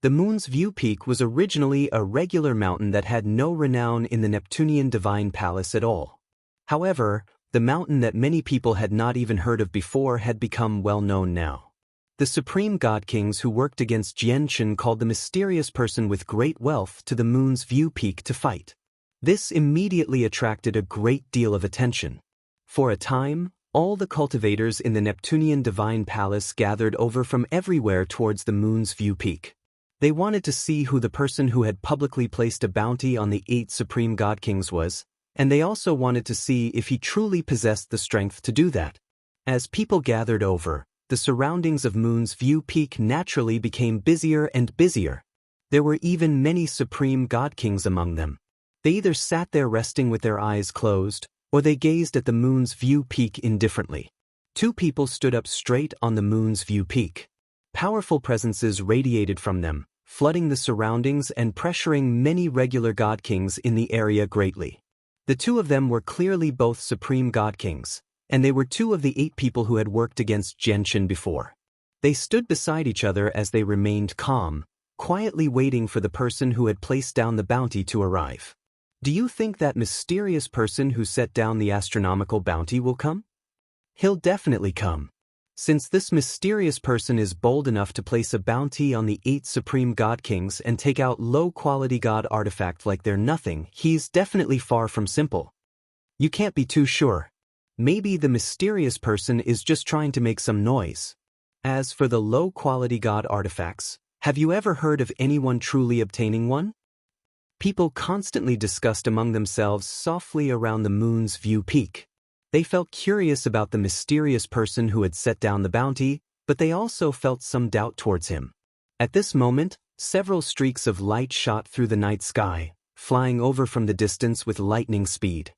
The Moon's View Peak was originally a regular mountain that had no renown in the Neptunian divine palace at all. However, the mountain that many people had not even heard of before had become well known now. The supreme god kings who worked against Jianchen called the mysterious person with great wealth to the Moon's View Peak to fight. This immediately attracted a great deal of attention. For a time, all the cultivators in the Neptunian divine palace gathered over from everywhere towards the Moon's View Peak. They wanted to see who the person who had publicly placed a bounty on the 8 supreme god kings was, and they also wanted to see if he truly possessed the strength to do that. As people gathered over, the surroundings of Moon's View Peak naturally became busier and busier. There were even many supreme god kings among them. They either sat there resting with their eyes closed, or they gazed at the Moon's View Peak indifferently. 2 people stood up straight on the Moon's View Peak. Powerful presences radiated from them, flooding the surroundings and pressuring many regular god kings in the area greatly. The 2 of them were clearly both supreme god kings, and they were 2 of the 8 people who had worked against Jianchen before. They stood beside each other as they remained calm, quietly waiting for the person who had placed down the bounty to arrive. Do you think that mysterious person who set down the astronomical bounty will come? He'll definitely come. Since this mysterious person is bold enough to place a bounty on the 8 supreme god kings and take out low-quality god artifact like they're nothing, he's definitely far from simple. You can't be too sure. Maybe the mysterious person is just trying to make some noise. As for the low-quality god artifacts, have you ever heard of anyone truly obtaining one? People constantly discussed among themselves softly around the Moon's View Peak. They felt curious about the mysterious person who had set down the bounty, but they also felt some doubt towards him. At this moment, several streaks of light shot through the night sky, flying over from the distance with lightning speed.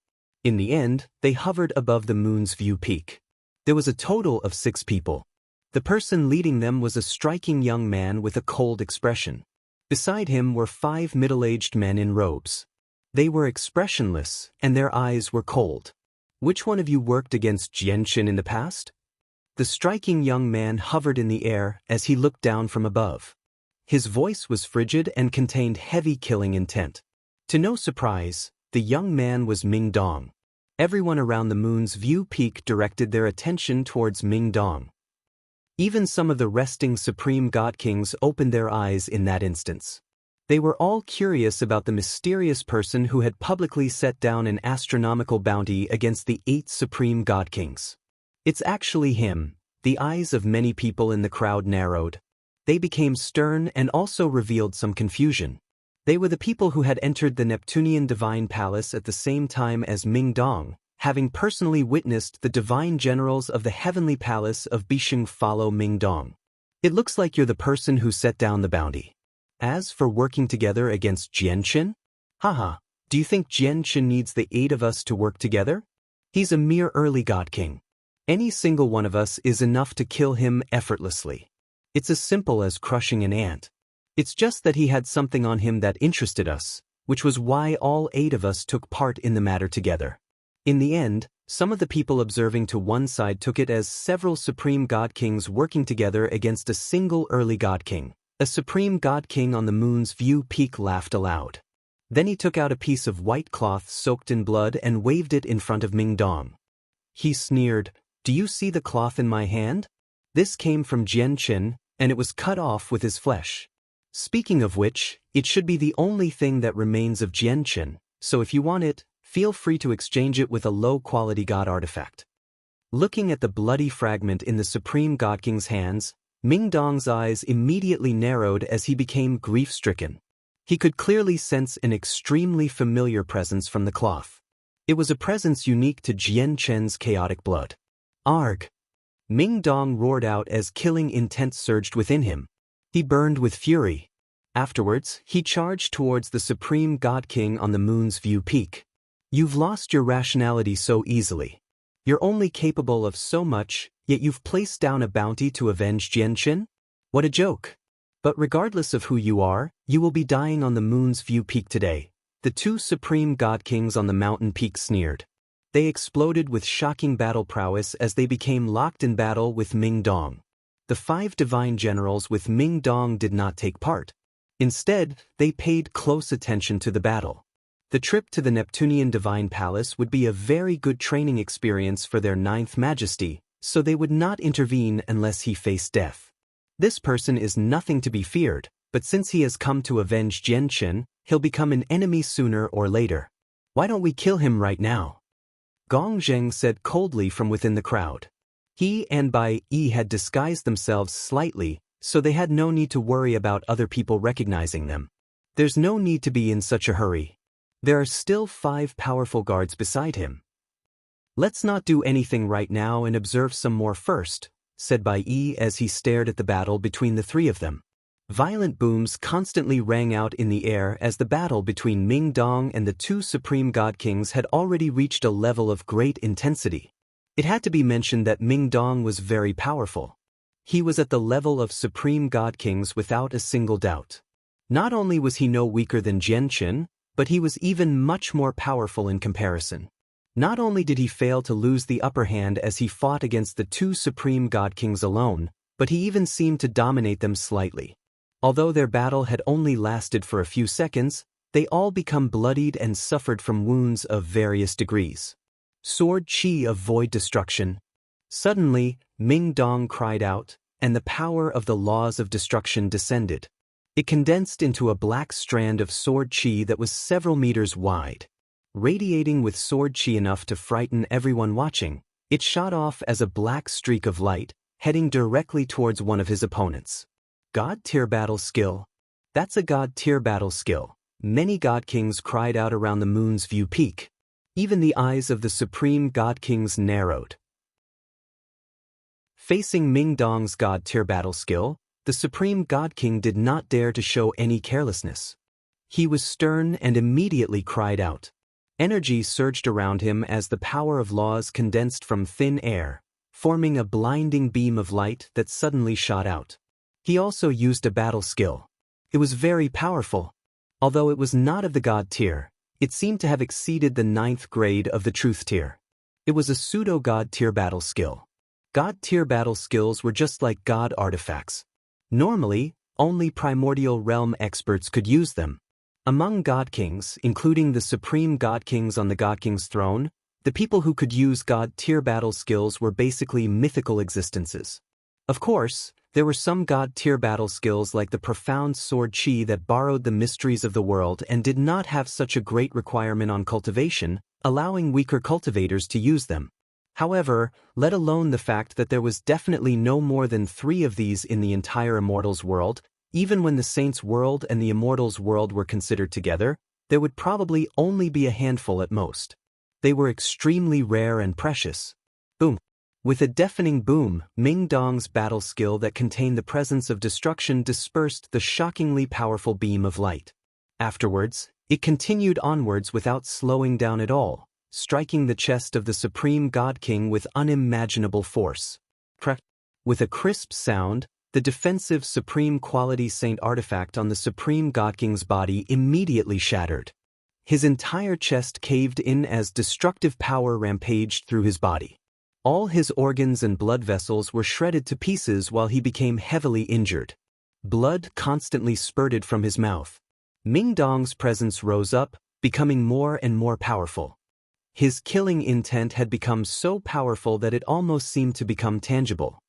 In the end, they hovered above the Moon's View Peak. There was a total of 6 people. The person leading them was a striking young man with a cold expression. Beside him were 5 middle-aged men in robes. They were expressionless, and their eyes were cold. Which one of you worked against Jianchen in the past? The striking young man hovered in the air as he looked down from above. His voice was frigid and contained heavy killing intent. To no surprise, the young man was Ming Dong. Everyone around the Moon's View Peak directed their attention towards Ming Dong. Even some of the resting supreme god kings opened their eyes in that instance. They were all curious about the mysterious person who had publicly set down an astronomical bounty against the 8 supreme god kings. It's actually him. The eyes of many people in the crowd narrowed. They became stern and also revealed some confusion. They were the people who had entered the Neptunian divine palace at the same time as Ming Dong, having personally witnessed the divine generals of the heavenly palace of Bisheng follow Ming Dong. It looks like you're the person who set down the bounty. As for working together against Jianchen? Haha, do you think Jianchen needs the 8 of us to work together? He's a mere early god king. Any single one of us is enough to kill him effortlessly. It's as simple as crushing an ant. It's just that he had something on him that interested us, which was why all 8 of us took part in the matter together. In the end, some of the people observing to one side took it as several supreme god kings working together against a single early god king. A supreme god king on the Moon's View Peak laughed aloud. Then he took out a piece of white cloth soaked in blood and waved it in front of Ming Dong. He sneered, "Do you see the cloth in my hand? This came from Jianchen, and it was cut off with his flesh. Speaking of which, it should be the only thing that remains of Jianchen, so if you want it, feel free to exchange it with a low-quality god artifact." Looking at the bloody fragment in the supreme god king's hands, Ming Dong's eyes immediately narrowed as he became grief-stricken. He could clearly sense an extremely familiar presence from the cloth. It was a presence unique to Jianchen's chaotic blood. Arg! Ming Dong roared out as killing intent surged within him. He burned with fury. Afterwards, he charged towards the supreme god king on the Moon's View Peak. You've lost your rationality so easily. You're only capable of so much, yet you've placed down a bounty to avenge Jianchen? What a joke. But regardless of who you are, you will be dying on the Moon's View Peak today. The 2 supreme god kings on the mountain peak sneered. They exploded with shocking battle prowess as they became locked in battle with Ming Dong. The 5 divine generals with Ming Dong did not take part. Instead, they paid close attention to the battle. The trip to the Neptunian Divine Palace would be a very good training experience for their Ninth Majesty, so they would not intervene unless he faced death. This person is nothing to be feared, but since he has come to avenge Jianchen, he'll become an enemy sooner or later. Why don't we kill him right now? Gong Zheng said coldly from within the crowd. He and Bai Yi had disguised themselves slightly, so they had no need to worry about other people recognizing them. There's no need to be in such a hurry. There are still 5 powerful guards beside him. Let's not do anything right now and observe some more first, said Bai Yi as he stared at the battle between the 3 of them. Violent booms constantly rang out in the air as the battle between Ming Dong and the 2 supreme god kings had already reached a level of great intensity. It had to be mentioned that Ming Dong was very powerful. He was at the level of supreme god kings without a single doubt. Not only was he no weaker than Jianchen, but he was even much more powerful in comparison. Not only did he fail to lose the upper hand as he fought against the 2 supreme god kings alone, but he even seemed to dominate them slightly. Although their battle had only lasted for a few seconds, they all become bloodied and suffered from wounds of various degrees. Sword Qi of Void Destruction. Suddenly, Ming Dong cried out, and the power of the laws of destruction descended. It condensed into a black strand of sword Qi that was several meters wide. Radiating with sword Qi enough to frighten everyone watching, it shot off as a black streak of light, heading directly towards one of his opponents. God tier battle skill. That's a god tier battle skill. Many god kings cried out around the moon's view peak. Even the eyes of the supreme god kings narrowed. Facing Ming Dong's god tier battle skill, the supreme god king did not dare to show any carelessness. He was stern and immediately cried out. Energy surged around him as the power of laws condensed from thin air, forming a blinding beam of light that suddenly shot out. He also used a battle skill. It was very powerful. Although it was not of the god tier, it seemed to have exceeded the 9th grade of the truth tier. It was a pseudo-god tier battle skill. God tier battle skills were just like god artifacts. Normally, only primordial realm experts could use them. Among god kings, including the supreme god kings on the god king's throne, the people who could use god tier battle skills were basically mythical existences. Of course, there were some god tier battle skills like the profound sword Qi that borrowed the mysteries of the world and did not have such a great requirement on cultivation, allowing weaker cultivators to use them. However, let alone the fact that there was definitely no more than 3 of these in the entire Immortals world, even when the Saints world and the Immortals world were considered together, there would probably only be a handful at most. They were extremely rare and precious. Boom. With a deafening boom, Ming Dong's battle skill that contained the presence of destruction dispersed the shockingly powerful beam of light. Afterwards, it continued onwards without slowing down at all, striking the chest of the Supreme God King with unimaginable force. With a crisp sound, the defensive Supreme Quality Saint artifact on the Supreme God King's body immediately shattered. His entire chest caved in as destructive power rampaged through his body. All his organs and blood vessels were shredded to pieces while he became heavily injured. Blood constantly spurted from his mouth. Ming Dong's presence rose up, becoming more and more powerful. His killing intent had become so powerful that it almost seemed to become tangible.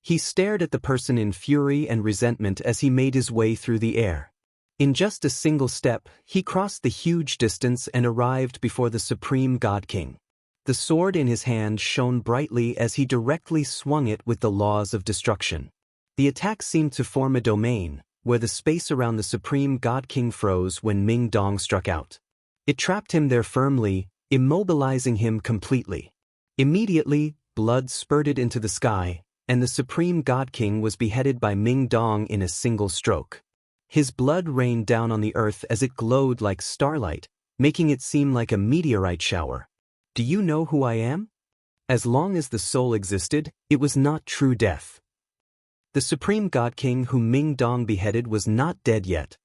He stared at the person in fury and resentment as he made his way through the air. In just a single step, he crossed the huge distance and arrived before the Supreme God King. The sword in his hand shone brightly as he directly swung it with the laws of destruction. The attack seemed to form a domain, where the space around the Supreme God King froze when Ming Dong struck out. It trapped him there firmly, immobilizing him completely. Immediately, blood spurted into the sky, and the Supreme God King was beheaded by Ming Dong in a single stroke. His blood rained down on the earth as it glowed like starlight, making it seem like a meteorite shower. Do you know who I am? As long as the soul existed, it was not true death. The Supreme God King whom Ming Dong beheaded was not dead yet.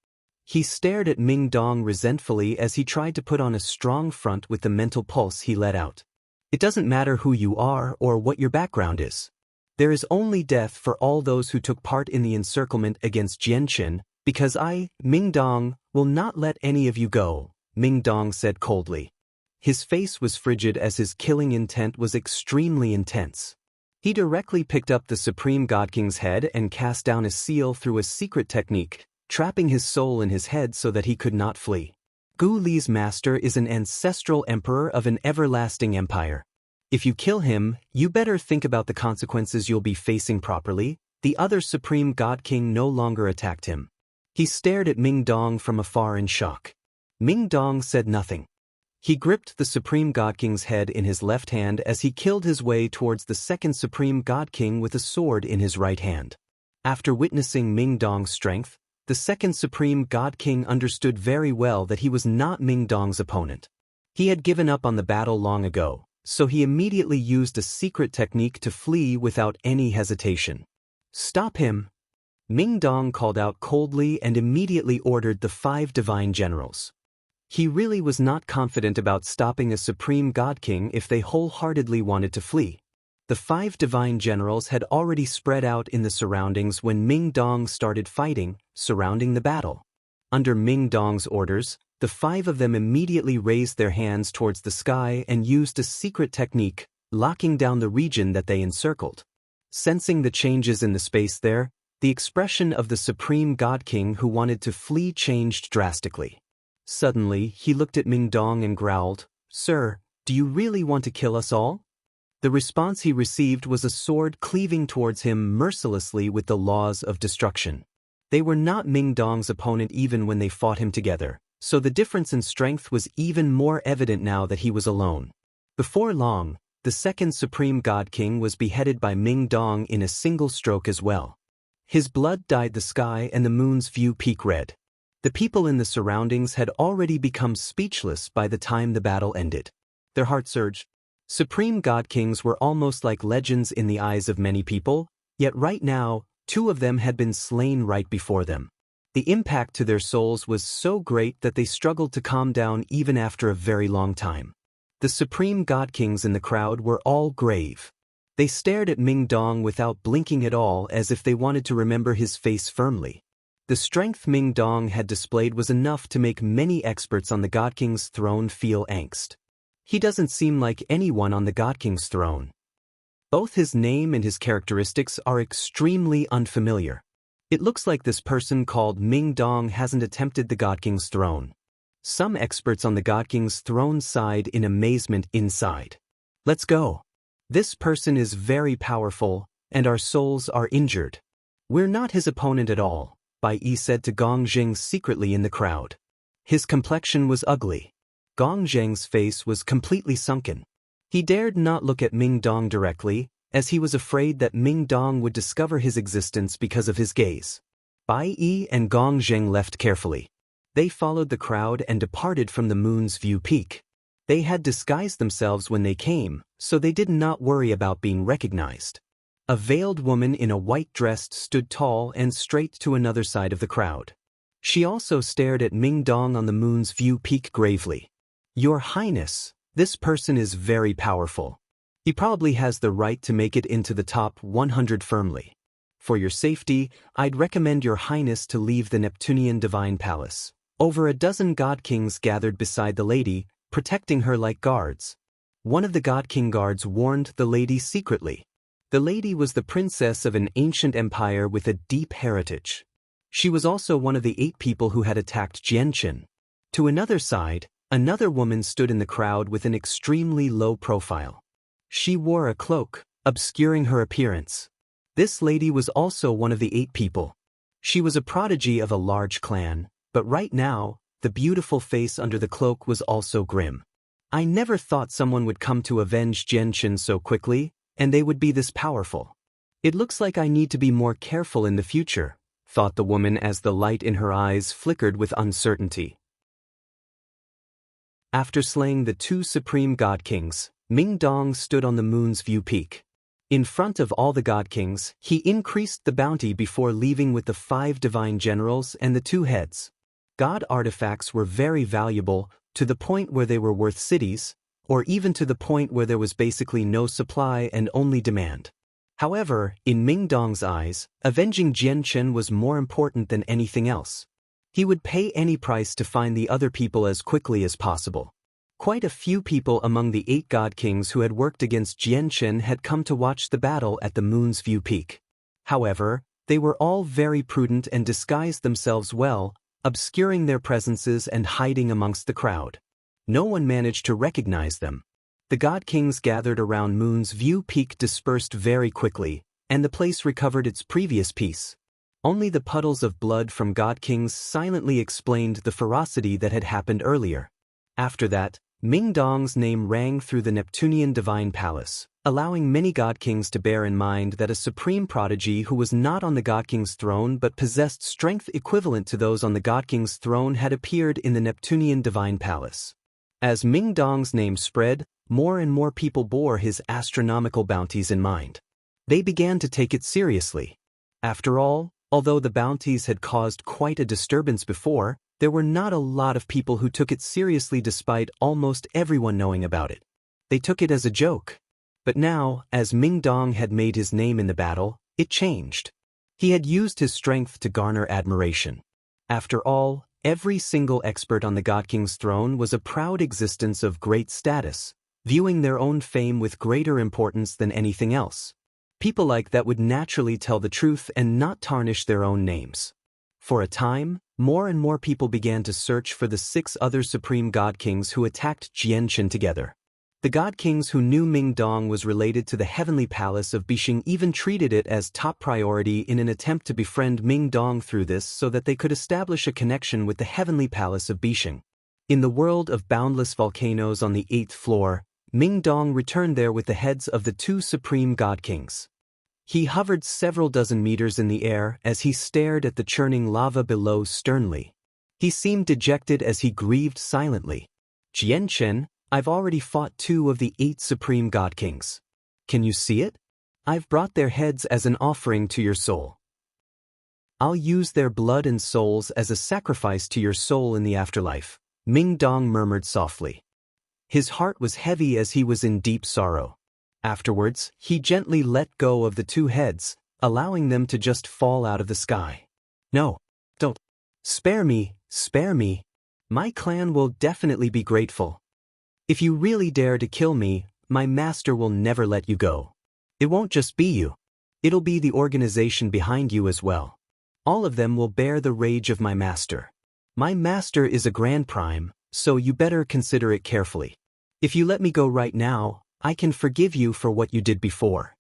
He stared at Ming Dong resentfully as he tried to put on a strong front with the mental pulse he let out. It doesn't matter who you are or what your background is. There is only death for all those who took part in the encirclement against Jianchen, Because I, Ming Dong, will not let any of you go, Ming Dong said coldly. His face was frigid as his killing intent was extremely intense. He directly picked up the Supreme God King's head and cast down a seal through a secret technique, trapping his soul in his head so that he could not flee. Gu Li's master is an ancestral emperor of an everlasting empire. If you kill him, you better think about the consequences you'll be facing properly. The other Supreme God King no longer attacked him. He stared at Ming Dong from afar in shock. Ming Dong said nothing. He gripped the Supreme God King's head in his left hand as he killed his way towards the second Supreme God King with a sword in his right hand. After witnessing Ming Dong's strength, the second Supreme God King understood very well that he was not Ming Dong's opponent. He had given up on the battle long ago, so he immediately used a secret technique to flee without any hesitation. "Stop him!" Ming Dong called out coldly and immediately ordered the 5 divine generals. He really was not confident about stopping a Supreme God King if they wholeheartedly wanted to flee. The 5 divine generals had already spread out in the surroundings when Ming Dong started fighting, surrounding the battle. Under Ming Dong's orders, the 5 of them immediately raised their hands towards the sky and used a secret technique, locking down the region that they encircled. Sensing the changes in the space there, the expression of the Supreme God King who wanted to flee changed drastically. Suddenly, he looked at Ming Dong and growled, "Sir, do you really want to kill us all?" The response he received was a sword cleaving towards him mercilessly with the laws of destruction. They were not Ming Dong's opponent even when they fought him together, so the difference in strength was even more evident now that he was alone. Before long, the second Supreme God King was beheaded by Ming Dong in a single stroke as well. His blood dyed the sky and the moon's view peak red. The people in the surroundings had already become speechless by the time the battle ended. Their hearts surged. Supreme God Kings were almost like legends in the eyes of many people, yet right now, 2 of them had been slain right before them. The impact to their souls was so great that they struggled to calm down even after a very long time. The Supreme God Kings in the crowd were all grave. They stared at Ming Dong without blinking at all as if they wanted to remember his face firmly. The strength Ming Dong had displayed was enough to make many experts on the God King's throne feel angst. He doesn't seem like anyone on the God King's throne. Both his name and his characteristics are extremely unfamiliar. It looks like this person called Ming Dong hasn't attempted the God King's throne. Some experts on the God King's throne sighed in amazement inside. "Let's go. This person is very powerful, and our souls are injured. We're not his opponent at all," Bai Yi said to Gong Jing secretly in the crowd. His complexion was ugly. Gong Zheng's face was completely sunken. He dared not look at Ming Dong directly, as he was afraid that Ming Dong would discover his existence because of his gaze. Bai Yi and Gong Zheng left carefully. They followed the crowd and departed from the moon's view peak. They had disguised themselves when they came, so they did not worry about being recognized. A veiled woman in a white dress stood tall and straight to another side of the crowd. She also stared at Ming Dong on the moon's view peak gravely. "Your Highness, this person is very powerful. He probably has the right to make it into the top 100 firmly. For your safety, I'd recommend your Highness to leave the Neptunian Divine Palace." Over a dozen God Kings gathered beside the lady, protecting her like guards. One of the God King guards warned the lady secretly. The lady was the princess of an ancient empire with a deep heritage. She was also one of the 8 people who had attacked Jianqin. To another side, another woman stood in the crowd with an extremely low profile. She wore a cloak, obscuring her appearance. This lady was also one of the 8 people. She was a prodigy of a large clan, but right now, the beautiful face under the cloak was also grim. "I never thought someone would come to avenge Jianqin so quickly, and they would be this powerful. It looks like I need to be more careful in the future," thought the woman as the light in her eyes flickered with uncertainty. After slaying the 2 Supreme God Kings, Ming Dong stood on the moon's view peak. In front of all the God Kings, he increased the bounty before leaving with the 5 divine generals and the 2 heads. God artifacts were very valuable, to the point where they were worth cities, or even to the point where there was basically no supply and only demand. However, in Ming Dong's eyes, avenging Jian Chen was more important than anything else. He would pay any price to find the other people as quickly as possible. Quite a few people among the 8 God Kings who had worked against Jian Chen had come to watch the battle at the Moon's View Peak. However, they were all very prudent and disguised themselves well, obscuring their presences and hiding amongst the crowd. No one managed to recognize them. The God Kings gathered around Moon's View Peak dispersed very quickly, and the place recovered its previous peace. Only the puddles of blood from God Kings silently explained the ferocity that had happened earlier. After that, Ming Dong's name rang through the Neptunian Divine Palace, allowing many God Kings to bear in mind that a supreme prodigy who was not on the God King's throne but possessed strength equivalent to those on the God King's throne had appeared in the Neptunian Divine Palace. As Ming Dong's name spread, more and more people bore his astronomical bounties in mind. They began to take it seriously. After all, although the bounties had caused quite a disturbance before, there were not a lot of people who took it seriously despite almost everyone knowing about it. They took it as a joke. But now, as Ming Dong had made his name in the battle, it changed. He had used his strength to garner admiration. After all, every single expert on the God King's throne was a proud existence of great status, viewing their own fame with greater importance than anything else. People like that would naturally tell the truth and not tarnish their own names. For a time, more and more people began to search for the 6 other Supreme God Kings who attacked Jian Chen together. The God Kings who knew Ming Dong was related to the Heavenly Palace of Bixing even treated it as top priority in an attempt to befriend Ming Dong through this so that they could establish a connection with the Heavenly Palace of Bixing. In the world of boundless volcanoes on the 8th floor, Ming Dong returned there with the heads of the 2 Supreme God Kings. He hovered several dozen meters in the air as he stared at the churning lava below sternly. He seemed dejected as he grieved silently. Jian Chen, I've already fought 2 of the 8 Supreme God Kings. Can you see it? I've brought their heads as an offering to your soul. I'll use their blood and souls as a sacrifice to your soul in the afterlife, Ming Dong murmured softly. His heart was heavy as he was in deep sorrow. Afterwards, he gently let go of the 2 heads, allowing them to just fall out of the sky. No, don't. Spare me, spare me. My clan will definitely be grateful. If you really dare to kill me, my master will never let you go. It won't just be you. It'll be the organization behind you as well. All of them will bear the rage of my master. My master is a Grand Prime, so you better consider it carefully. If you let me go right now, I can forgive you for what you did before.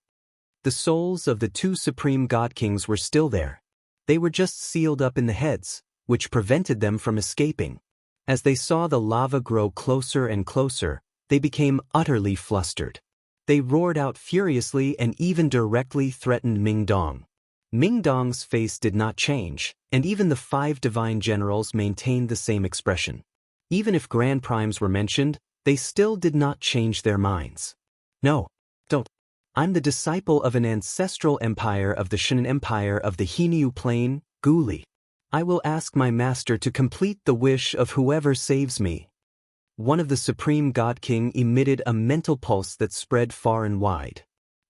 The souls of the 2 Supreme God Kings were still there. They were just sealed up in the heads, which prevented them from escaping. As they saw the lava grow closer and closer, they became utterly flustered. They roared out furiously and even directly threatened Ming Dong. Ming Dong's face did not change, and even the 5 divine generals maintained the same expression. Even if Grand Primes were mentioned, they still did not change their minds. No, don't. I'm the disciple of an ancestral empire of the Shan Empire of the Hinyu Plain, Guli. I will ask my master to complete the wish of whoever saves me. One of the Supreme God King emitted a mental pulse that spread far and wide.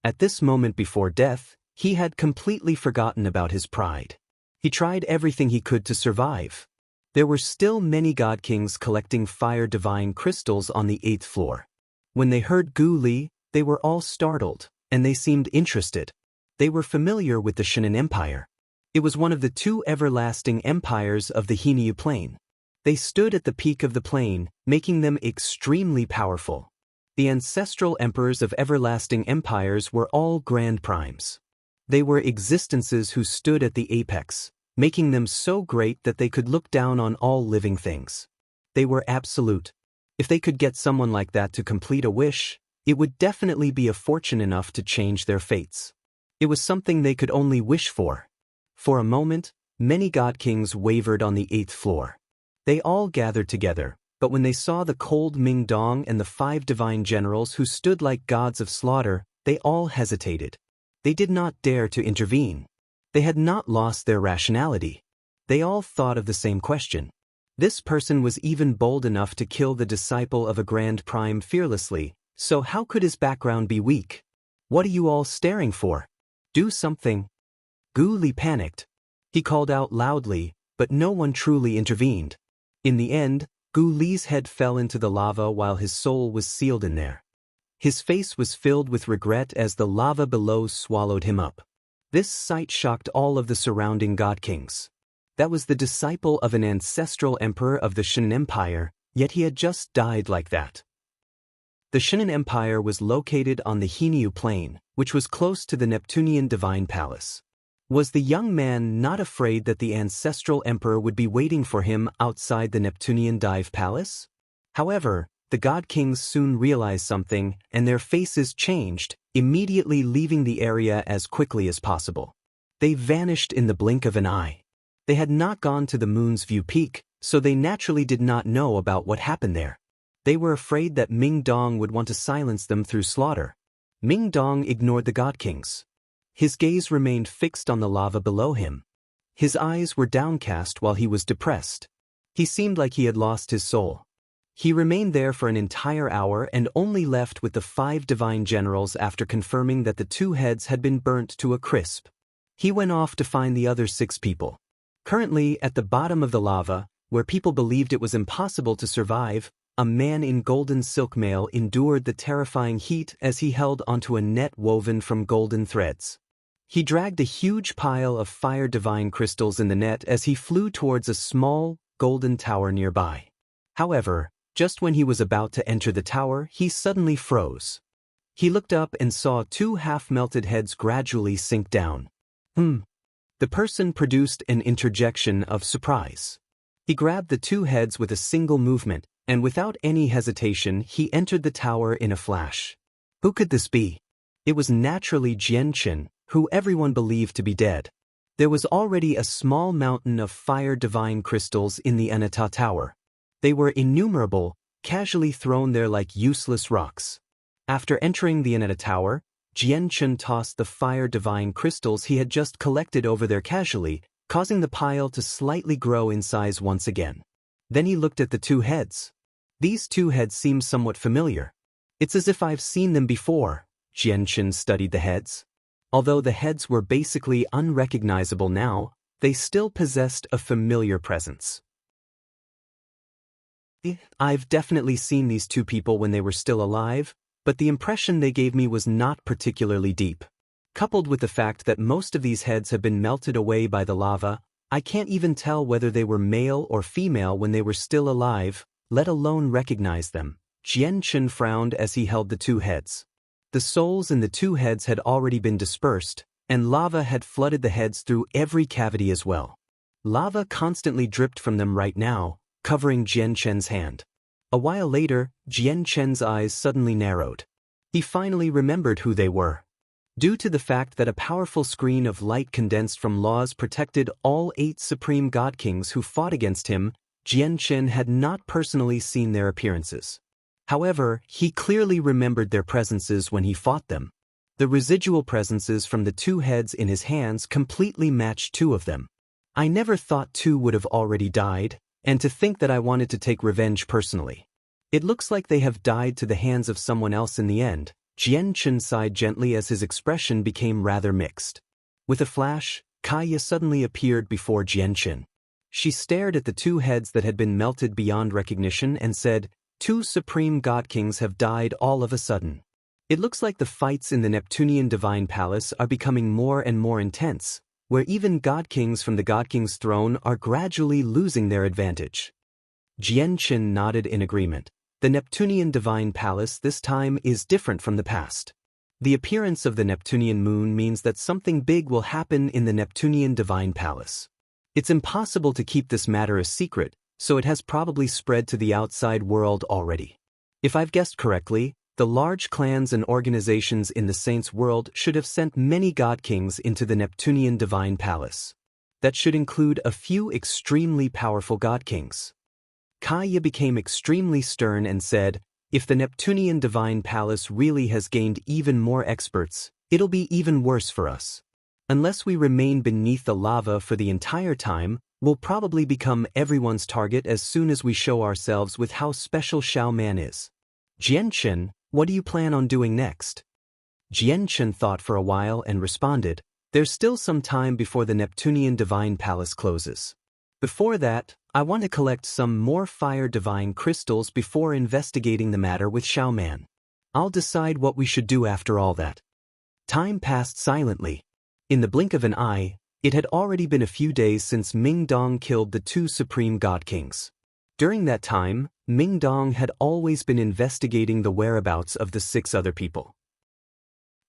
At this moment before death, he had completely forgotten about his pride. He tried everything he could to survive. There were still many God Kings collecting fire divine crystals on the 8th floor. When they heard Gu Li, they were all startled, and they seemed interested. They were familiar with the Shan Empire. It was one of the 2 everlasting empires of the Hinyu Plain. They stood at the peak of the plain, making them extremely powerful. The ancestral emperors of everlasting empires were all Grand Primes. They were existences who stood at the apex, making them so great that they could look down on all living things. They were absolute. If they could get someone like that to complete a wish, it would definitely be a fortune enough to change their fates. It was something they could only wish for. For a moment, many God Kings wavered on the 8th floor. They all gathered together, but when they saw the cold Ming Dong and the 5 divine generals who stood like gods of slaughter, they all hesitated. They did not dare to intervene. They had not lost their rationality. They all thought of the same question. This person was even bold enough to kill the disciple of a Grand Prime fearlessly, so how could his background be weak? What are you all staring for? Do something. Gu Li panicked. He called out loudly, but no one truly intervened. In the end, Gu Li's head fell into the lava while his soul was sealed in there. His face was filled with regret as the lava below swallowed him up. This sight shocked all of the surrounding god kings. That was the disciple of an ancestral emperor of the Shan Empire, yet he had just died like that. The Shan Empire was located on the Hinyu Plain, which was close to the Neptunian Divine Palace. Was the young man not afraid that the ancestral emperor would be waiting for him outside the Neptunian Dive Palace? However, the god kings soon realized something, and their faces changed, immediately leaving the area as quickly as possible. They vanished in the blink of an eye. They had not gone to the Moon's View Peak, so they naturally did not know about what happened there. They were afraid that Ming Dong would want to silence them through slaughter. Ming Dong ignored the god kings. His gaze remained fixed on the lava below him. His eyes were downcast while he was depressed. He seemed like he had lost his soul. He remained there for an entire hour and only left with the 5 divine generals after confirming that the 2 heads had been burnt to a crisp. He went off to find the other 6 people. Currently, at the bottom of the lava, where people believed it was impossible to survive, a man in golden silk mail endured the terrifying heat as he held onto a net woven from golden threads. He dragged a huge pile of fire divine crystals in the net as he flew towards a small, golden tower nearby. However, just when he was about to enter the tower, he suddenly froze. He looked up and saw 2 half-melted heads gradually sink down. The person produced an interjection of surprise. He grabbed the 2 heads with a single movement, and without any hesitation he entered the tower in a flash. Who could this be? It was naturally Jian Qin, who everyone believed to be dead. There was already a small mountain of fire divine crystals in the Anata Tower. They were innumerable, casually thrown there like useless rocks. After entering the Anata Tower, Jian Qin tossed the fire divine crystals he had just collected over there casually, causing the pile to slightly grow in size once again. Then he looked at the 2 heads. These 2 heads seem somewhat familiar. It's as if I've seen them before. Jian Qin studied the heads. Although the heads were basically unrecognizable now, they still possessed a familiar presence. I've definitely seen these 2 people when they were still alive, but the impression they gave me was not particularly deep. Coupled with the fact that most of these heads have been melted away by the lava, I can't even tell whether they were male or female when they were still alive, let alone recognize them. Jian Qin frowned as he held the 2 heads. The souls in the 2 heads had already been dispersed, and lava had flooded the heads through every cavity as well. Lava constantly dripped from them right now, covering Jian Qin's hand. A while later, Jian Qin's eyes suddenly narrowed. He finally remembered who they were. Due to the fact that a powerful screen of light condensed from laws protected all 8 supreme god kings who fought against him, Jian Qin had not personally seen their appearances. However, he clearly remembered their presences when he fought them. The residual presences from the 2 heads in his hands completely matched 2 of them. I never thought 2 would have already died, and to think that I wanted to take revenge personally. It looks like they have died to the hands of someone else in the end. Jian Qin sighed gently as his expression became rather mixed. With a flash, Kaya suddenly appeared before Jian Qin. She stared at the 2 heads that had been melted beyond recognition and said, 2 supreme god kings have died all of a sudden. It looks like the fights in the Neptunian Divine Palace are becoming more and more intense, where even god kings from the god king's throne are gradually losing their advantage. Jian Qin nodded in agreement. The Neptunian Divine Palace this time is different from the past. The appearance of the Neptunian moon means that something big will happen in the Neptunian Divine Palace. It's impossible to keep this matter a secret, so it has probably spread to the outside world already. If I've guessed correctly, the large clans and organizations in the Saints' world should have sent many god kings into the Neptunian Divine Palace. That should include a few extremely powerful god kings. Kaya became extremely stern and said, if the Neptunian Divine Palace really has gained even more experts, it'll be even worse for us. Unless we remain beneath the lava for the entire time, we'll probably become everyone's target as soon as we show ourselves with how special Xiao Man is. Jian Qin, what do you plan on doing next? Jianchen thought for a while and responded, "There's still some time before the Neptunian Divine Palace closes. Before that, I want to collect some more fire divine crystals before investigating the matter with Xiaoman. I'll decide what we should do after all that." Time passed silently. In the blink of an eye, it had already been a few days since Ming Dong killed the two supreme god kings. During that time, Ming Dong had always been investigating the whereabouts of the 6 other people.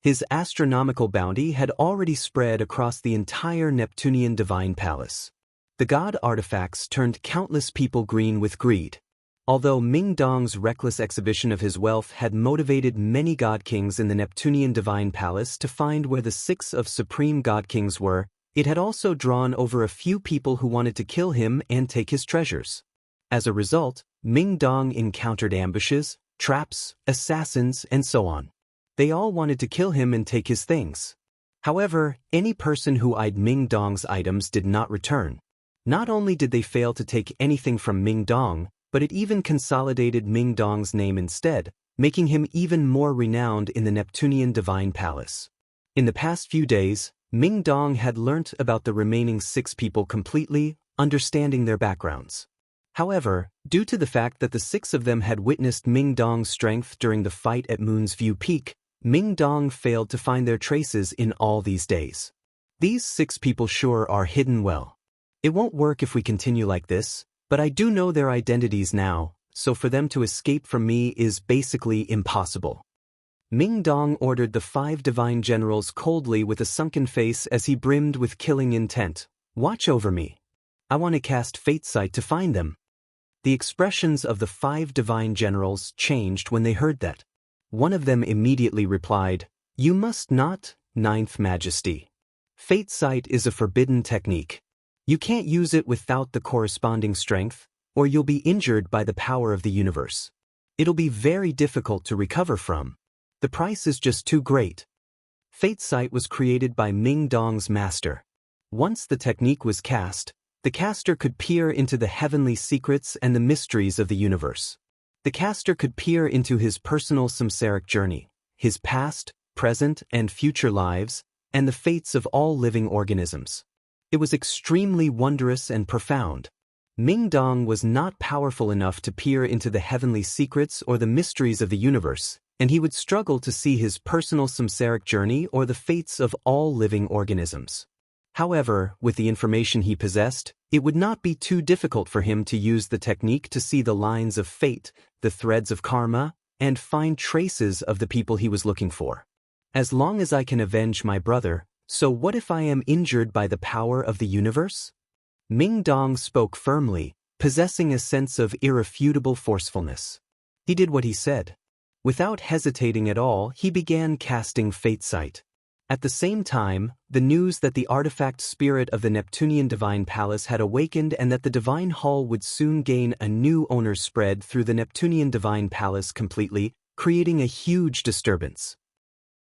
His astronomical bounty had already spread across the entire Neptunian Divine Palace. The god artifacts turned countless people green with greed. Although Ming Dong's reckless exhibition of his wealth had motivated many god kings in the Neptunian Divine Palace to find where the 6 of supreme god kings were, it had also drawn over a few people who wanted to kill him and take his treasures. As a result, Ming Dong encountered ambushes, traps, assassins, and so on. They all wanted to kill him and take his things. However, any person who eyed Ming Dong's items did not return. Not only did they fail to take anything from Ming Dong, but it even consolidated Ming Dong's name instead, making him even more renowned in the Neptunian Divine Palace. In the past few days, Ming Dong had learnt about the remaining 6 people completely, understanding their backgrounds. However, due to the fact that the 6 of them had witnessed Ming Dong's strength during the fight at Moon's View Peak, Ming Dong failed to find their traces in all these days. These 6 people sure are hidden well. It won't work if we continue like this, but I do know their identities now, so for them to escape from me is basically impossible. Ming Dong ordered the 5 divine generals coldly with a sunken face as he brimmed with killing intent. "Watch over me. I want to cast Fate Sight to find them." The expressions of the 5 divine generals changed when they heard that. One of them immediately replied, "You must not, Ninth Majesty. Fate Sight is a forbidden technique. You can't use it without the corresponding strength, or you'll be injured by the power of the universe. It'll be very difficult to recover from. The price is just too great." Fate Sight was created by Ming Dong's master. Once the technique was cast, the caster could peer into the heavenly secrets and the mysteries of the universe. The caster could peer into his personal samsaric journey, his past, present, and future lives, and the fates of all living organisms. It was extremely wondrous and profound. Ming Dong was not powerful enough to peer into the heavenly secrets or the mysteries of the universe, and he would struggle to see his personal samsaric journey or the fates of all living organisms. However, with the information he possessed, it would not be too difficult for him to use the technique to see the lines of fate, the threads of karma, and find traces of the people he was looking for. As long as I can avenge my brother, so what if I am injured by the power of the universe? Ming Dong spoke firmly, possessing a sense of irrefutable forcefulness. He did what he said. Without hesitating at all, he began casting Fate Sight. At the same time, the news that the artifact spirit of the Neptunian Divine Palace had awakened and that the Divine Hall would soon gain a new owner spread through the Neptunian Divine Palace completely, creating a huge disturbance.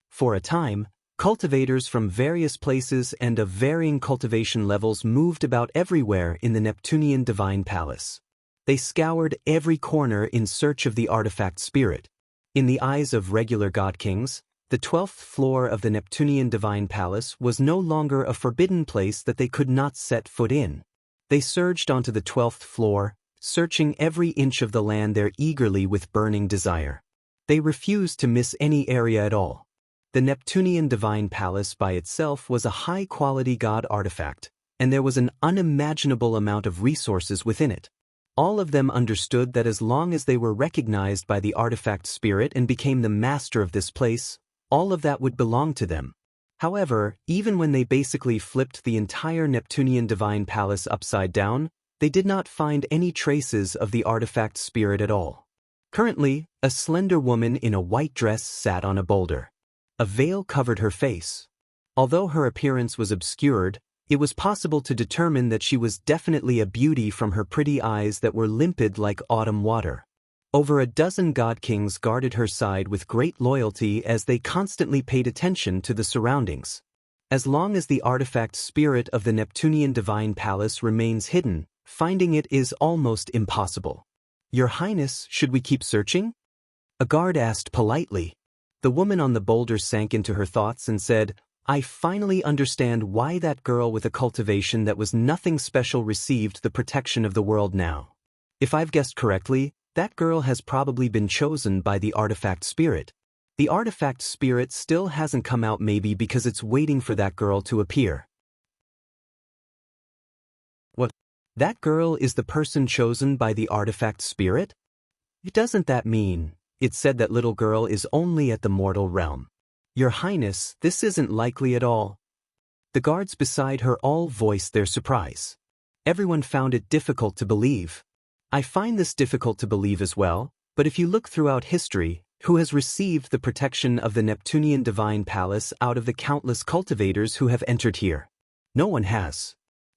For a time, cultivators from various places and of varying cultivation levels moved about everywhere in the Neptunian Divine Palace. They scoured every corner in search of the artifact spirit. In the eyes of regular god kings, the 12th floor of the Neptunian Divine Palace was no longer a forbidden place that they could not set foot in. They surged onto the 12th floor, searching every inch of the land there eagerly with burning desire. They refused to miss any area at all. The Neptunian Divine Palace by itself was a high-quality god artifact, and there was an unimaginable amount of resources within it. All of them understood that as long as they were recognized by the artifact spirit and became the master of this place, all of that would belong to them. However, even when they basically flipped the entire Neptunian Divine Palace upside down, they did not find any traces of the artifact spirit at all. Currently, a slender woman in a white dress sat on a boulder. A veil covered her face. Although her appearance was obscured, it was possible to determine that she was definitely a beauty from her pretty eyes that were limpid like autumn water. Over a dozen god kings guarded her side with great loyalty as they constantly paid attention to the surroundings. As long as the artifact spirit of the Neptunian Divine Palace remains hidden, finding it is almost impossible. "Your Highness, should we keep searching?" a guard asked politely. The woman on the boulder sank into her thoughts and said, I finally understand why that girl with a cultivation that was nothing special received the protection of the world now. If I've guessed correctly, that girl has probably been chosen by the artifact spirit. The artifact spirit still hasn't come out, maybe because it's waiting for that girl to appear. What? That girl is the person chosen by the artifact spirit? Doesn't that mean it said that little girl is only at the mortal realm? Your Highness, this isn't likely at all. The guards beside her all voiced their surprise. Everyone found it difficult to believe. I find this difficult to believe as well, but if you look throughout history, who has received the protection of the Neptunian divine palace out of the countless cultivators who have entered here? No one has.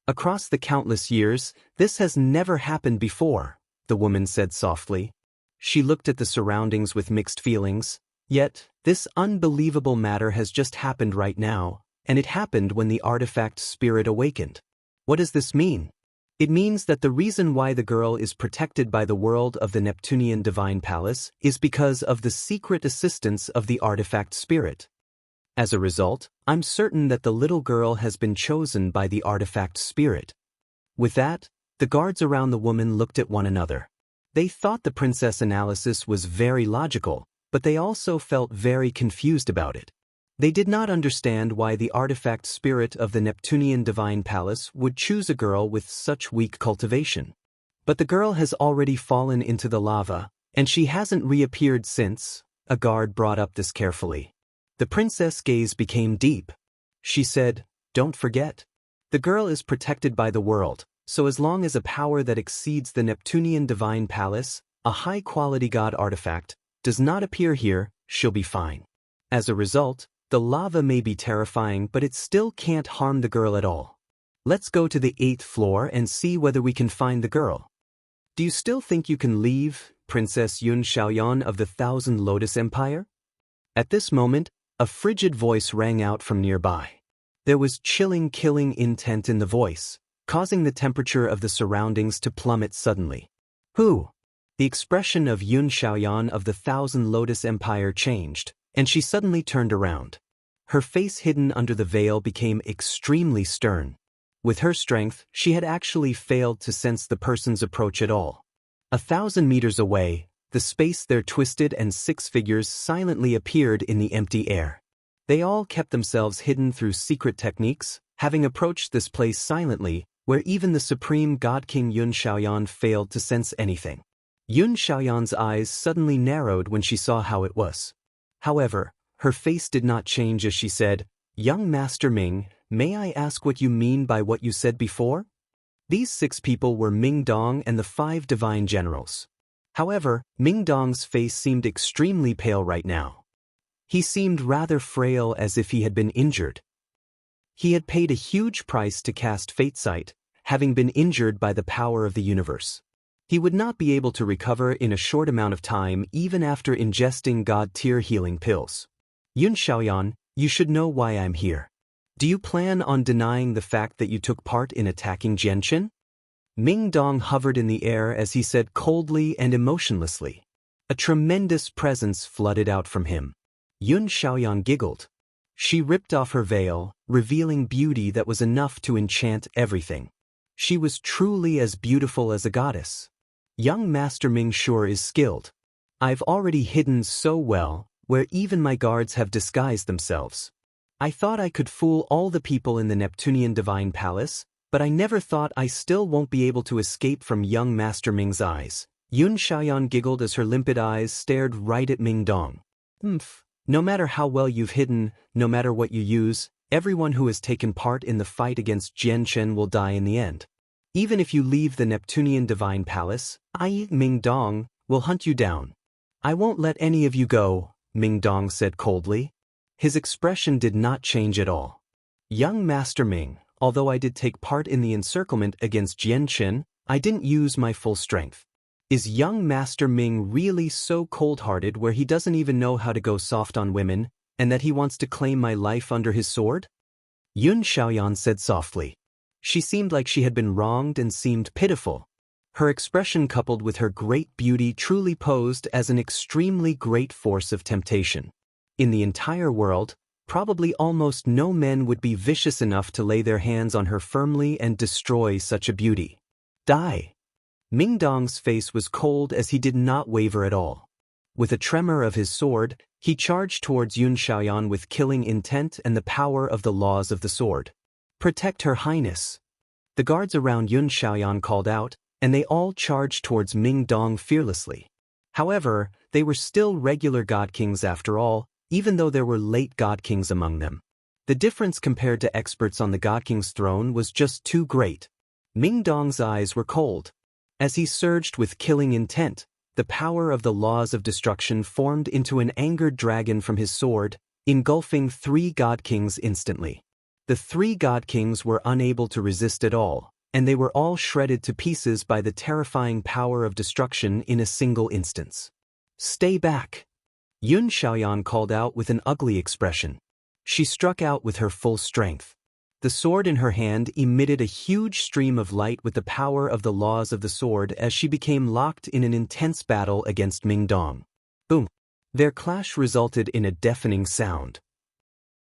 Across the countless years, this has never happened before, the woman said softly. She looked at the surroundings with mixed feelings. Yet, this unbelievable matter has just happened right now, and it happened when the artifact spirit awakened. What does this mean? It means that the reason why the girl is protected by the world of the Neptunian divine palace is because of the secret assistance of the artifact spirit. As a result, I'm certain that the little girl has been chosen by the artifact spirit. With that, the guards around the woman looked at one another. They thought the princess analysis was very logical, but they also felt very confused about it. They did not understand why the artifact spirit of the Neptunian divine palace would choose a girl with such weak cultivation. But the girl has already fallen into the lava, and she hasn't reappeared since. A guard brought up this carefully. The princess' gaze became deep. She said, Don't forget. The girl is protected by the world, so as long as a power that exceeds the Neptunian divine palace, a high-quality god artifact, does not appear here, she'll be fine. As a result, the lava may be terrifying, but it still can't harm the girl at all. Let's go to the 8th floor and see whether we can find the girl. Do you still think you can leave, Princess Yun Xiaoyan of the Thousand Lotus Empire? At this moment, a frigid voice rang out from nearby. There was chilling, killing intent in the voice, causing the temperature of the surroundings to plummet suddenly. Who? The expression of Yun Xiaoyan of the Thousand Lotus Empire changed, and she suddenly turned around. Her face hidden under the veil became extremely stern. With her strength, she had actually failed to sense the person's approach at all. 1,000 meters away, the space there twisted and 6 figures silently appeared in the empty air. They all kept themselves hidden through secret techniques, having approached this place silently, where even the supreme god king Yun Xiaoyan failed to sense anything. Yun Xiaoyan's eyes suddenly narrowed when she saw how it was. However, her face did not change as she said, Young Master Ming, may I ask what you mean by what you said before? These 6 people were Ming Dong and the 5 divine generals. However, Ming Dong's face seemed extremely pale right now. He seemed rather frail, as if he had been injured. He had paid a huge price to cast Fate Sight, having been injured by the power of the universe. He would not be able to recover in a short amount of time even after ingesting god-tier healing pills. Yun Xiaoyan, you should know why I'm here. Do you plan on denying the fact that you took part in attacking Jianchen? Ming Dong hovered in the air as he said coldly and emotionlessly. A tremendous presence flooded out from him. Yun Xiaoyan giggled. She ripped off her veil, revealing beauty that was enough to enchant everything. She was truly as beautiful as a goddess. Young Master Ming sure is skilled. I've already hidden so well, where even my guards have disguised themselves. I thought I could fool all the people in the Neptunian Divine Palace, but I never thought I still won't be able to escape from young Master Ming's eyes. Yun Xiaoyan giggled as her limpid eyes stared right at Ming Dong. No matter how well you've hidden, no matter what you use, everyone who has taken part in the fight against Jianchen will die in the end. Even if you leave the Neptunian Divine Palace, I, Ming Dong, will hunt you down. I won't let any of you go, Ming Dong said coldly. His expression did not change at all. Young Master Ming, although I did take part in the encirclement against Jianchen, I didn't use my full strength. Is young Master Ming really so cold-hearted where he doesn't even know how to go soft on women, and that he wants to claim my life under his sword? Yun Xiaoyan said softly. She seemed like she had been wronged and seemed pitiful. Her expression coupled with her great beauty truly posed as an extremely great force of temptation. In the entire world, probably almost no men would be vicious enough to lay their hands on her firmly and destroy such a beauty. Die! Ming Dong's face was cold as he did not waver at all. With a tremor of his sword, he charged towards Yun Xiaoyan with killing intent and the power of the laws of the sword. Protect Her Highness! The guards around Yun Xiaoyan called out, and they all charged towards Ming Dong fearlessly. However, they were still regular god kings after all, even though there were late god kings among them. The difference compared to experts on the god king's throne was just too great. Ming Dong's eyes were cold. As he surged with killing intent, the power of the laws of destruction formed into an angered dragon from his sword, engulfing 3 god kings instantly. The 3 god kings were unable to resist at all, and they were all shredded to pieces by the terrifying power of destruction in a single instance. Stay back! Yun Xiaoyan called out with an ugly expression. She struck out with her full strength. The sword in her hand emitted a huge stream of light with the power of the laws of the sword as she became locked in an intense battle against Ming Dong. Boom! Their clash resulted in a deafening sound.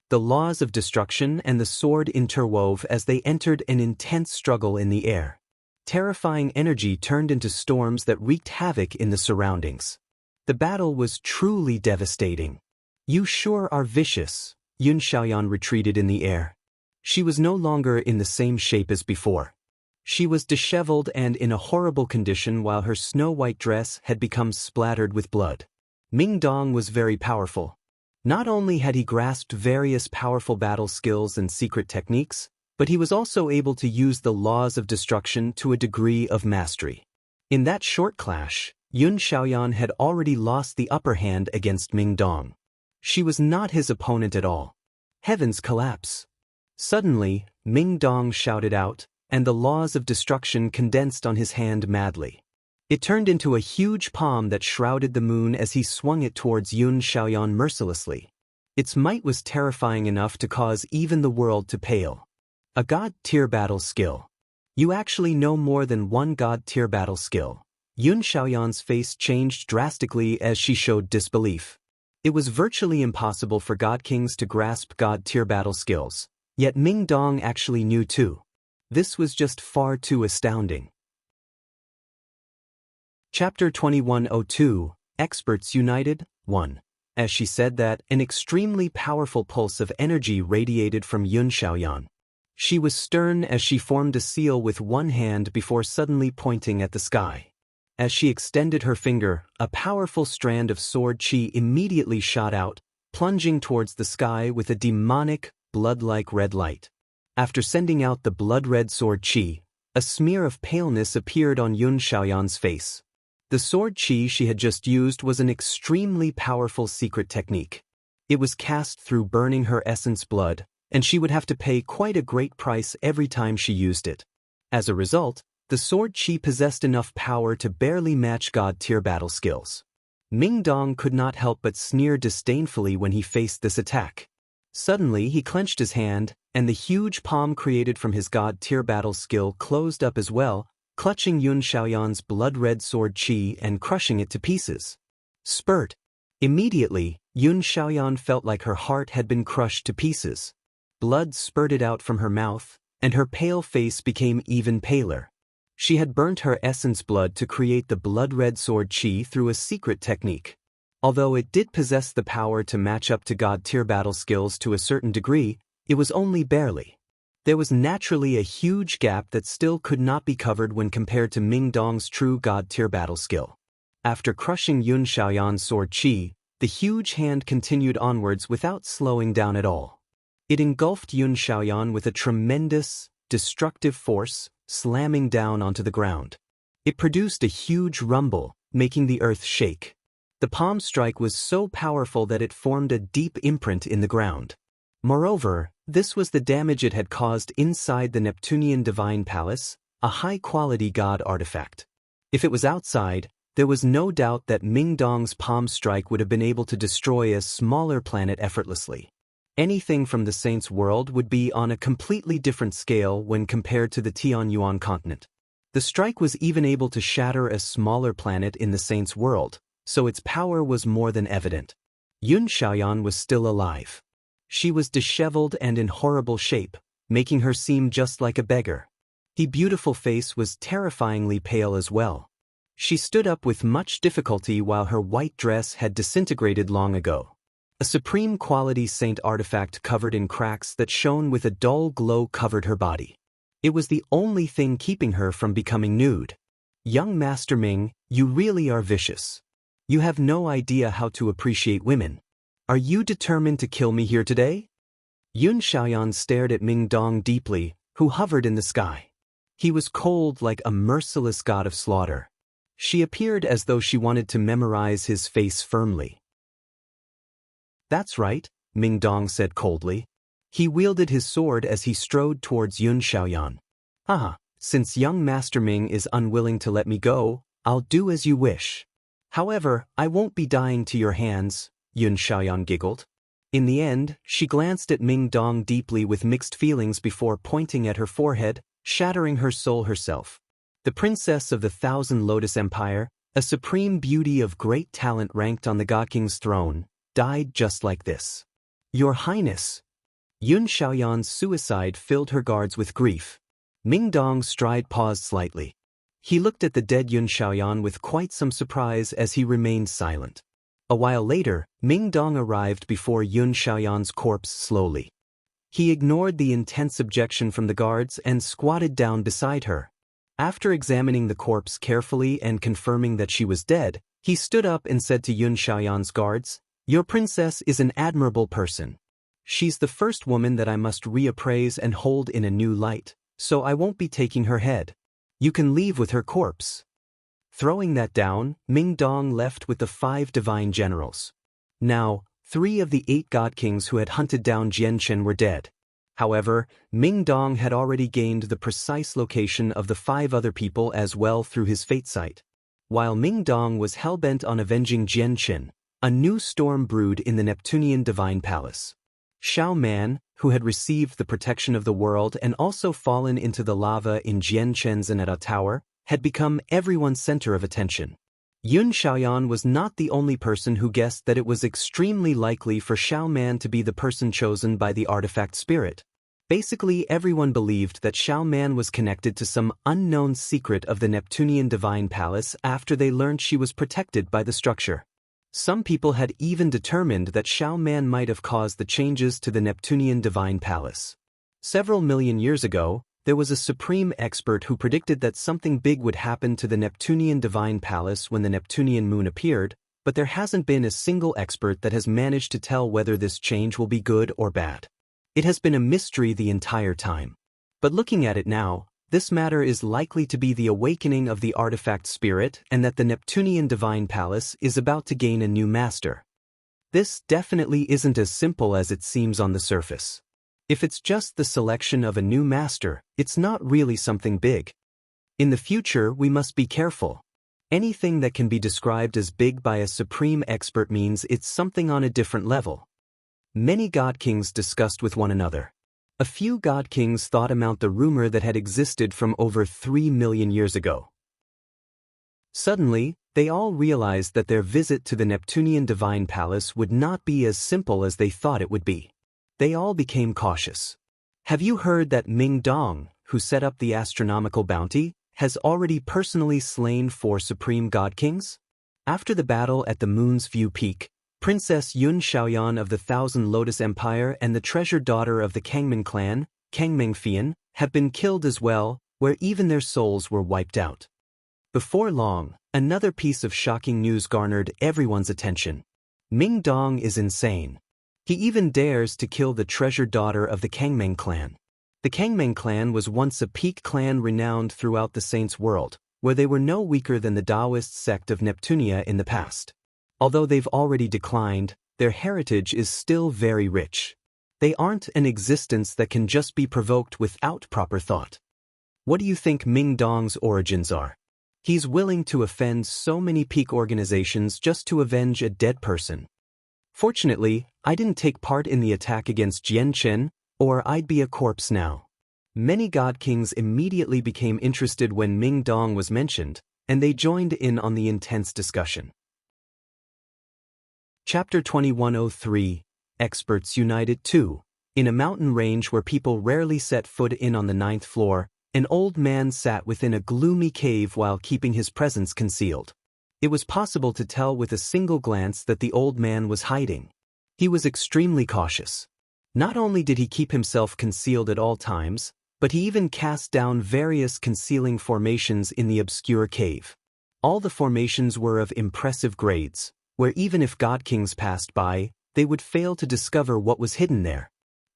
The laws of destruction and the sword interwove as they entered an intense struggle in the air. Terrifying energy turned into storms that wreaked havoc in the surroundings. The battle was truly devastating. You sure are vicious, Yun Xiaoyan retreated in the air. She was no longer in the same shape as before. She was disheveled and in a horrible condition while her snow-white dress had become splattered with blood. Ming Dong was very powerful. Not only had he grasped various powerful battle skills and secret techniques, but he was also able to use the laws of destruction to a degree of mastery. In that short clash, Yun Xiaoyan had already lost the upper hand against Ming Dong. She was not his opponent at all. Heavens collapse! Suddenly, Ming Dong shouted out, and the laws of destruction condensed on his hand madly. It turned into a huge palm that shrouded the moon as he swung it towards Yun Xiaoyan mercilessly. Its might was terrifying enough to cause even the world to pale. A god-tier battle skill. You actually know more than one god-tier battle skill. Yun Xiaoyan's face changed drastically as she showed disbelief. It was virtually impossible for god kings to grasp god-tier battle skills. Yet Ming Dong actually knew too. This was just far too astounding. Chapter 2102, Experts United, 1. As she said that, an extremely powerful pulse of energy radiated from Yun Xiaoyan. She was stern as she formed a seal with one hand before suddenly pointing at the sky. As she extended her finger, a powerful strand of sword qi immediately shot out, plunging towards the sky with a demonic, blood-like red light. After sending out the blood-red sword qi, a smear of paleness appeared on Yun Xiaoyan's face. The sword qi she had just used was an extremely powerful secret technique. It was cast through burning her essence blood, and she would have to pay quite a great price every time she used it. As a result, the sword qi possessed enough power to barely match god-tier battle skills. Ming Dong could not help but sneer disdainfully when he faced this attack. Suddenly he clenched his hand, and the huge palm created from his god-tier battle skill closed up as well, clutching Yun Xiaoyan's blood-red sword qi and crushing it to pieces. Spurt! Immediately, Yun Xiaoyan felt like her heart had been crushed to pieces. Blood spurted out from her mouth, and her pale face became even paler. She had burnt her essence blood to create the blood-red sword qi through a secret technique. Although it did possess the power to match up to god-tier battle skills to a certain degree, it was only barely. There was naturally a huge gap that still could not be covered when compared to Ming Dong's true god-tier battle skill. After crushing Yun Xiaoyan's sword qi, the huge hand continued onwards without slowing down at all. It engulfed Yun Xiaoyan with a tremendous, destructive force, slamming down onto the ground. It produced a huge rumble, making the earth shake. The palm strike was so powerful that it formed a deep imprint in the ground. Moreover, this was the damage it had caused inside the Neptunian Divine Palace, a high-quality god artifact. If it was outside, there was no doubt that Ming Dong's palm strike would have been able to destroy a smaller planet effortlessly. Anything from the Saints' world would be on a completely different scale when compared to the Tianyuan continent. The strike was even able to shatter a smaller planet in the Saints' world, so its power was more than evident. Yun Xiaoyan was still alive. She was disheveled and in horrible shape, making her seem just like a beggar. The beautiful face was terrifyingly pale as well. She stood up with much difficulty while her white dress had disintegrated long ago. A supreme quality saint artifact covered in cracks that shone with a dull glow covered her body. It was the only thing keeping her from becoming nude. Young Master Ming, you really are vicious. You have no idea how to appreciate women. Are you determined to kill me here today? Yun Xiaoyan stared at Ming Dong deeply, who hovered in the sky. He was cold like a merciless god of slaughter. She appeared as though she wanted to memorize his face firmly. That's right, Ming Dong said coldly. He wielded his sword as he strode towards Yun Xiaoyan. Since young Master Ming is unwilling to let me go, I'll do as you wish. However, I won't be dying to your hands, Yun Xiaoyan giggled. In the end, she glanced at Ming Dong deeply with mixed feelings before pointing at her forehead, shattering her soul herself. The princess of the Thousand Lotus Empire, a supreme beauty of great talent ranked on the God King's throne, died just like this. Your Highness! Yun Xiaoyan's suicide filled her guards with grief. Ming Dong's stride paused slightly. He looked at the dead Yun Xiaoyan with quite some surprise as he remained silent. A while later, Ming Dong arrived before Yun Xiaoyan's corpse slowly. He ignored the intense objection from the guards and squatted down beside her. After examining the corpse carefully and confirming that she was dead, he stood up and said to Yun Xiaoyan's guards, "Your princess is an admirable person. She's the first woman that I must reappraise and hold in a new light, so I won't be taking her head. You can leave with her corpse." Throwing that down, Ming Dong left with the 5 divine generals. Now, 3 of the 8 god kings who had hunted down Jian Chen were dead. However, Ming Dong had already gained the precise location of the 5 other people as well through his fate sight. While Ming Dong was hell-bent on avenging Jian Chen, a new storm brewed in the Neptunian Divine Palace. Xiao Man, who had received the protection of the world and also fallen into the lava in Jian Chen's Zanetta Tower, had become everyone's center of attention. Yun Xiaoyan was not the only person who guessed that it was extremely likely for Xiao Man to be the person chosen by the artifact spirit. Basically, everyone believed that Xiao Man was connected to some unknown secret of the Neptunian Divine Palace after they learned she was protected by the structure. Some people had even determined that Xiao Man might have caused the changes to the Neptunian Divine Palace. Several million years ago, there was a supreme expert who predicted that something big would happen to the Neptunian Divine Palace when the Neptunian moon appeared, but there hasn't been a single expert that has managed to tell whether this change will be good or bad. It has been a mystery the entire time. But looking at it now, this matter is likely to be the awakening of the artifact spirit and that the Neptunian Divine Palace is about to gain a new master. This definitely isn't as simple as it seems on the surface. If it's just the selection of a new master, it's not really something big. In the future, we must be careful. Anything that can be described as big by a supreme expert means it's something on a different level. Many god kings discussed with one another. A few god kings thought about the rumor that had existed from over 3 million years ago. Suddenly, they all realized that their visit to the Neptunian Divine Palace would not be as simple as they thought it would be. They all became cautious. Have you heard that Ming Dong, who set up the astronomical bounty, has already personally slain 4 supreme god kings? After the battle at the Moon's View Peak, Princess Yun Xiaoyan of the Thousand Lotus Empire and the treasured daughter of the Kangming clan, Kang Mengfian, have been killed as well, where even their souls were wiped out. Before long, another piece of shocking news garnered everyone's attention. Ming Dong is insane. He even dares to kill the treasured daughter of the Kangming clan. The Kangming clan was once a peak clan renowned throughout the Saints' world, where they were no weaker than the Taoist sect of Neptunia in the past. Although they've already declined, their heritage is still very rich. They aren't an existence that can just be provoked without proper thought. What do you think Ming Dong's origins are? He's willing to offend so many peak organizations just to avenge a dead person. Fortunately, I didn't take part in the attack against Jian Chen, or I'd be a corpse now. Many god kings immediately became interested when Ming Dong was mentioned, and they joined in on the intense discussion. Chapter 2103, Experts United 2. In a mountain range where people rarely set foot in on the 9th floor, an old man sat within a gloomy cave while keeping his presence concealed. It was possible to tell with a single glance that the old man was hiding. He was extremely cautious. Not only did he keep himself concealed at all times, but he even cast down various concealing formations in the obscure cave. All the formations were of impressive grades, where even if god kings passed by, they would fail to discover what was hidden there.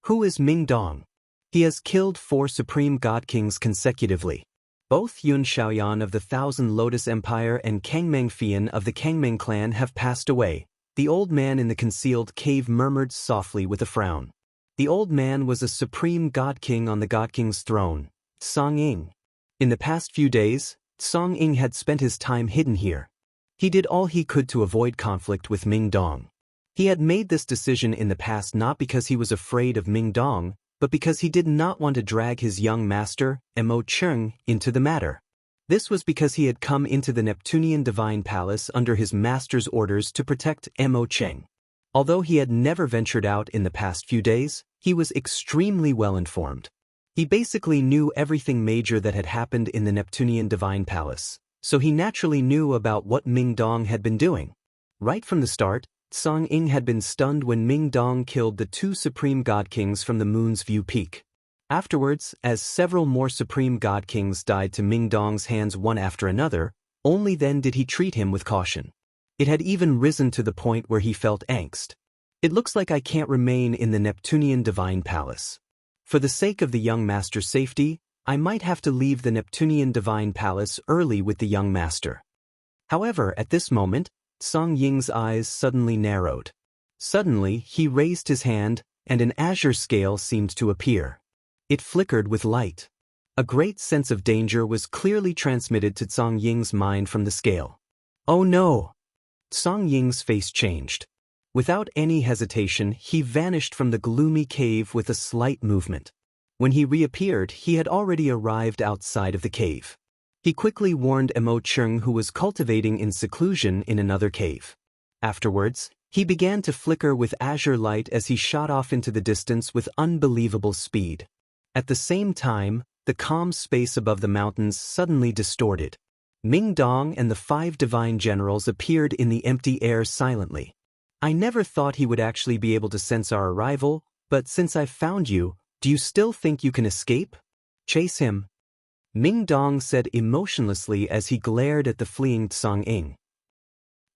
Who is Ming Dong? He has killed 4 supreme god kings consecutively. Both Yun Xiaoyan of the Thousand Lotus Empire and Kang Mengfian of the Kangmeng clan have passed away. The old man in the concealed cave murmured softly with a frown. The old man was a supreme god king on the god king's throne, Song Ying. In the past few days, Song Ying had spent his time hidden here. He did all he could to avoid conflict with Ming Dong. He had made this decision in the past not because he was afraid of Ming Dong, but because he did not want to drag his young master, Mo Cheng, into the matter. This was because he had come into the Neptunian Divine Palace under his master's orders to protect Mo Cheng. Although he had never ventured out in the past few days, he was extremely well informed. He basically knew everything major that had happened in the Neptunian Divine Palace, so he naturally knew about what Ming Dong had been doing. Right from the start, Song Ying had been stunned when Ming Dong killed the 2 supreme god kings from the Moon's View Peak. Afterwards, as several more supreme god kings died to Ming Dong's hands one after another, only then did he treat him with caution. It had even risen to the point where he felt angst. It looks like I can't remain in the Neptunian Divine Palace. For the sake of the young master's safety, I might have to leave the Neptunian Divine Palace early with the young master. However, at this moment, Song Ying's eyes suddenly narrowed. Suddenly, he raised his hand, and an azure scale seemed to appear. It flickered with light. A great sense of danger was clearly transmitted to Song Ying's mind from the scale. Oh no! Song Ying's face changed. Without any hesitation, he vanished from the gloomy cave with a slight movement. When he reappeared, he had already arrived outside of the cave. He quickly warned Mo Cheng, who was cultivating in seclusion in another cave. Afterwards, he began to flicker with azure light as he shot off into the distance with unbelievable speed. At the same time, the calm space above the mountains suddenly distorted. Ming Dong and the 5 divine generals appeared in the empty air silently. I never thought he would actually be able to sense our arrival, but since I've found you, do you still think you can escape? Chase him. Ming Dong said emotionlessly as he glared at the fleeing Song Ying.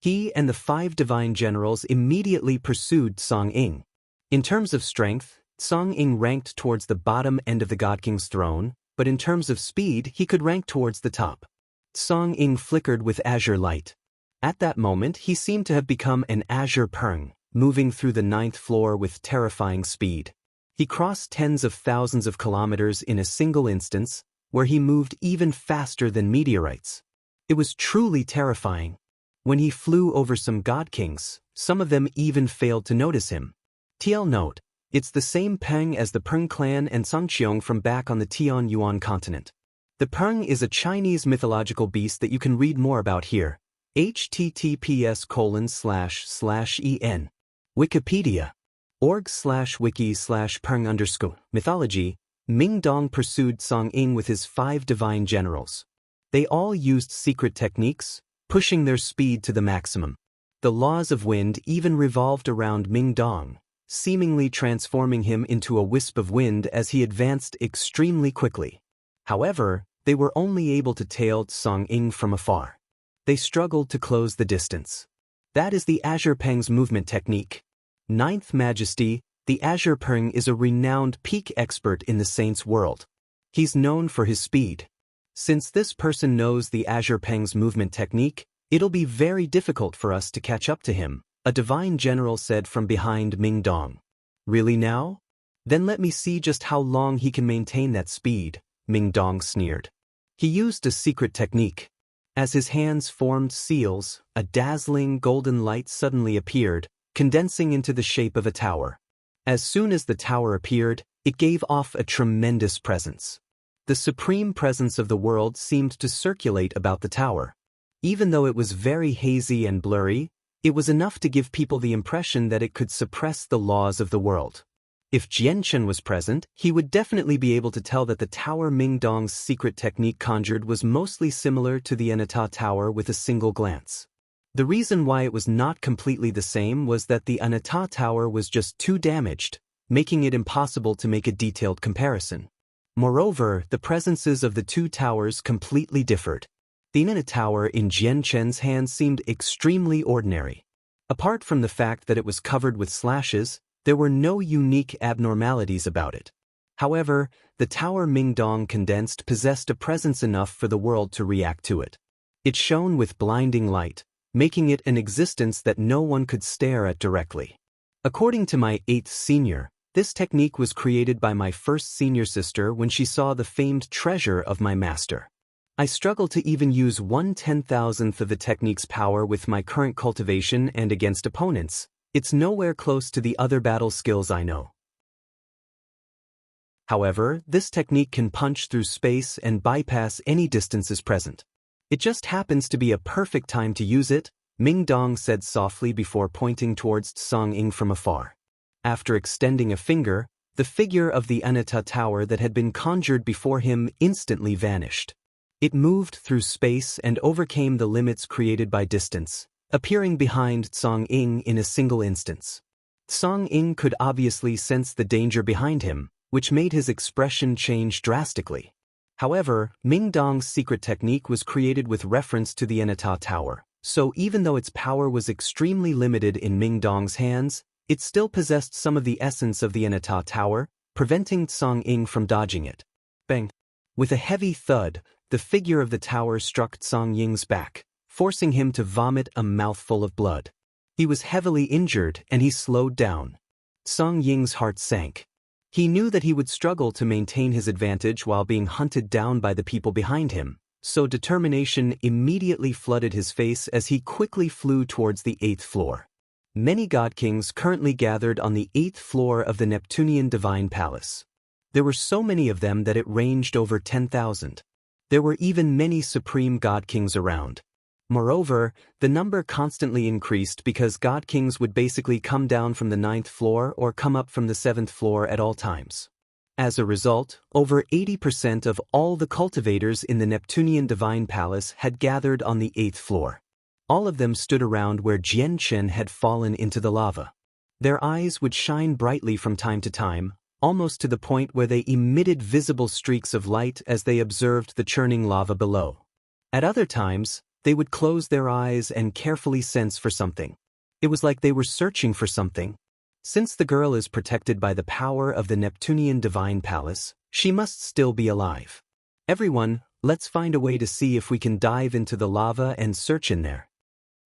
He and the 5 divine generals immediately pursued Song Ying. In terms of strength, Song Ying ranked towards the bottom end of the God King's throne, but in terms of speed he could rank towards the top. Song Ying flickered with azure light. At that moment he seemed to have become an azure peng, moving through the 9th floor with terrifying speed. He crossed tens of thousands of kilometers in a single instance, where he moved even faster than meteorites. It was truly terrifying. When he flew over some god kings, some of them even failed to notice him. TL note, it's the same peng as the Peng clan and Sangqiong from back on the Tian Yuan continent. The peng is a Chinese mythological beast that you can read more about here. https://en. Wikipedia. org/wiki/peng_mythology. Ming Dong pursued Song Ying with his 5 divine generals. They all used secret techniques, pushing their speed to the maximum. The laws of wind even revolved around Ming Dong, seemingly transforming him into a wisp of wind as he advanced extremely quickly. However, they were only able to tail Song Ying from afar. They struggled to close the distance. That is the Azure Peng's movement technique. 9th Majesty, the Azure Peng is a renowned peak expert in the Saints' world. He's known for his speed. Since this person knows the Azure Peng's movement technique, it'll be very difficult for us to catch up to him, a divine general said from behind Ming Dong. Really now? Then let me see just how long he can maintain that speed, Ming Dong sneered. He used a secret technique. As his hands formed seals, a dazzling golden light suddenly appeared, condensing into the shape of a tower. As soon as the tower appeared, it gave off a tremendous presence. The supreme presence of the world seemed to circulate about the tower. Even though it was very hazy and blurry, It was enough to give people the impression that it could suppress the laws of the world. If Jianchen was present, he would definitely be able to tell that the tower Mingdong's secret technique conjured was mostly similar to the Anata Tower with a single glance. The reason why it was not completely the same was that the Anata Tower was just too damaged, making it impossible to make a detailed comparison. Moreover, the presences of the two towers completely differed. The Anata Tower in Jianchen's hands seemed extremely ordinary. Apart from the fact that it was covered with slashes, there were no unique abnormalities about it. However, the tower Mingdong condensed possessed a presence enough for the world to react to it. It shone with blinding light, making it an existence that no one could stare at directly. According to my 8th senior, this technique was created by my first senior sister when she saw the famed treasure of my master. I struggle to even use 1/10,000th of the technique's power with my current cultivation and against opponents. It's nowhere close to the other battle skills I know. However, this technique can punch through space and bypass any distances present. It just happens to be a perfect time to use it, Mingdong said softly before pointing towards Song Ying from afar. After extending a finger, the figure of the Anata Tower that had been conjured before him instantly vanished. It moved through space and overcame the limits created by distance, appearing behind Song Ying in a single instance. Song Ying could obviously sense the danger behind him, which made his expression change drastically. However, Mingdong's secret technique was created with reference to the Anata Tower, so even though its power was extremely limited in Mingdong's hands, it still possessed some of the essence of the Anata Tower, preventing Song Ying from dodging it. Bang! With a heavy thud, the figure of the tower struck Song Ying's back, forcing him to vomit a mouthful of blood. He was heavily injured and he slowed down. Song Ying's heart sank. He knew that he would struggle to maintain his advantage while being hunted down by the people behind him, so determination immediately flooded his face as he quickly flew towards the 8th floor. Many god kings currently gathered on the 8th floor of the Neptunian Divine Palace. There were so many of them that it ranged over 10,000. There were even many supreme god kings around. Moreover, the number constantly increased because god kings would basically come down from the 9th floor or come up from the 7th floor at all times. As a result, over 80% of all the cultivators in the Neptunian Divine Palace had gathered on the 8th floor. All of them stood around where Jianchen had fallen into the lava. Their eyes would shine brightly from time to time, almost to the point where they emitted visible streaks of light as they observed the churning lava below. At other times, they would close their eyes and carefully sense for something. It was like they were searching for something. Since the girl is protected by the power of the Neptunian Divine Palace, she must still be alive. Everyone, let's find a way to see if we can dive into the lava and search in there.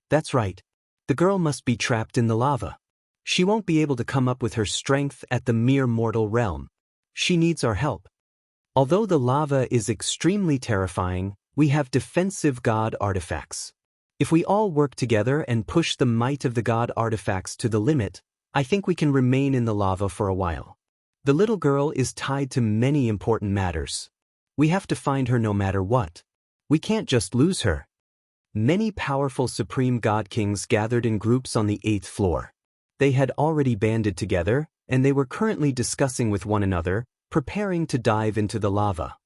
That's right. The girl must be trapped in the lava. She won't be able to come up with her strength at the mere mortal realm. She needs our help. Although the lava is extremely terrifying, we have defensive god artifacts. If we all work together and push the might of the god artifacts to the limit, I think we can remain in the lava for a while. The little girl is tied to many important matters. We have to find her no matter what. We can't just lose her. Many powerful supreme god kings gathered in groups on the 8th floor. They had already banded together, and they were currently discussing with one another, preparing to dive into the lava.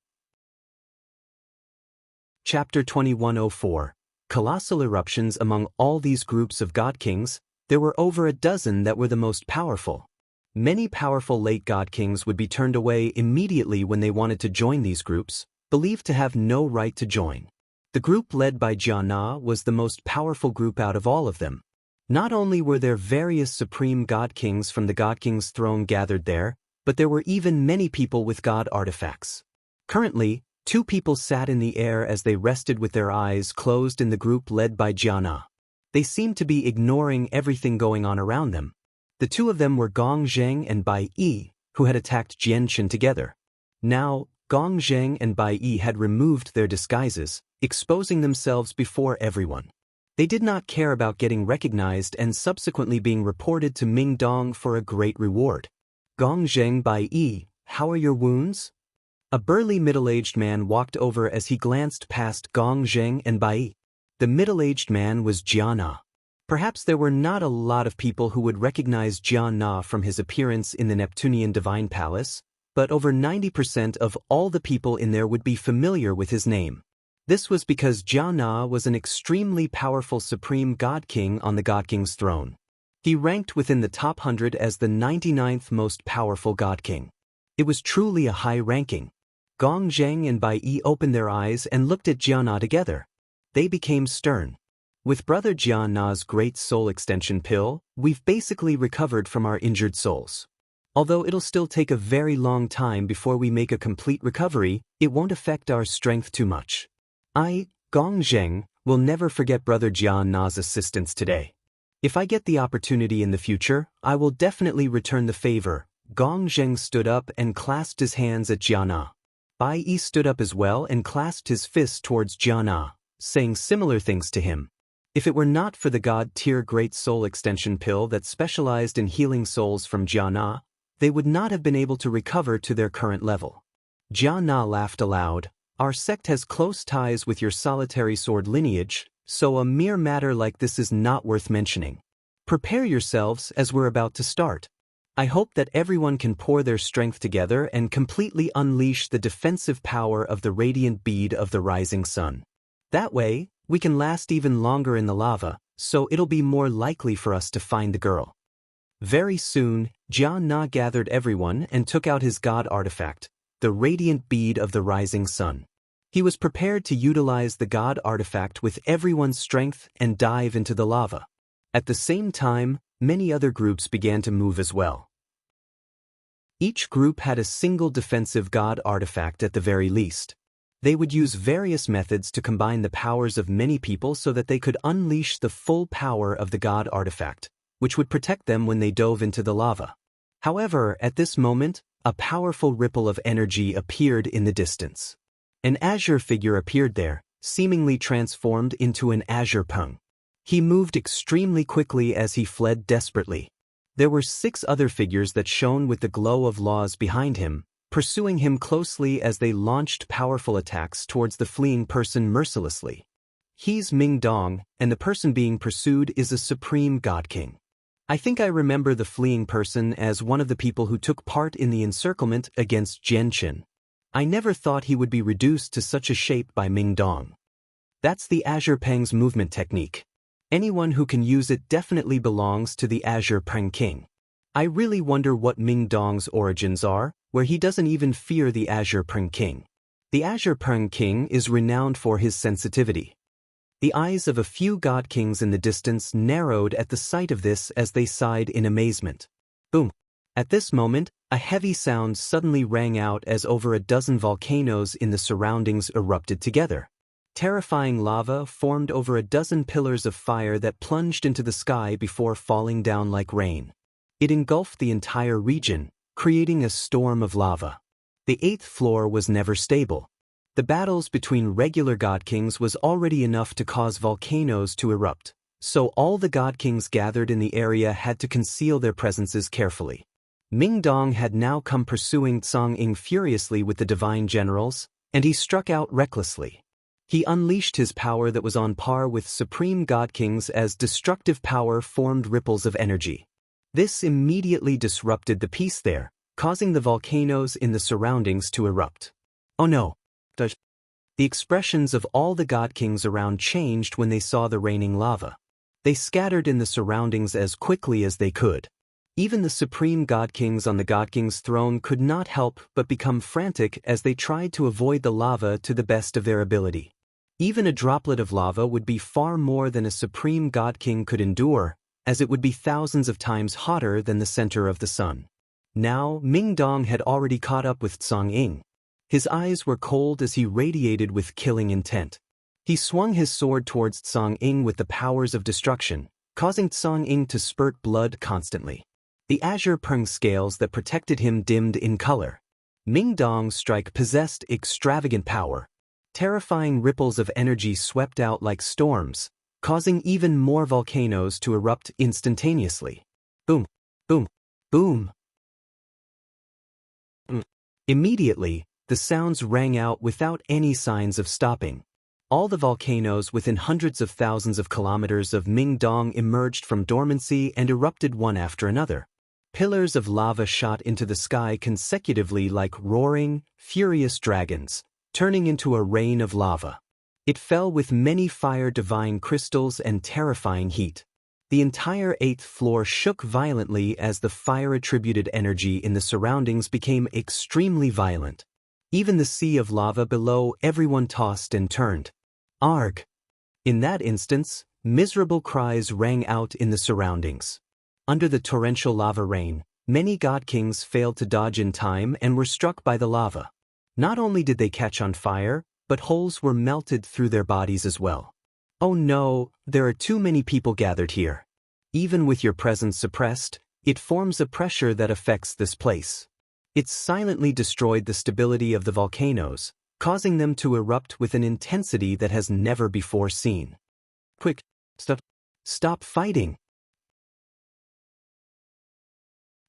Chapter 2104. Colossal eruptions. Among all these groups of god kings, there were over a dozen that were the most powerful. Many powerful late god kings would be turned away immediately when they wanted to join these groups, believed to have no right to join. The group led by Jianna was the most powerful group out of all of them. Not only were there various supreme god kings from the god king's throne gathered there, but there were even many people with god artifacts. Currently, 2 people sat in the air as they rested with their eyes closed in the group led by Jianna. They seemed to be ignoring everything going on around them. The 2 of them were Gong Zheng and Bai Yi, who had attacked Jianchen together. Now, Gong Zheng and Bai Yi had removed their disguises, exposing themselves before everyone. They did not care about getting recognized and subsequently being reported to Mingdong for a great reward. Gong Zheng, Bai Yi, how are your wounds? A burly middle-aged man walked over as he glanced past Gong Zheng and Bai Yi. The middle-aged man was Jianna. Perhaps there were not a lot of people who would recognize Jia Na from his appearance in the Neptunian Divine Palace, but over 90% of all the people in there would be familiar with his name. This was because Jia Na was an extremely powerful supreme god king on the god king's throne. He ranked within the top 100 as the 99th most powerful god king. It was truly a high ranking. Gong Zheng and Bai Yi opened their eyes and looked at Jia Na together. They became stern. With Brother Jia Na's great soul extension pill, we've basically recovered from our injured souls. Although it'll still take a very long time before we make a complete recovery, it won't affect our strength too much. I, Gong Zheng, will never forget Brother Jia Na's assistance today. If I get the opportunity in the future, I will definitely return the favor. Gong Zheng stood up and clasped his hands at Jia Na. Bai Yi stood up as well and clasped his fists towards Jia Na, saying similar things to him. If it were not for the God-tier Great Soul Extension pill that specialized in healing souls from Jia Na, they would not have been able to recover to their current level. Jia Na laughed aloud. Our sect has close ties with your solitary sword lineage, so a mere matter like this is not worth mentioning. Prepare yourselves as we're about to start. I hope that everyone can pour their strength together and completely unleash the defensive power of the radiant bead of the rising sun. That way, we can last even longer in the lava, so it'll be more likely for us to find the girl. Very soon, Jia Na gathered everyone and took out his god artifact, the radiant bead of the rising sun. He was prepared to utilize the god artifact with everyone's strength and dive into the lava. At the same time, many other groups began to move as well. Each group had a single defensive god artifact at the very least. They would use various methods to combine the powers of many people so that they could unleash the full power of the god artifact, which would protect them when they dove into the lava. However, at this moment, a powerful ripple of energy appeared in the distance. An azure figure appeared there, seemingly transformed into an azure pung. He moved extremely quickly as he fled desperately. There were 6 other figures that shone with the glow of laws behind him, pursuing him closely as they launched powerful attacks towards the fleeing person mercilessly. He's Ming Dong, and the person being pursued is a supreme god king. I think I remember the fleeing person as one of the people who took part in the encirclement against Jianqin. I never thought he would be reduced to such a shape by Ming Dong. That's the Azure Peng's movement technique. Anyone who can use it definitely belongs to the Azure Peng King. I really wonder what Ming Dong's origins are, where he doesn't even fear the Azure Peng King. The Azure Peng King is renowned for his sensitivity. The eyes of a few god kings in the distance narrowed at the sight of this as they sighed in amazement. Boom! At this moment, a heavy sound suddenly rang out as over a dozen volcanoes in the surroundings erupted together. Terrifying lava formed over a dozen pillars of fire that plunged into the sky before falling down like rain. It engulfed the entire region, creating a storm of lava. The 8th floor was never stable. The battles between regular god kings was already enough to cause volcanoes to erupt, so all the god kings gathered in the area had to conceal their presences carefully. Ming Dong had now come pursuing Tsang Ying furiously with the divine generals, and he struck out recklessly. He unleashed his power that was on par with supreme god kings as destructive power formed ripples of energy. This immediately disrupted the peace there, causing the volcanoes in the surroundings to erupt. Oh no! The expressions of all the god kings around changed when they saw the raining lava. They scattered in the surroundings as quickly as they could. Even the supreme god kings on the god king's throne could not help but become frantic as they tried to avoid the lava to the best of their ability. Even a droplet of lava would be far more than a supreme god king could endure, as it would be thousands of times hotter than the center of the sun. Now, Ming Dong had already caught up with Tsang Ying. His eyes were cold as he radiated with killing intent. He swung his sword towards Tsang Ying with the powers of destruction, causing Tsang Ying to spurt blood constantly. The azure peng scales that protected him dimmed in color. Ming Dong's strike possessed extravagant power. Terrifying ripples of energy swept out like storms, causing even more volcanoes to erupt instantaneously. Boom! Boom! Boom! Immediately, the sounds rang out without any signs of stopping. All the volcanoes within hundreds of thousands of kilometers of Mingdong emerged from dormancy and erupted one after another. Pillars of lava shot into the sky consecutively like roaring, furious dragons, turning into a rain of lava. It fell with many fire-divine crystals and terrifying heat. The entire 8th floor shook violently as the fire-attributed energy in the surroundings became extremely violent. Even the sea of lava below everyone tossed and turned. Arg! In that instance, miserable cries rang out in the surroundings. Under the torrential lava rain, many god kings failed to dodge in time and were struck by the lava. Not only did they catch on fire, but holes were melted through their bodies as well. Oh no, there are too many people gathered here. Even with your presence suppressed, it forms a pressure that affects this place. It silently destroyed the stability of the volcanoes, causing them to erupt with an intensity that has never before seen. Quick, stop fighting!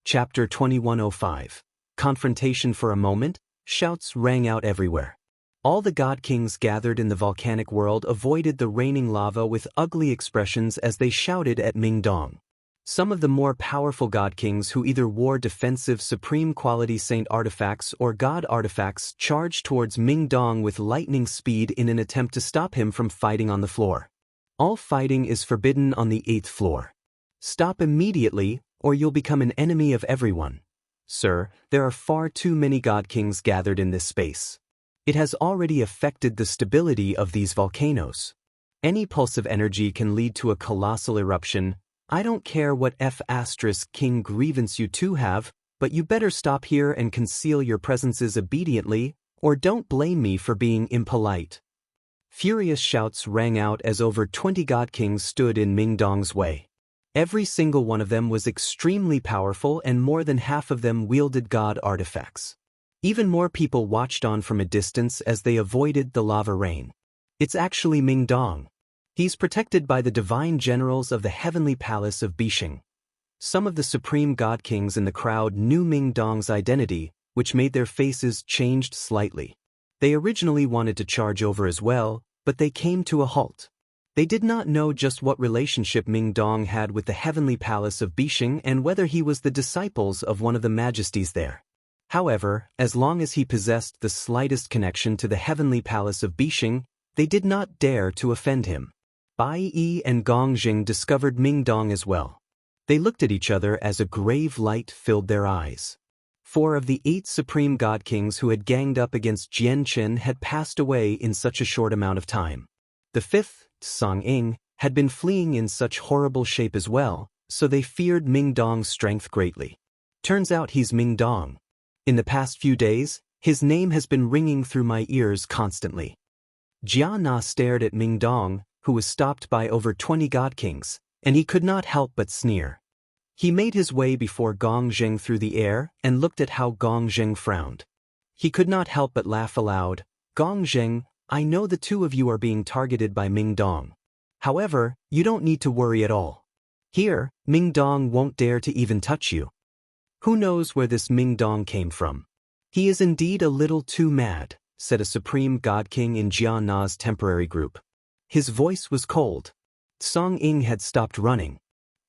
Chapter 2105. Confrontation for a moment, shouts rang out everywhere. All the god kings gathered in the volcanic world avoided the raining lava with ugly expressions as they shouted at Mingdong. Some of the more powerful god kings who either wore defensive supreme quality saint artifacts or god artifacts charged towards Mingdong with lightning speed in an attempt to stop him from fighting on the floor. All fighting is forbidden on the 8th floor. Stop immediately, or you'll become an enemy of everyone. Sir, there are far too many god kings gathered in this space. It has already affected the stability of these volcanoes. Any pulse of energy can lead to a colossal eruption. I don't care what King grievance you two have, but you better stop here and conceal your presences obediently, or don't blame me for being impolite. Furious shouts rang out as over 20 god kings stood in Mingdong's way. Every single one of them was extremely powerful and more than half of them wielded god artifacts. Even more people watched on from a distance as they avoided the lava rain. It's actually Mingdong. He's protected by the divine generals of the heavenly palace of Bishing. Some of the supreme god kings in the crowd knew Mingdong's identity, which made their faces changed slightly. They originally wanted to charge over as well, but they came to a halt. They did not know just what relationship Mingdong had with the heavenly palace of Bishing and whether he was the disciples of one of the majesties there. However, as long as he possessed the slightest connection to the heavenly palace of Bishing, they did not dare to offend him. Bai Yi and Gong Jing discovered Mingdong as well. They looked at each other as a grave light filled their eyes. 4 of the 8 supreme god kings who had ganged up against Jian Qin had passed away in such a short amount of time. The 5th, Song Ying, had been fleeing in such horrible shape as well, so they feared Mingdong's strength greatly. Turns out he's Mingdong. In the past few days, his name has been ringing through my ears constantly. Jia Na stared at Mingdong, who was stopped by over 20 god kings, and he could not help but sneer. He made his way before Gong Jing through the air and looked at how Gong Jing frowned. He could not help but laugh aloud. Gong Jing, I know the two of you are being targeted by Mingdong. However, you don't need to worry at all. Here, Mingdong won't dare to even touch you. Who knows where this Mingdong came from? He is indeed a little too mad, said a supreme god king in Jia Na's temporary group. His voice was cold. Song Ying had stopped running.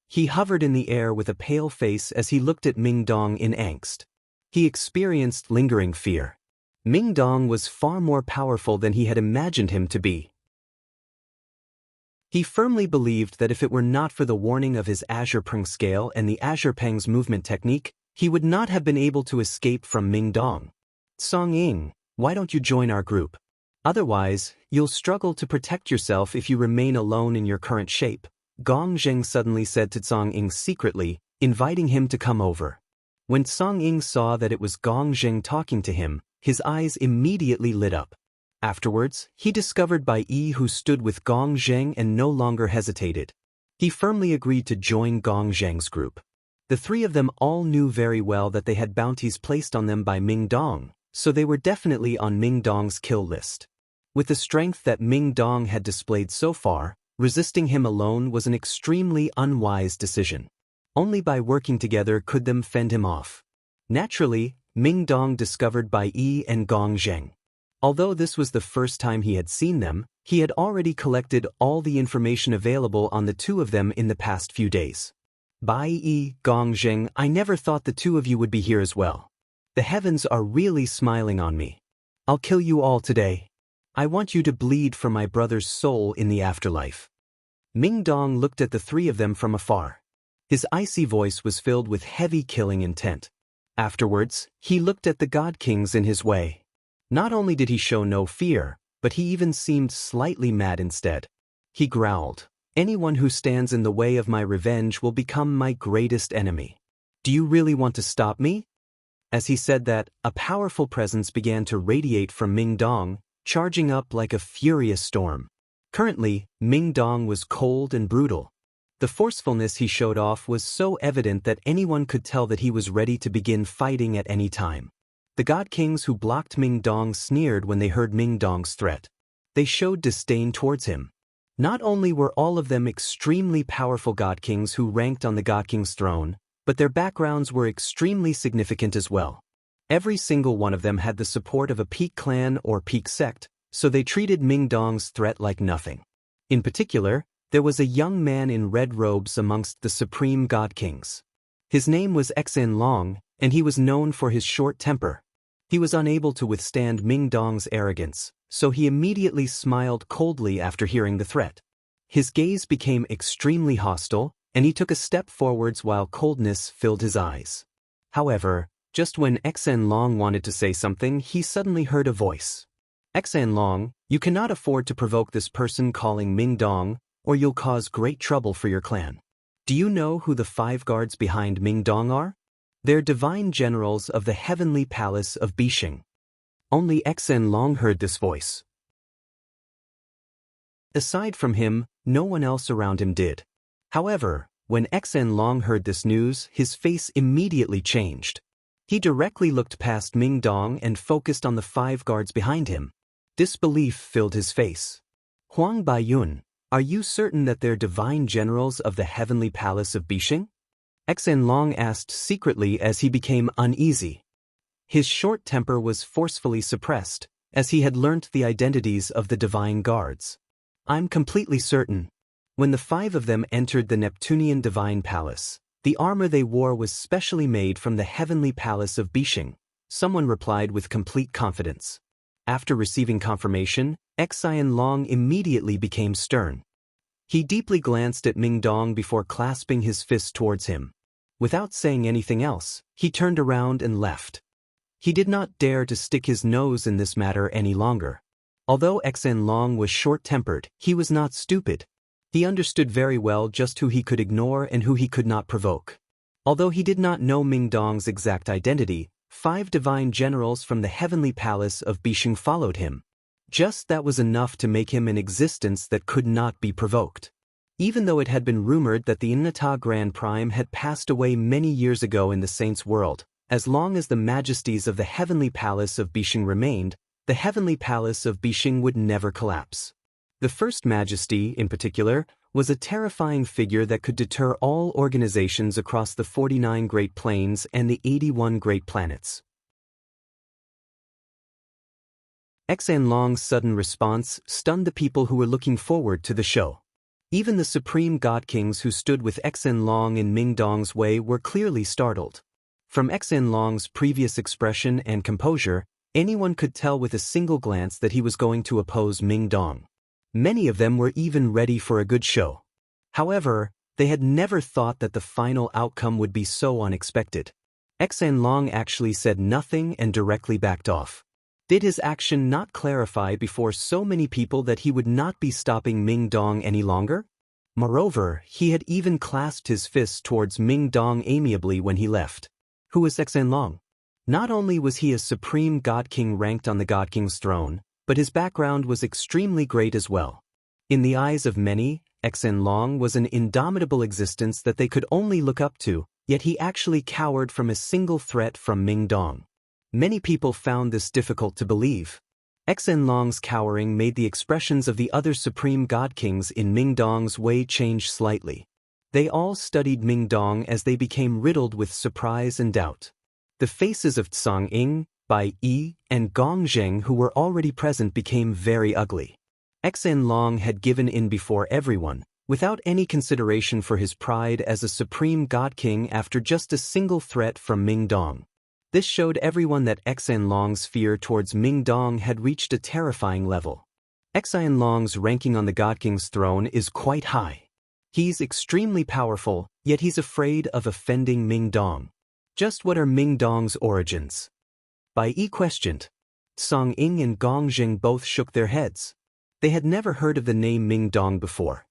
He hovered in the air with a pale face as he looked at Mingdong in angst. He experienced lingering fear. Mingdong was far more powerful than he had imagined him to be. He firmly believed that if it were not for the warning of his Azure Peng scale and the Azure Peng's movement technique, he would not have been able to escape from Mingdong. Song Ying, why don't you join our group? Otherwise, you'll struggle to protect yourself if you remain alone in your current shape, Gong Jing suddenly said to Song Ying secretly, inviting him to come over. When Song Ying saw that it was Gong Jing talking to him, his eyes immediately lit up. Afterwards, he discovered Bai Yi who stood with Gong Jing and no longer hesitated. He firmly agreed to join Gong Jing's group. The 3 of them all knew very well that they had bounties placed on them by Mingdong, so they were definitely on Mingdong's kill list. With the strength that Mingdong had displayed so far, resisting him alone was an extremely unwise decision. Only by working together could them fend him off. Naturally, Mingdong discovered Bai Yi and Gong Jing. Although this was the first time he had seen them, he had already collected all the information available on the two of them in the past few days. Bai Yi, Gongzheng, I never thought the two of you would be here as well. The heavens are really smiling on me. I'll kill you all today. I want you to bleed for my brother's soul in the afterlife. Ming Dong looked at the three of them from afar. His icy voice was filled with heavy killing intent. Afterwards, he looked at the God Kings in his way. Not only did he show no fear, but he even seemed slightly mad instead. He growled, "Anyone who stands in the way of my revenge will become my greatest enemy. Do you really want to stop me?" As he said that, a powerful presence began to radiate from Ming Dong, charging up like a furious storm. Currently, Ming Dong was cold and brutal. The forcefulness he showed off was so evident that anyone could tell that he was ready to begin fighting at any time. The God Kings who blocked Ming Dong sneered when they heard Ming Dong's threat. They showed disdain towards him. Not only were all of them extremely powerful God Kings who ranked on the God King's throne, but their backgrounds were extremely significant as well. Every single one of them had the support of a peak clan or peak sect, so they treated Ming Dong's threat like nothing. In particular, there was a young man in red robes amongst the supreme God Kings. His name was Xen Long, and he was known for his short temper. He was unable to withstand Ming Dong's arrogance, so he immediately smiled coldly after hearing the threat. His gaze became extremely hostile, and he took a step forwards while coldness filled his eyes. However, just when Xen Long wanted to say something, he suddenly heard a voice. "Xen Long, you cannot afford to provoke this person calling Ming Dong, or you'll cause great trouble for your clan. Do you know who the 5 guards behind Ming Dong are? They're divine generals of the heavenly palace of Bishing." Only Xen Long heard this voice. Aside from him, no one else around him did. However, when Xen Long heard this news, his face immediately changed. He directly looked past Ming Dong and focused on the 5 guards behind him. Disbelief filled his face. "Huang Baiyun, are you certain that they're divine generals of the heavenly palace of Bishing?" Xen Long asked secretly as he became uneasy. His short temper was forcefully suppressed, as he had learnt the identities of the divine guards. "I'm completely certain." When the 5 of them entered the Neptunian divine palace, the armor they wore was specially made from the heavenly palace of Bishing, someone replied with complete confidence. After receiving confirmation, Xen Long immediately became stern. He deeply glanced at Ming Dong before clasping his fist towards him. Without saying anything else, he turned around and left. He did not dare to stick his nose in this matter any longer. Although Xen Long was short-tempered, he was not stupid. He understood very well just who he could ignore and who he could not provoke. Although he did not know Ming Dong's exact identity, 5 divine generals from the heavenly palace of Bishing followed him. Just that was enough to make him an existence that could not be provoked. Even though it had been rumored that the Innata Grand Prime had passed away many years ago in the Saints' world, as long as the majesties of the heavenly palace of Bishing remained, the heavenly palace of Bishing would never collapse. The first majesty, in particular, was a terrifying figure that could deter all organizations across the 49 Great Plains and the 81 Great Planets. Xen Long's sudden response stunned the people who were looking forward to the show. Even the supreme God Kings who stood with Xen Long in Ming Dong's way were clearly startled. From Xen Long's previous expression and composure, anyone could tell with a single glance that he was going to oppose Ming Dong. Many of them were even ready for a good show. However, they had never thought that the final outcome would be so unexpected. Xen Long actually said nothing and directly backed off. Did his action not clarify before so many people that he would not be stopping Ming Dong any longer? Moreover, he had even clasped his fists towards Ming Dong amiably when he left. Who was Xen Long? Not only was he a supreme God King ranked on the God King's throne, but his background was extremely great as well. In the eyes of many, Xen Long was an indomitable existence that they could only look up to, yet he actually cowered from a single threat from Ming Dong. Many people found this difficult to believe. Xen Long's cowering made the expressions of the other supreme God Kings in Ming Dong's way change slightly. They all studied Ming Dong as they became riddled with surprise and doubt. The faces of Tsang Ying, Bai Yi and Gong Zheng, who were already present, became very ugly. Xianlong had given in before everyone, without any consideration for his pride as a supreme god king after just a single threat from Ming Dong. This showed everyone that Xianlong's fear towards Ming Dong had reached a terrifying level. Xianlong's ranking on the God King's throne is quite high. He's extremely powerful, yet he's afraid of offending Ming Dong. Just what are Ming Dong's origins? Bai Yi questioned. Song Ying and Gong Jing both shook their heads. They had never heard of the name Ming Dong before.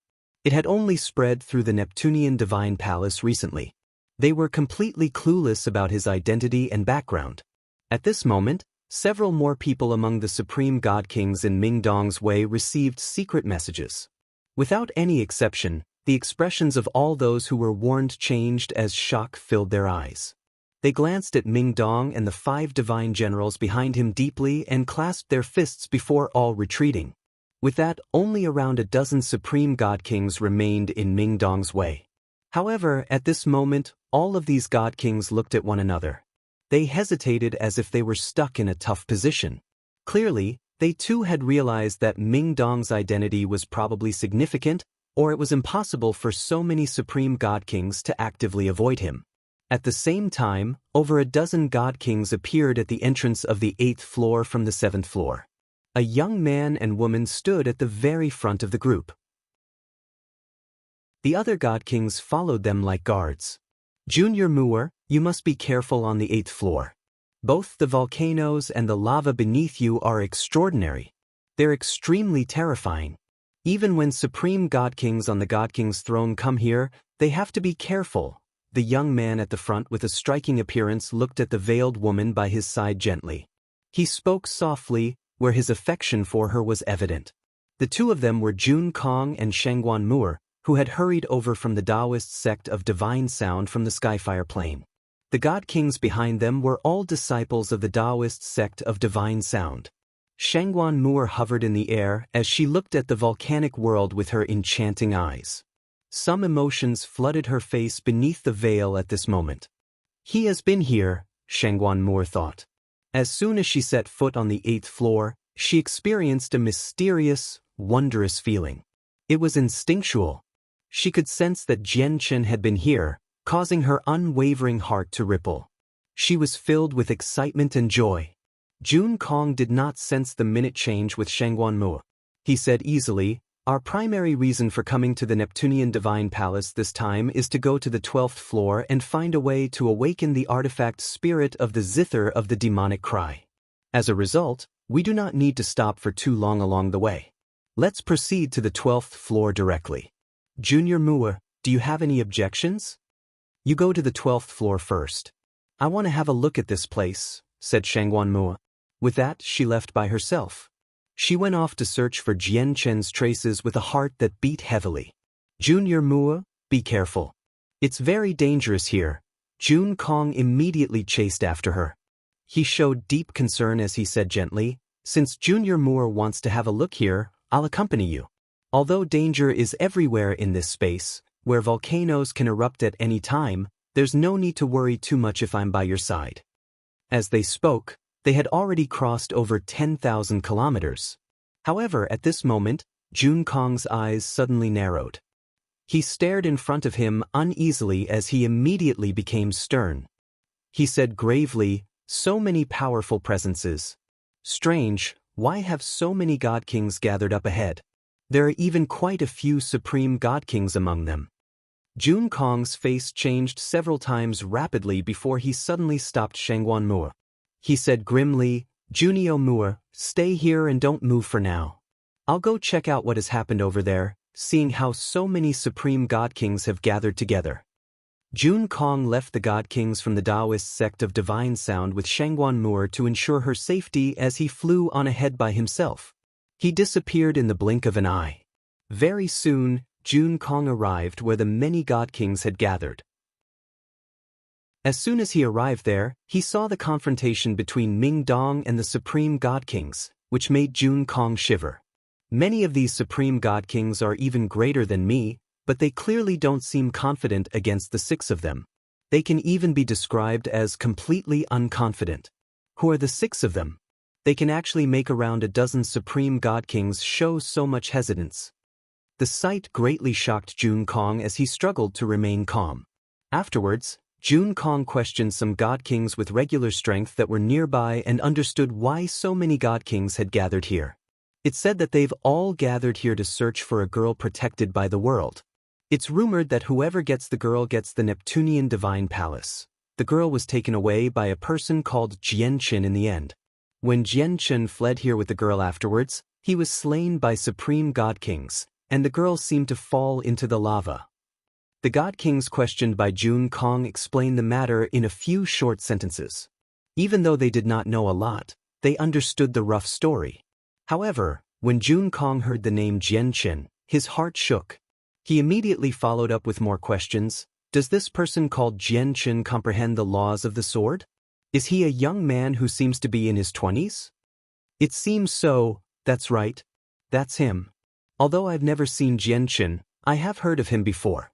It had only spread through the Neptunian Divine Palace recently. They were completely clueless about his identity and background. At this moment, several more people among the Supreme God Kings in Ming Dong's way received secret messages. Without any exception, the expressions of all those who were warned changed as shock filled their eyes. They glanced at Ming Dong and the 5 divine generals behind him deeply and clasped their fists before all retreating. With that, only around a dozen Supreme God Kings remained in Ming Dong's way. However, at this moment, all of these God Kings looked at one another. They hesitated as if they were stuck in a tough position. Clearly, they too had realized that Ming Dong's identity was probably significant, or it was impossible for so many Supreme God Kings to actively avoid him. At the same time, over a dozen God Kings appeared at the entrance of the 8th floor from the 7th floor. A young man and woman stood at the very front of the group. The other God Kings followed them like guards. Junior Muir, you must be careful on the 8th floor. Both the volcanoes and the lava beneath you are extraordinary. They're extremely terrifying. Even when Supreme God Kings on the God King's throne come here, they have to be careful. The young man at the front with a striking appearance looked at the veiled woman by his side gently. He spoke softly, where his affection for her was evident. The two of them were Jun Kong and Shangguan Muir, who had hurried over from the Taoist sect of Divine Sound from the Skyfire Plain. The God Kings behind them were all disciples of the Taoist sect of Divine Sound. Shangguan Muir hovered in the air as she looked at the volcanic world with her enchanting eyes. Some emotions flooded her face beneath the veil at this moment. He has been here, Shangguan Muir thought. As soon as she set foot on the 8th floor, she experienced a mysterious, wondrous feeling. It was instinctual. She could sense that Jian Chen had been here, causing her unwavering heart to ripple. She was filled with excitement and joy. Jun Kong did not sense the minute change with Shangguan Muir. He said easily, "Our primary reason for coming to the Neptunian Divine Palace this time is to go to the 12th floor and find a way to awaken the artifact spirit of the zither of the demonic cry. As a result, we do not need to stop for too long along the way. Let's proceed to the 12th floor directly. Junior Muir, do you have any objections? You go to the 12th floor first. I want to have a look at this place," said Shangguan Muir. With that, she left by herself. She went off to search for Jian Chen's traces with a heart that beat heavily. Junior Muir, be careful. It's very dangerous here. Jun Kong immediately chased after her. He showed deep concern as he said gently, "Since Junior Muir wants to have a look here, I'll accompany you. Although danger is everywhere in this space, where volcanoes can erupt at any time, there's no need to worry too much if I'm by your side." As they spoke, they had already crossed over 10,000 kilometers. However, at this moment, Jun Kong's eyes suddenly narrowed. He stared in front of him uneasily as he immediately became stern. He said gravely, "So many powerful presences. Strange, why have so many God Kings gathered up ahead? There are even quite a few Supreme God Kings among them." Jun Kong's face changed several times rapidly before he suddenly stopped Shangguan Muir. He said grimly, "Junio Muir, stay here and don't move for now. I'll go check out what has happened over there, seeing how so many Supreme God Kings have gathered together." Jun Kong left the God Kings from the Taoist sect of Divine Sound with Shangguan Muir to ensure her safety as he flew on ahead by himself. He disappeared in the blink of an eye. Very soon, Jun Kong arrived where the many God Kings had gathered. As soon as he arrived there, he saw the confrontation between Ming Dong and the Supreme God Kings, which made Jun Kong shiver. Many of these Supreme God Kings are even greater than me, but they clearly don't seem confident against the 6 of them. They can even be described as completely unconfident. Who are the 6 of them? They can actually make around a dozen supreme god kings show so much hesitance. The sight greatly shocked Jun Kong as he struggled to remain calm. Afterwards, Jun Kong questioned some god kings with regular strength that were nearby and understood why so many god kings had gathered here. It's said that they've all gathered here to search for a girl protected by the world. It's rumored that whoever gets the girl gets the Neptunian Divine Palace. The girl was taken away by a person called Jianchen in the end. When Jianchen fled here with the girl afterwards, he was slain by supreme god kings, and the girl seemed to fall into the lava. The god kings questioned by Jun Kong explained the matter in a few short sentences. Even though they did not know a lot, they understood the rough story. However, when Jun Kong heard the name Jianchen, his heart shook. He immediately followed up with more questions. Does this person called Jianchen comprehend the laws of the sword? Is he a young man who seems to be in his 20s? It seems so. That's right. That's him. Although I've never seen Jianchen, I have heard of him before.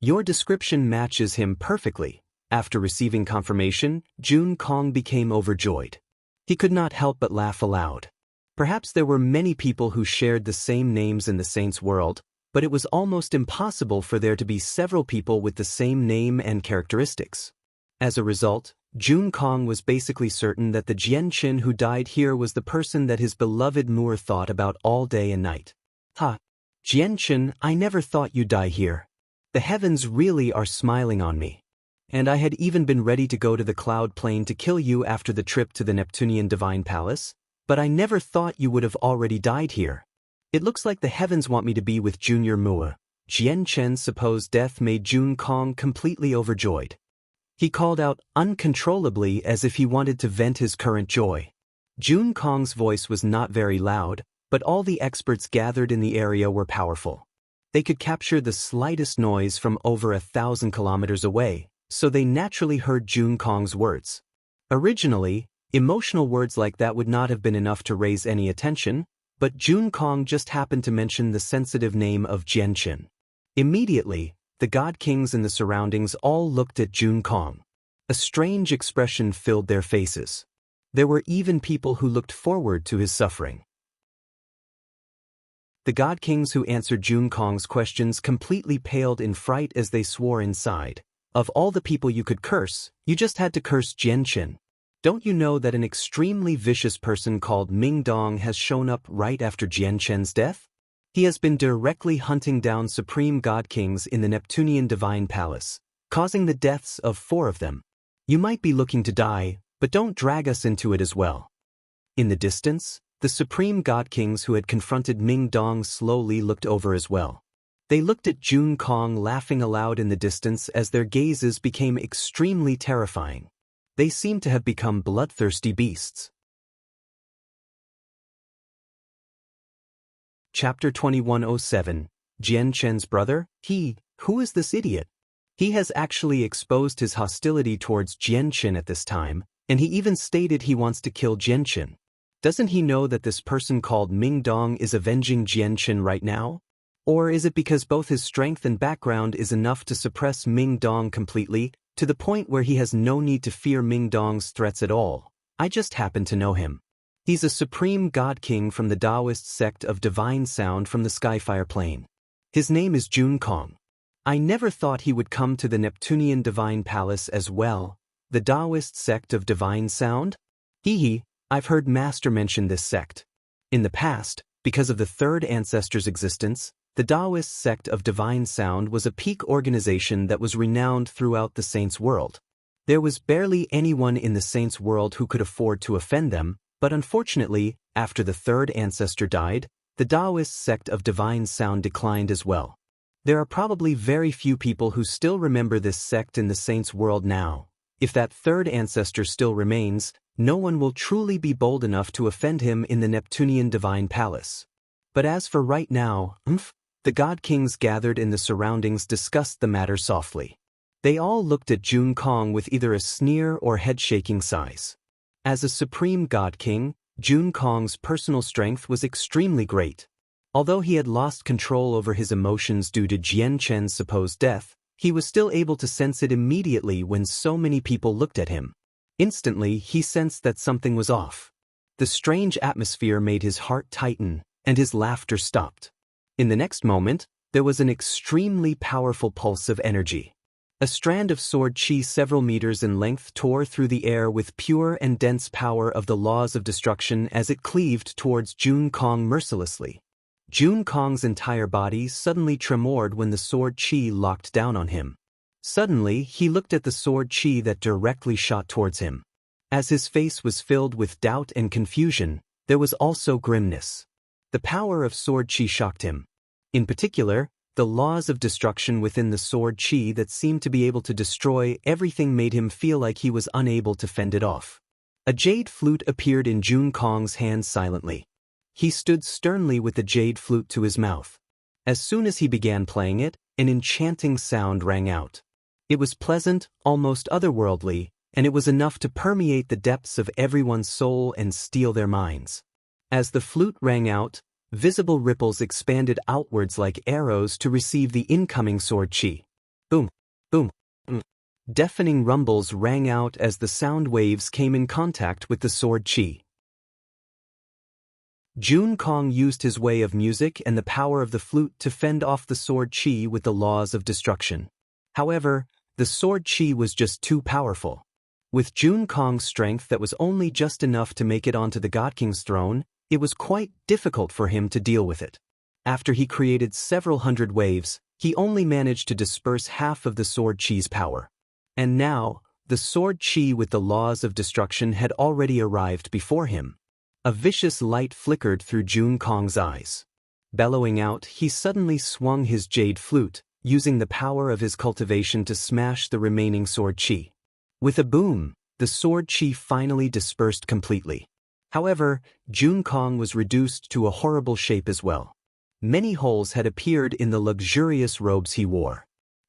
Your description matches him perfectly. After receiving confirmation, Jun Kong became overjoyed. He could not help but laugh aloud. Perhaps there were many people who shared the same names in the saints' world, but it was almost impossible for there to be several people with the same name and characteristics. As a result, Jun Kong was basically certain that the Jianchen who died here was the person that his beloved Moor thought about all day and night. Ha! Jianchen, I never thought you'd die here. The heavens really are smiling on me. And I had even been ready to go to the cloud plane to kill you after the trip to the Neptunian Divine Palace, but I never thought you would have already died here. It looks like the heavens want me to be with Junior Mua. Jianchen's supposed death made Jun Kong completely overjoyed. He called out uncontrollably as if he wanted to vent his current joy. Jun Kong's voice was not very loud, but all the experts gathered in the area were powerful. They could capture the slightest noise from over 1,000 kilometers away, so they naturally heard Jun Kong's words. Originally, emotional words like that would not have been enough to raise any attention, but Jun Kong just happened to mention the sensitive name of Jianchen. Immediately, the god kings in the surroundings all looked at Jun Kong. A strange expression filled their faces. There were even people who looked forward to his suffering. The god kings who answered Jun Kong's questions completely paled in fright as they swore inside. Of all the people you could curse, you just had to curse Jianchen. Don't you know that an extremely vicious person called Ming Dong has shown up right after Jianchen's death? He has been directly hunting down supreme god kings in the Neptunian Divine Palace, causing the deaths of 4 of them. You might be looking to die, but don't drag us into it as well. In the distance, the supreme god kings who had confronted Ming Dong slowly looked over as well. They looked at Jun Kong laughing aloud in the distance as their gazes became extremely terrifying. They seemed to have become bloodthirsty beasts. Chapter 2107, Jianchen's brother? Who is this idiot? He has actually exposed his hostility towards Jianchen at this time, and he even stated he wants to kill Jianchen. Doesn't he know that this person called Ming Dong is avenging Jianchen right now? Or is it because both his strength and background is enough to suppress Ming Dong completely, to the point where he has no need to fear Ming Dong's threats at all? I just happen to know him. He's a supreme god king from the Taoist sect of Divine Sound from the Skyfire Plane. His name is Jun Kong. I never thought he would come to the Neptunian Divine Palace as well. The Taoist sect of Divine Sound? I've heard Master mention this sect. In the past, because of the third ancestor's existence, the Taoist sect of Divine Sound was a peak organization that was renowned throughout the saints' world. There was barely anyone in the saints' world who could afford to offend them, but unfortunately, after the third ancestor died, the Taoist sect of Divine Sound declined as well. There are probably very few people who still remember this sect in the saints' world now. If that third ancestor still remains, no one will truly be bold enough to offend him in the Neptunian Divine Palace. But as for right now, the god kings gathered in the surroundings discussed the matter softly. They all looked at Jun Kong with either a sneer or head-shaking sighs. As a supreme god king, Jun Kong's personal strength was extremely great. Although he had lost control over his emotions due to Jianchen's supposed death, he was still able to sense it immediately when so many people looked at him. Instantly, he sensed that something was off. The strange atmosphere made his heart tighten, and his laughter stopped. In the next moment, there was an extremely powerful pulse of energy. A strand of sword chi several meters in length tore through the air with pure and dense power of the laws of destruction as it cleaved towards Jun Kong mercilessly. Jun Kong's entire body suddenly tremored when the sword chi locked down on him. Suddenly, he looked at the sword chi that directly shot towards him. As his face was filled with doubt and confusion, there was also grimness. The power of sword chi shocked him. In particular, the laws of destruction within the sword chi that seemed to be able to destroy everything made him feel like he was unable to fend it off. A jade flute appeared in Jun Kong's hand silently. He stood sternly with the jade flute to his mouth. As soon as he began playing it, an enchanting sound rang out. It was pleasant, almost otherworldly, and it was enough to permeate the depths of everyone's soul and steal their minds. As the flute rang out, visible ripples expanded outwards like arrows to receive the incoming sword chi. Boom, boom, boom. Deafening rumbles rang out as the sound waves came in contact with the sword chi. Jun Kong used his way of music and the power of the flute to fend off the sword chi with the laws of destruction. However, the sword chi was just too powerful. With Jun Kong's strength that was only just enough to make it onto the God King's throne, it was quite difficult for him to deal with it. After he created several hundred waves, he only managed to disperse half of the sword chi's power. And now, the sword chi with the laws of destruction had already arrived before him. A vicious light flickered through Jun Kong's eyes. Bellowing out, he suddenly swung his jade flute, using the power of his cultivation to smash the remaining sword chi. With a boom, the sword chi finally dispersed completely. However, Jun Kong was reduced to a horrible shape as well. Many holes had appeared in the luxurious robes he wore.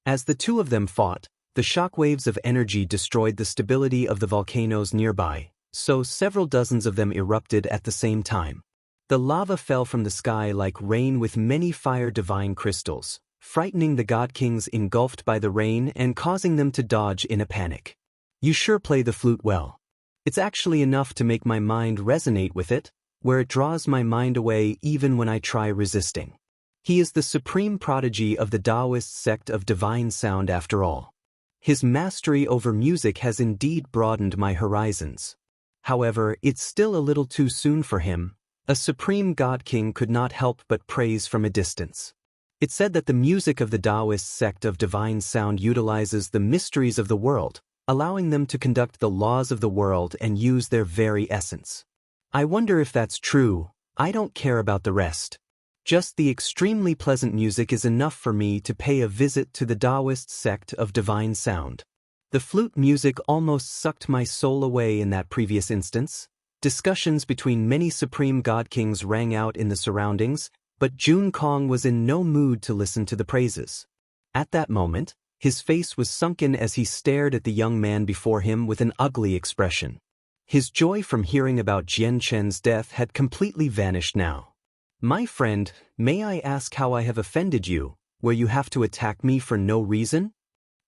As the two of them fought, the shockwaves of energy destroyed the stability of the volcanoes nearby, so several dozens of them erupted at the same time. The lava fell from the sky like rain with many fire divine crystals, frightening the God Kings engulfed by the rain and causing them to dodge in a panic. You sure play the flute well. It's actually enough to make my mind resonate with it, where it draws my mind away even when I try resisting. He is the supreme prodigy of the Taoist sect of divine sound after all. His mastery over music has indeed broadened my horizons. However, it's still a little too soon for him. A supreme God King could not help but praise from a distance. It's said that the music of the Taoist sect of divine sound utilizes the mysteries of the world, allowing them to conduct the laws of the world and use their very essence. I wonder if that's true. I don't care about the rest. Just the extremely pleasant music is enough for me to pay a visit to the Taoist sect of divine sound. The flute music almost sucked my soul away in that previous instance. Discussions between many supreme God Kings rang out in the surroundings, but Jun Kong was in no mood to listen to the praises. At that moment, his face was sunken as he stared at the young man before him with an ugly expression. His joy from hearing about Jian Chen's death had completely vanished now. My friend, may I ask how I have offended you, where you have to attack me for no reason?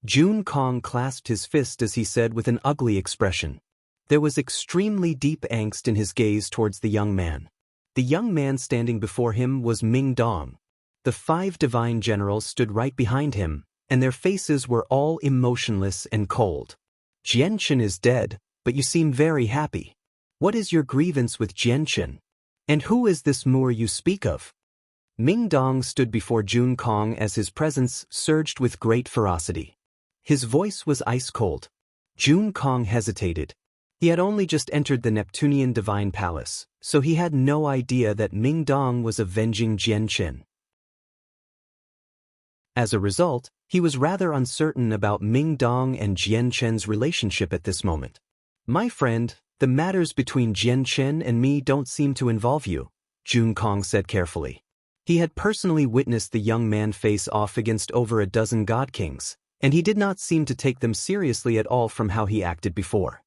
Jun Kong clasped his fist as he said with an ugly expression. There was extremely deep angst in his gaze towards the young man. The young man standing before him was Ming Dong. The 5 divine generals stood right behind him, and their faces were all emotionless and cold. Jian Chen is dead, but you seem very happy. What is your grievance with Jian Chen? And who is this Moor you speak of? Ming Dong stood before Jun Kong as his presence surged with great ferocity. His voice was ice-cold. Jun Kong hesitated. He had only just entered the Neptunian Divine Palace, so he had no idea that Ming Dong was avenging Jian Chen. As a result, he was rather uncertain about Ming Dong and Jian Chen's relationship at this moment. My friend, the matters between Jian Chen and me don't seem to involve you, Jun Kong said carefully. He had personally witnessed the young man face off against over a dozen God Kings, and he did not seem to take them seriously at all from how he acted before.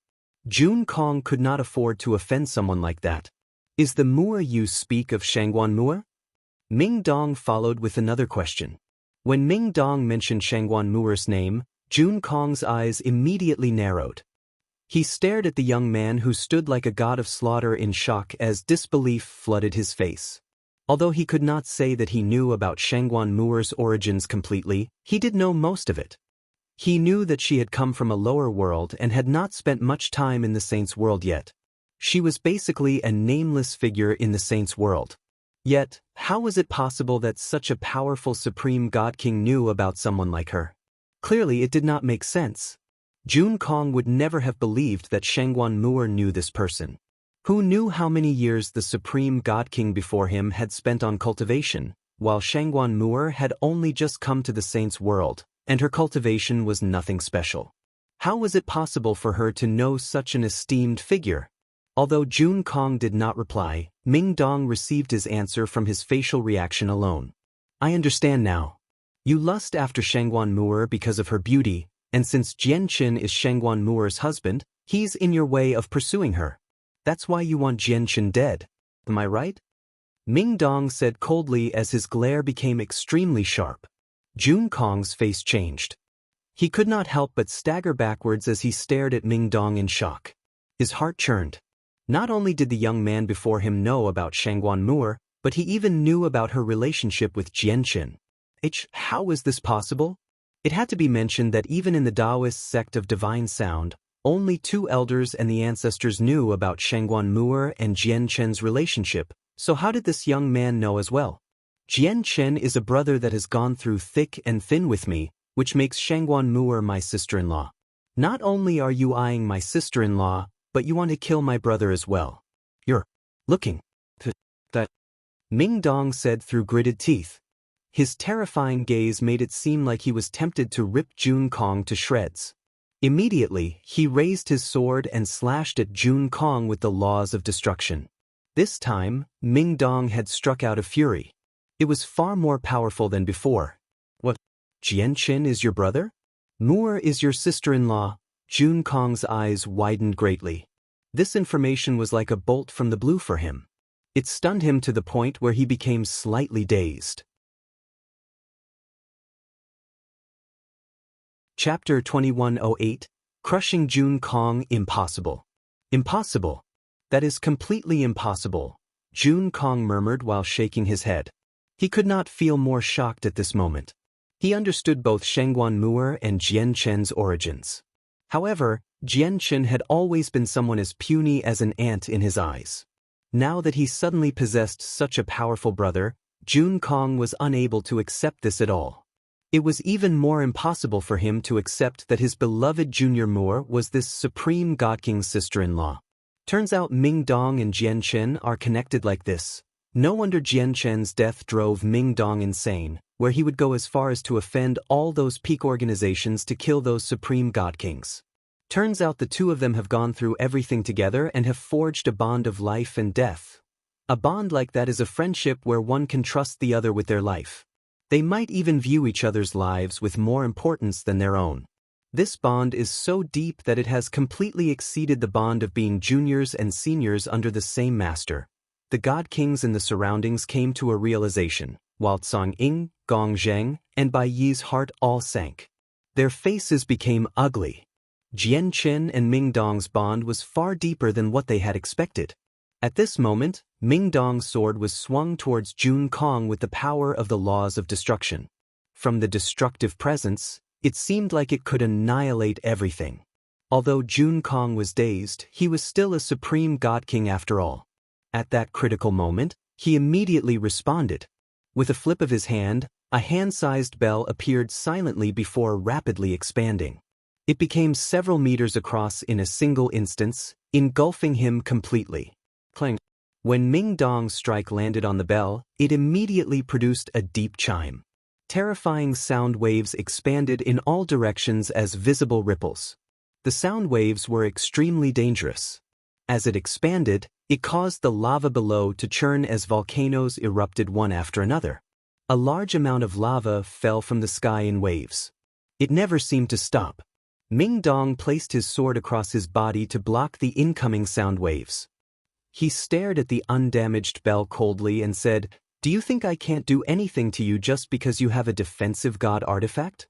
Jun Kong could not afford to offend someone like that. Is the Moor you speak of Shangguan Moor? Ming Dong followed with another question. When Ming Dong mentioned Shangguan Moor's name, Jun Kong's eyes immediately narrowed. He stared at the young man who stood like a god of slaughter in shock as disbelief flooded his face. Although he could not say that he knew about Shangguan Mu'er's origins completely, he did know most of it. He knew that she had come from a lower world and had not spent much time in the saints' world yet. She was basically a nameless figure in the saints' world. Yet, how was it possible that such a powerful supreme god king knew about someone like her? Clearly it did not make sense. Jun Kong would never have believed that Shangguan Mu'er knew this person. Who knew how many years the supreme god king before him had spent on cultivation, while Shangguan Mu'er had only just come to the saints' world, and her cultivation was nothing special. How was it possible for her to know such an esteemed figure? Although Jun Kong did not reply, Ming Dong received his answer from his facial reaction alone. I understand now. You lust after Shangguan Mu'er because of her beauty, and since Jian Qin is Shangguan Mu'er's husband, he's in your way of pursuing her. That's why you want Jian Qin dead. Am I right? Ming Dong said coldly as his glare became extremely sharp. Jun Kong's face changed. He could not help but stagger backwards as he stared at Ming Dong in shock. His heart churned. Not only did the young man before him know about Shangguan Mu'er, but he even knew about her relationship with Jian Qin. How was this possible? It had to be mentioned that even in the Taoist sect of Divine Sound, only 2 elders and the ancestors knew about Shangguan Mu'er and Jian Qin's relationship, so how did this young man know as well? Jian Qin is a brother that has gone through thick and thin with me, which makes Shangguan Mu'er my sister-in-law. Not only are you eyeing my sister-in-law, but you want to kill my brother as well. You're looking to that, Ming Dong said through gritted teeth. His terrifying gaze made it seem like he was tempted to rip Jun Kong to shreds. Immediately, he raised his sword and slashed at Jun Kong with the laws of destruction. This time, Ming Dong had struck out of fury. It was far more powerful than before. What? Jian Qin is your brother? Mu'er is your sister-in-law? Jun Kong's eyes widened greatly. This information was like a bolt from the blue for him. It stunned him to the point where he became slightly dazed. Chapter 2108, Crushing Jun Kong. Impossible. Impossible. That is completely impossible, Jun Kong murmured while shaking his head. He could not feel more shocked at this moment. He understood both Shangguan Mu'er and Jian Qin's origins. However, Jian Qin had always been someone as puny as an ant in his eyes. Now that he suddenly possessed such a powerful brother, Jun Kong was unable to accept this at all. It was even more impossible for him to accept that his beloved Junior Mu'er was this supreme god king's sister-in-law. Turns out Ming Dong and Jian Qin are connected like this. No wonder Jian Qin's death drove Ming Dong insane, where he would go as far as to offend all those peak organizations to kill those supreme god kings. Turns out the 2 of them have gone through everything together and have forged a bond of life and death. A bond like that is a friendship where one can trust the other with their life. They might even view each other's lives with more importance than their own. This bond is so deep that it has completely exceeded the bond of being juniors and seniors under the same master. The god kings in the surroundings came to a realization, while Tsang Ying, Gong Zheng, and Bai Yi's heart all sank. Their faces became ugly. Jian Qin and Ming Dong's bond was far deeper than what they had expected. At this moment, Ming Dong's sword was swung towards Jun Kong with the power of the laws of destruction. From the destructive presence, it seemed like it could annihilate everything. Although Jun Kong was dazed, he was still a supreme god king after all. At that critical moment, he immediately responded. With a flip of his hand, a hand-sized bell appeared silently before rapidly expanding. It became several meters across in a single instance, engulfing him completely. Clang. When Ming Dong's strike landed on the bell, it immediately produced a deep chime. Terrifying sound waves expanded in all directions as visible ripples. The sound waves were extremely dangerous. As it expanded, it caused the lava below to churn as volcanoes erupted one after another. A large amount of lava fell from the sky in waves. It never seemed to stop. Ming Dong placed his sword across his body to block the incoming sound waves. He stared at the undamaged bell coldly and said, "Do you think I can't do anything to you just because you have a defensive god artifact?"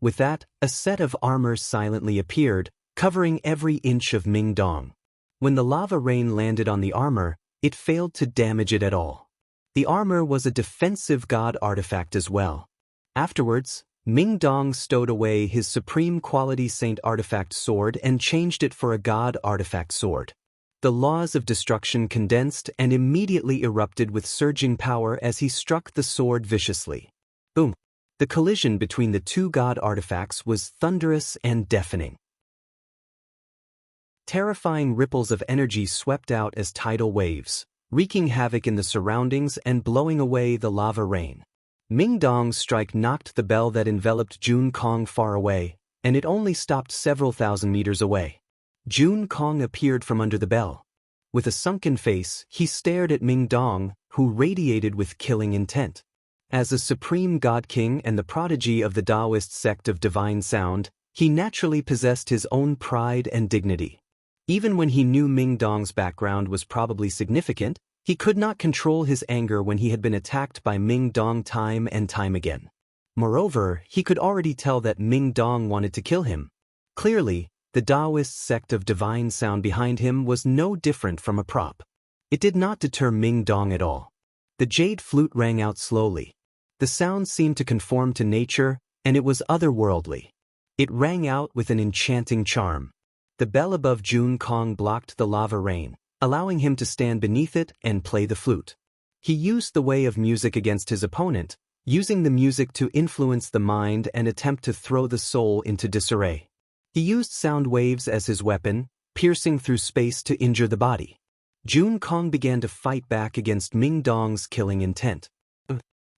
With that, a set of armor silently appeared, covering every inch of Ming Dong. When the lava rain landed on the armor, it failed to damage it at all. The armor was a defensive god artifact as well. Afterwards, Ming Dong stowed away his supreme quality saint artifact sword and changed it for a god artifact sword. The laws of destruction condensed and immediately erupted with surging power as he struck the sword viciously. Boom! The collision between the two god artifacts was thunderous and deafening. Terrifying ripples of energy swept out as tidal waves, wreaking havoc in the surroundings and blowing away the lava rain. Ming Dong's strike knocked the bell that enveloped Jun Kong far away, and it only stopped several thousand meters away. Jun Kong appeared from under the bell. With a sunken face, he stared at Ming Dong, who radiated with killing intent. As a supreme god king and the prodigy of the Taoist sect of divine sound, he naturally possessed his own pride and dignity. Even when he knew Ming Dong's background was probably significant, he could not control his anger when he had been attacked by Ming Dong time and time again. Moreover, he could already tell that Ming Dong wanted to kill him. Clearly, the Taoist sect of divine sound behind him was no different from a prop. It did not deter Ming Dong at all. The jade flute rang out slowly. The sound seemed to conform to nature, and it was otherworldly. It rang out with an enchanting charm. The bell above Jun Kong blocked the lava rain, allowing him to stand beneath it and play the flute. He used the way of music against his opponent, using the music to influence the mind and attempt to throw the soul into disarray. He used sound waves as his weapon, piercing through space to injure the body. Jun Kong began to fight back against Ming Dong's killing intent.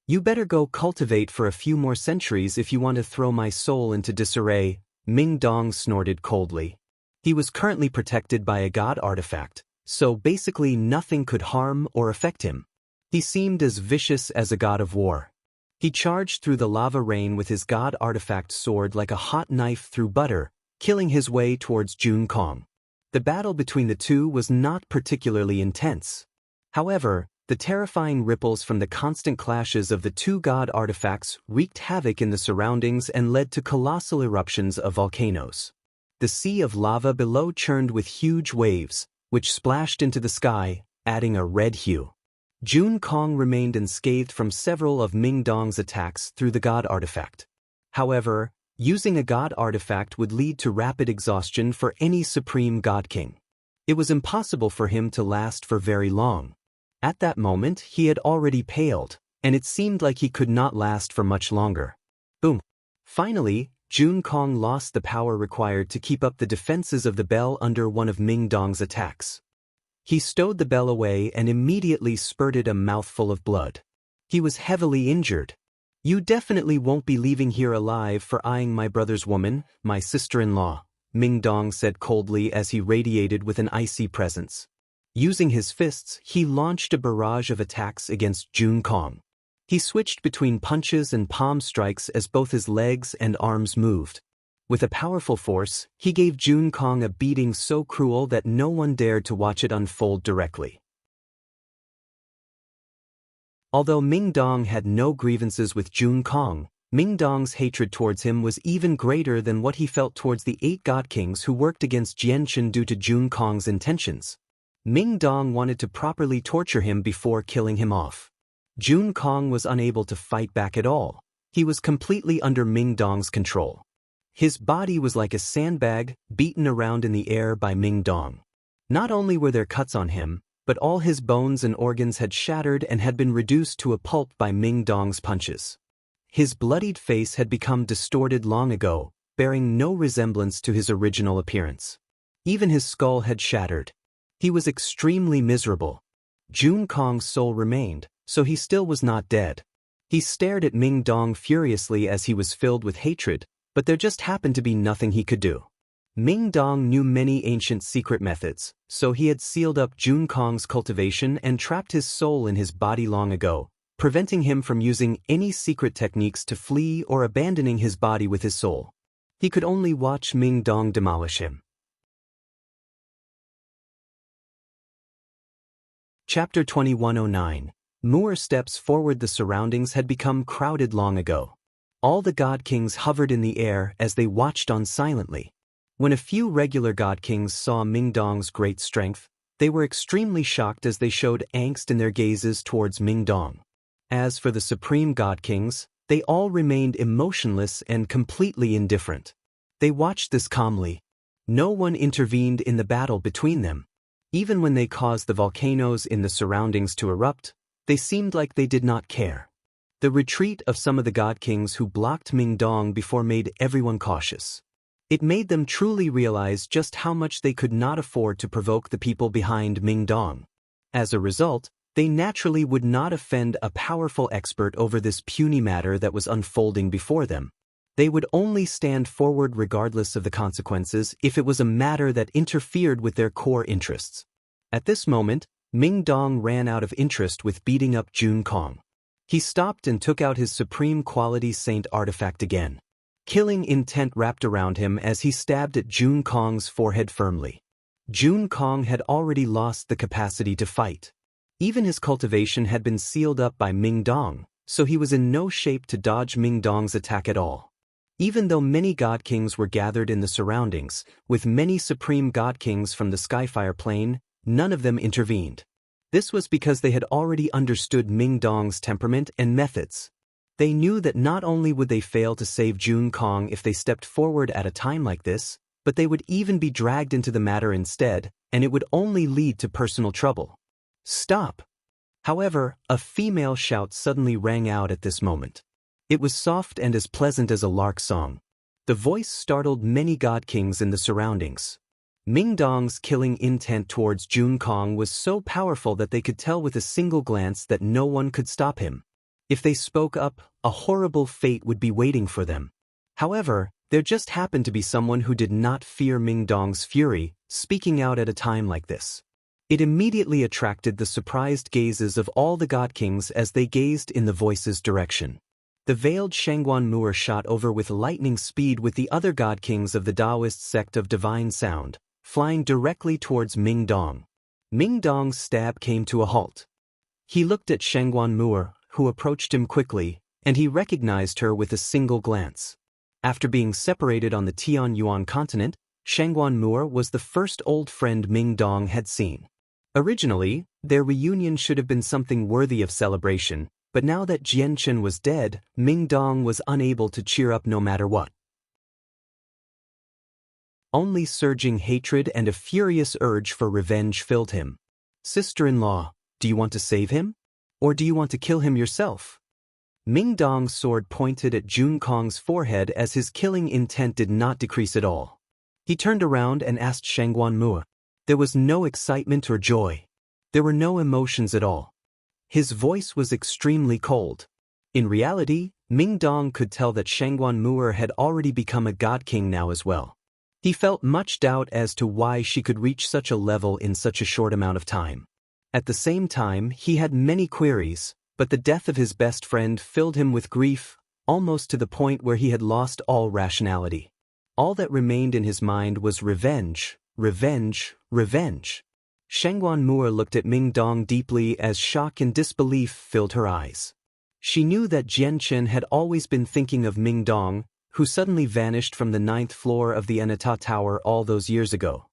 "You better go cultivate for a few more centuries if you want to throw my soul into disarray," Ming Dong snorted coldly. He was currently protected by a god artifact, so basically nothing could harm or affect him. He seemed as vicious as a god of war. He charged through the lava rain with his god artifact sword like a hot knife through butter, killing his way towards Jun Kong. The battle between the two was not particularly intense. However, the terrifying ripples from the constant clashes of the two god artifacts wreaked havoc in the surroundings and led to colossal eruptions of volcanoes. The sea of lava below churned with huge waves, which splashed into the sky, adding a red hue. Jun Kong remained unscathed from several of Ming Dong's attacks through the god artifact. However, using a god artifact would lead to rapid exhaustion for any supreme god king. It was impossible for him to last for very long. At that moment, he had already paled, and it seemed like he could not last for much longer. Boom! Finally, Jun Kong lost the power required to keep up the defenses of the bell under one of Ming Dong's attacks. He stowed the bell away and immediately spurted a mouthful of blood. He was heavily injured. "You definitely won't be leaving here alive for eyeing my brother's woman, my sister-in-law," Ming Dong said coldly as he radiated with an icy presence. Using his fists, he launched a barrage of attacks against Jun Kong. He switched between punches and palm strikes as both his legs and arms moved. With a powerful force, he gave Jun Kong a beating so cruel that no one dared to watch it unfold directly. Although Ming Dong had no grievances with Jun Kong, Ming Dong's hatred towards him was even greater than what he felt towards the 8 god kings who worked against Jianchen due to Jun Kong's intentions. Ming Dong wanted to properly torture him before killing him off. Jun Kong was unable to fight back at all. He was completely under Ming Dong's control. His body was like a sandbag, beaten around in the air by Ming Dong. Not only were there cuts on him, but all his bones and organs had shattered and had been reduced to a pulp by Ming Dong's punches. His bloodied face had become distorted long ago, bearing no resemblance to his original appearance. Even his skull had shattered. He was extremely miserable. Jun Kong's soul remained, so he still was not dead. He stared at Ming Dong furiously as he was filled with hatred, but there just happened to be nothing he could do. Ming Dong knew many ancient secret methods, so he had sealed up Jun Kong's cultivation and trapped his soul in his body long ago, preventing him from using any secret techniques to flee or abandoning his body with his soul. He could only watch Ming Dong demolish him. Chapter 2109. Moor steps forward. The surroundings had become crowded long ago. All the god kings hovered in the air as they watched on silently. When a few regular god kings saw Mingdong's great strength, they were extremely shocked as they showed angst in their gazes towards Mingdong. As for the supreme god kings, they all remained emotionless and completely indifferent. They watched this calmly. No one intervened in the battle between them. Even when they caused the volcanoes in the surroundings to erupt, they seemed like they did not care. The retreat of some of the god kings who blocked Mingdong before made everyone cautious. It made them truly realize just how much they could not afford to provoke the people behind Mingdong. As a result, they naturally would not offend a powerful expert over this puny matter that was unfolding before them. They would only stand forward regardless of the consequences if it was a matter that interfered with their core interests. At this moment, Mingdong ran out of interest with beating up Jun Kong. He stopped and took out his supreme quality saint artifact again. Killing intent wrapped around him as he stabbed at Jun Kong's forehead firmly. Jun Kong had already lost the capacity to fight. Even his cultivation had been sealed up by Mingdong, so he was in no shape to dodge Mingdong's attack at all. Even though many god kings were gathered in the surroundings, with many supreme god kings from the Skyfire plane, none of them intervened. This was because they had already understood Mingdong's temperament and methods. They knew that not only would they fail to save Jun Kong if they stepped forward at a time like this, but they would even be dragged into the matter instead, and it would only lead to personal trouble. Stop! However, a female shout suddenly rang out at this moment. It was soft and as pleasant as a lark song. The voice startled many god kings in the surroundings. Mingdong's killing intent towards Jun Kong was so powerful that they could tell with a single glance that no one could stop him. If they spoke up, a horrible fate would be waiting for them. However, there just happened to be someone who did not fear Mingdong's fury, speaking out at a time like this. It immediately attracted the surprised gazes of all the god kings as they gazed in the voice's direction. The veiled Shangguan Mu'er shot over with lightning speed with the other god kings of the Taoist sect of divine sound, flying directly towards Mingdong. Mingdong's stab came to a halt. He looked at Shangguan Mu'er, who approached him quickly, and he recognized her with a single glance. After being separated on the Tianyuan continent, Shangguan Mu'er was the first old friend Mingdong had seen. Originally, their reunion should have been something worthy of celebration, but now that Jianchen was dead, Mingdong was unable to cheer up no matter what. Only surging hatred and a furious urge for revenge filled him. Sister-in-law, do you want to save him? Or do you want to kill him yourself? Mingdong's sword pointed at Jun Kong's forehead as his killing intent did not decrease at all. He turned around and asked Shangguan Mu'er. There was no excitement or joy. There were no emotions at all. His voice was extremely cold. In reality, Mingdong could tell that Shangguan Mu'er had already become a god king now as well. He felt much doubt as to why she could reach such a level in such a short amount of time. At the same time, he had many queries, but the death of his best friend filled him with grief, almost to the point where he had lost all rationality. All that remained in his mind was revenge, revenge, revenge. Shangguan Mu'er looked at Mingdong deeply as shock and disbelief filled her eyes. She knew that Jianchen had always been thinking of Mingdong, who suddenly vanished from the 9th floor of the Anata Tower all those years ago.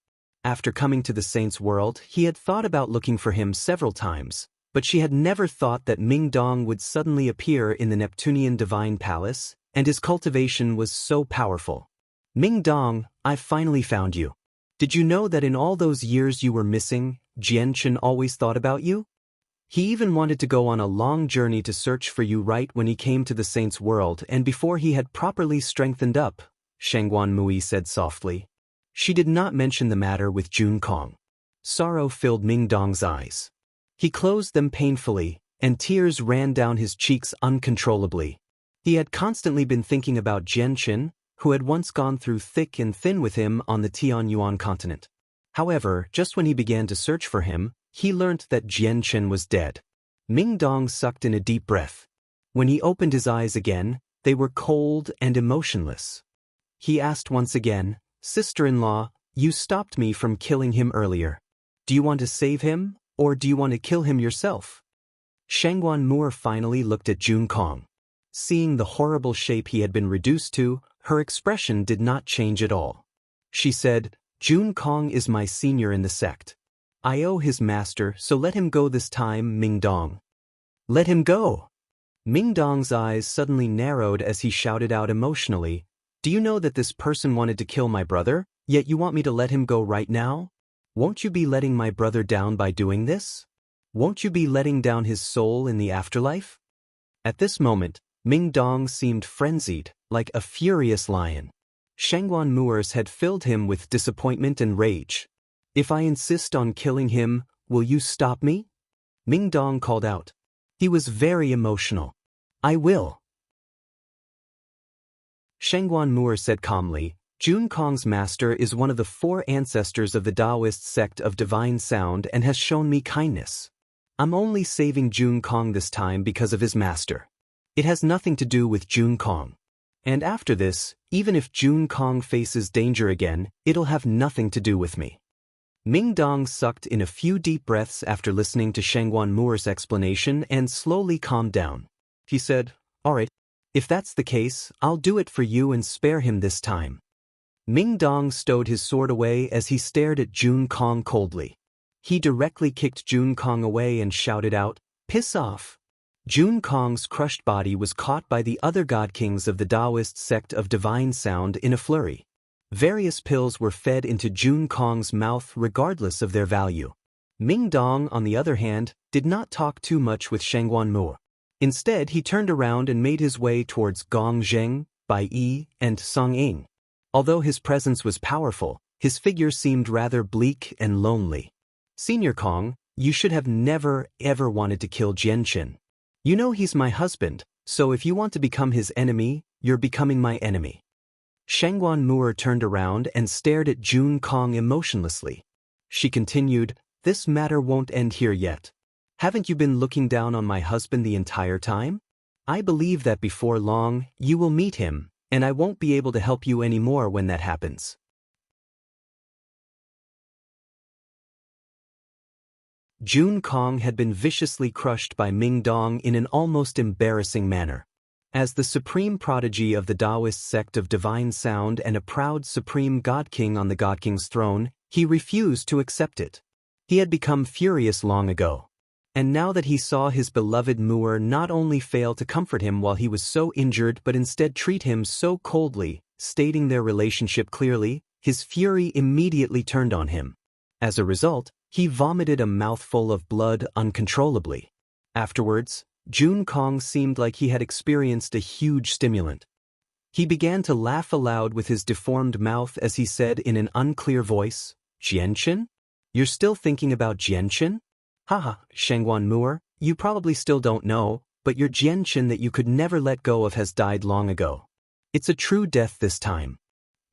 After coming to the Saint's world, he had thought about looking for him several times, but she had never thought that Mingdong would suddenly appear in the Neptunian Divine Palace, and his cultivation was so powerful. Mingdong, I finally found you. Did you know that in all those years you were missing, Jianchen always thought about you? He even wanted to go on a long journey to search for you right when he came to the Saint's world and before he had properly strengthened up, Shangguan Mu'er said softly. She did not mention the matter with Jun Kong. Sorrow filled Mingdong's eyes. He closed them painfully, and tears ran down his cheeks uncontrollably. He had constantly been thinking about Jianchen, who had once gone through thick and thin with him on the Tianyuan continent. However, just when he began to search for him, he learnt that Jianchen was dead. Mingdong sucked in a deep breath. When he opened his eyes again, they were cold and emotionless. He asked once again, Sister-in-law, you stopped me from killing him earlier. Do you want to save him, or do you want to kill him yourself? Shangguan Mu'er finally looked at Jun Kong. Seeing the horrible shape he had been reduced to, her expression did not change at all. She said, Jun Kong is my senior in the sect. I owe his master, so let him go this time, Ming Dong. Let him go! Ming Dong's eyes suddenly narrowed as he shouted out emotionally, Do you know that this person wanted to kill my brother, yet you want me to let him go right now? Won't you be letting my brother down by doing this? Won't you be letting down his soul in the afterlife? At this moment, Ming Dong seemed frenzied, like a furious lion. Shangguan Moors had filled him with disappointment and rage. If I insist on killing him, will you stop me? Ming Dong called out. He was very emotional. I will. Shangguan Moor said calmly, Jun Kong's master is one of the 4 ancestors of the Taoist sect of divine sound and has shown me kindness. I'm only saving Jun Kong this time because of his master. It has nothing to do with Jun Kong. And after this, even if Jun Kong faces danger again, it'll have nothing to do with me. Ming Dong sucked in a few deep breaths after listening to Shangguan Moor's explanation and slowly calmed down. He said, All right, if that's the case, I'll do it for you and spare him this time. Ming Dong stowed his sword away as he stared at Jun Kong coldly. He directly kicked Jun Kong away and shouted out, Piss off! Jun Kong's crushed body was caught by the other god kings of the Taoist sect of divine sound in a flurry. Various pills were fed into Jun Kong's mouth regardless of their value. Ming Dong, on the other hand, did not talk too much with Shangguan Moor. Instead, he turned around and made his way towards Gong Zheng, Bai Yi, and Song Ying. Although his presence was powerful, his figure seemed rather bleak and lonely. Senior Kong, you should have never ever wanted to kill Jianchen. You know he's my husband, so if you want to become his enemy, you're becoming my enemy. Shangguan Moor turned around and stared at Jun Kong emotionlessly. She continued, This matter won't end here yet. Haven't you been looking down on my husband the entire time? I believe that before long, you will meet him, and I won't be able to help you anymore when that happens. Jun Kong had been viciously crushed by Ming Dong in an almost embarrassing manner. As the supreme prodigy of the Taoist sect of divine sound and a proud supreme god king on the god king's throne, he refused to accept it. He had become furious long ago. And now that he saw his beloved Moor not only fail to comfort him while he was so injured but instead treat him so coldly, stating their relationship clearly, his fury immediately turned on him. As a result, he vomited a mouthful of blood uncontrollably. Afterwards, Jun Kong seemed like he had experienced a huge stimulant. He began to laugh aloud with his deformed mouth as he said in an unclear voice, Jianchen? You're still thinking about Jianchen? Haha, Shangguan Moor, you probably still don't know, but your Jianchen that you could never let go of has died long ago. It's a true death this time.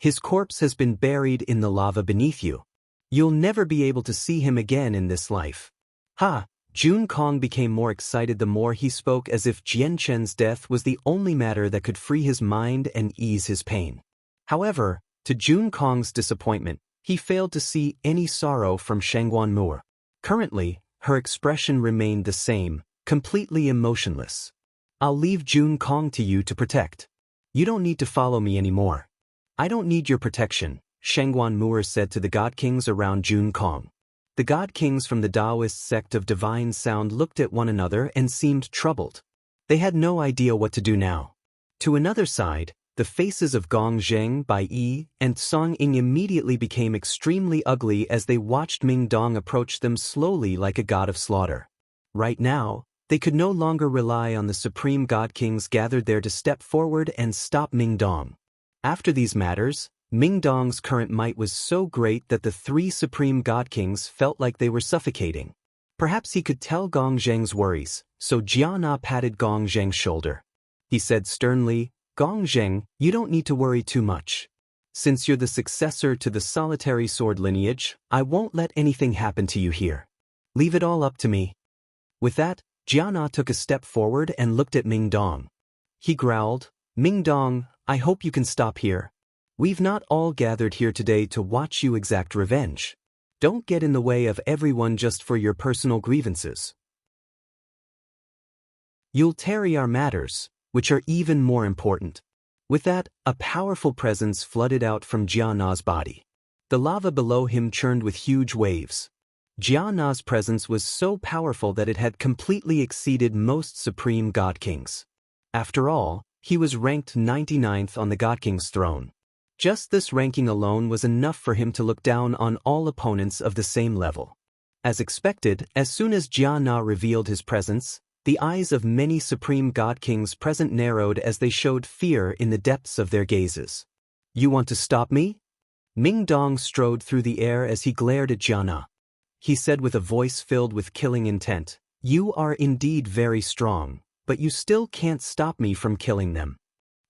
His corpse has been buried in the lava beneath you. You'll never be able to see him again in this life. Ha! Jun Kong became more excited the more he spoke as if Jianchen's death was the only matter that could free his mind and ease his pain. However, to Jun Kong's disappointment, he failed to see any sorrow from Shangguan Moor. Currently, her expression remained the same, completely emotionless. I'll leave Jun Kong to you to protect. You don't need to follow me anymore. I don't need your protection, Shangguan Moor said to the god kings around Jun Kong. The god kings from the Taoist sect of divine sound looked at one another and seemed troubled. They had no idea what to do now. To another side, the faces of Gong Zheng, Bai Yi, and Song Ying immediately became extremely ugly as they watched Ming Dong approach them slowly like a god of slaughter. Right now, they could no longer rely on the supreme god kings gathered there to step forward and stop Ming Dong. After these matters, Ming Dong's current might was so great that the 3 supreme god kings felt like they were suffocating. Perhaps he could tell Gong Zheng's worries, so Jiana patted Gong Zheng's shoulder. He said sternly, Gong Zheng, you don't need to worry too much. Since you're the successor to the solitary sword lineage, I won't let anything happen to you here. Leave it all up to me. With that, Jiana took a step forward and looked at Ming Dong. He growled, Ming Dong, I hope you can stop here. We've not all gathered here today to watch you exact revenge. Don't get in the way of everyone just for your personal grievances. You'll tarry our matters, which are even more important. With that, a powerful presence flooded out from Jiana's body. The lava below him churned with huge waves. Jia Na's presence was so powerful that it had completely exceeded most supreme god kings. After all, he was ranked 99th on the god king's throne. Just this ranking alone was enough for him to look down on all opponents of the same level. As expected, as soon as Jia Na revealed his presence, the eyes of many supreme god kings present narrowed as they showed fear in the depths of their gazes. "You want to stop me?" Ming Dong strode through the air as he glared at Jia Na. He said with a voice filled with killing intent, "You are indeed very strong, but you still can't stop me from killing them.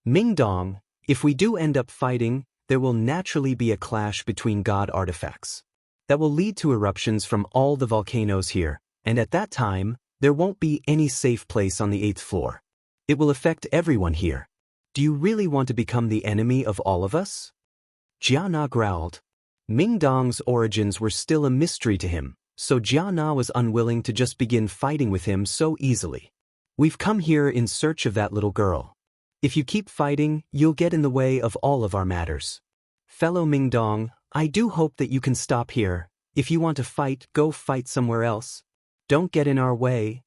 Ming Dong, if we do end up fighting, there will naturally be a clash between god artifacts. That will lead to eruptions from all the volcanoes here, and at that time, there won't be any safe place on the 8th floor. It will affect everyone here. Do you really want to become the enemy of all of us?" Jia Na growled. Ming Dong's origins were still a mystery to him, so Jia Na was unwilling to just begin fighting with him so easily. "We've come here in search of that little girl. If you keep fighting, you'll get in the way of all of our matters. Fellow Ming Dong, I do hope that you can stop here. If you want to fight, go fight somewhere else. Don't get in our way."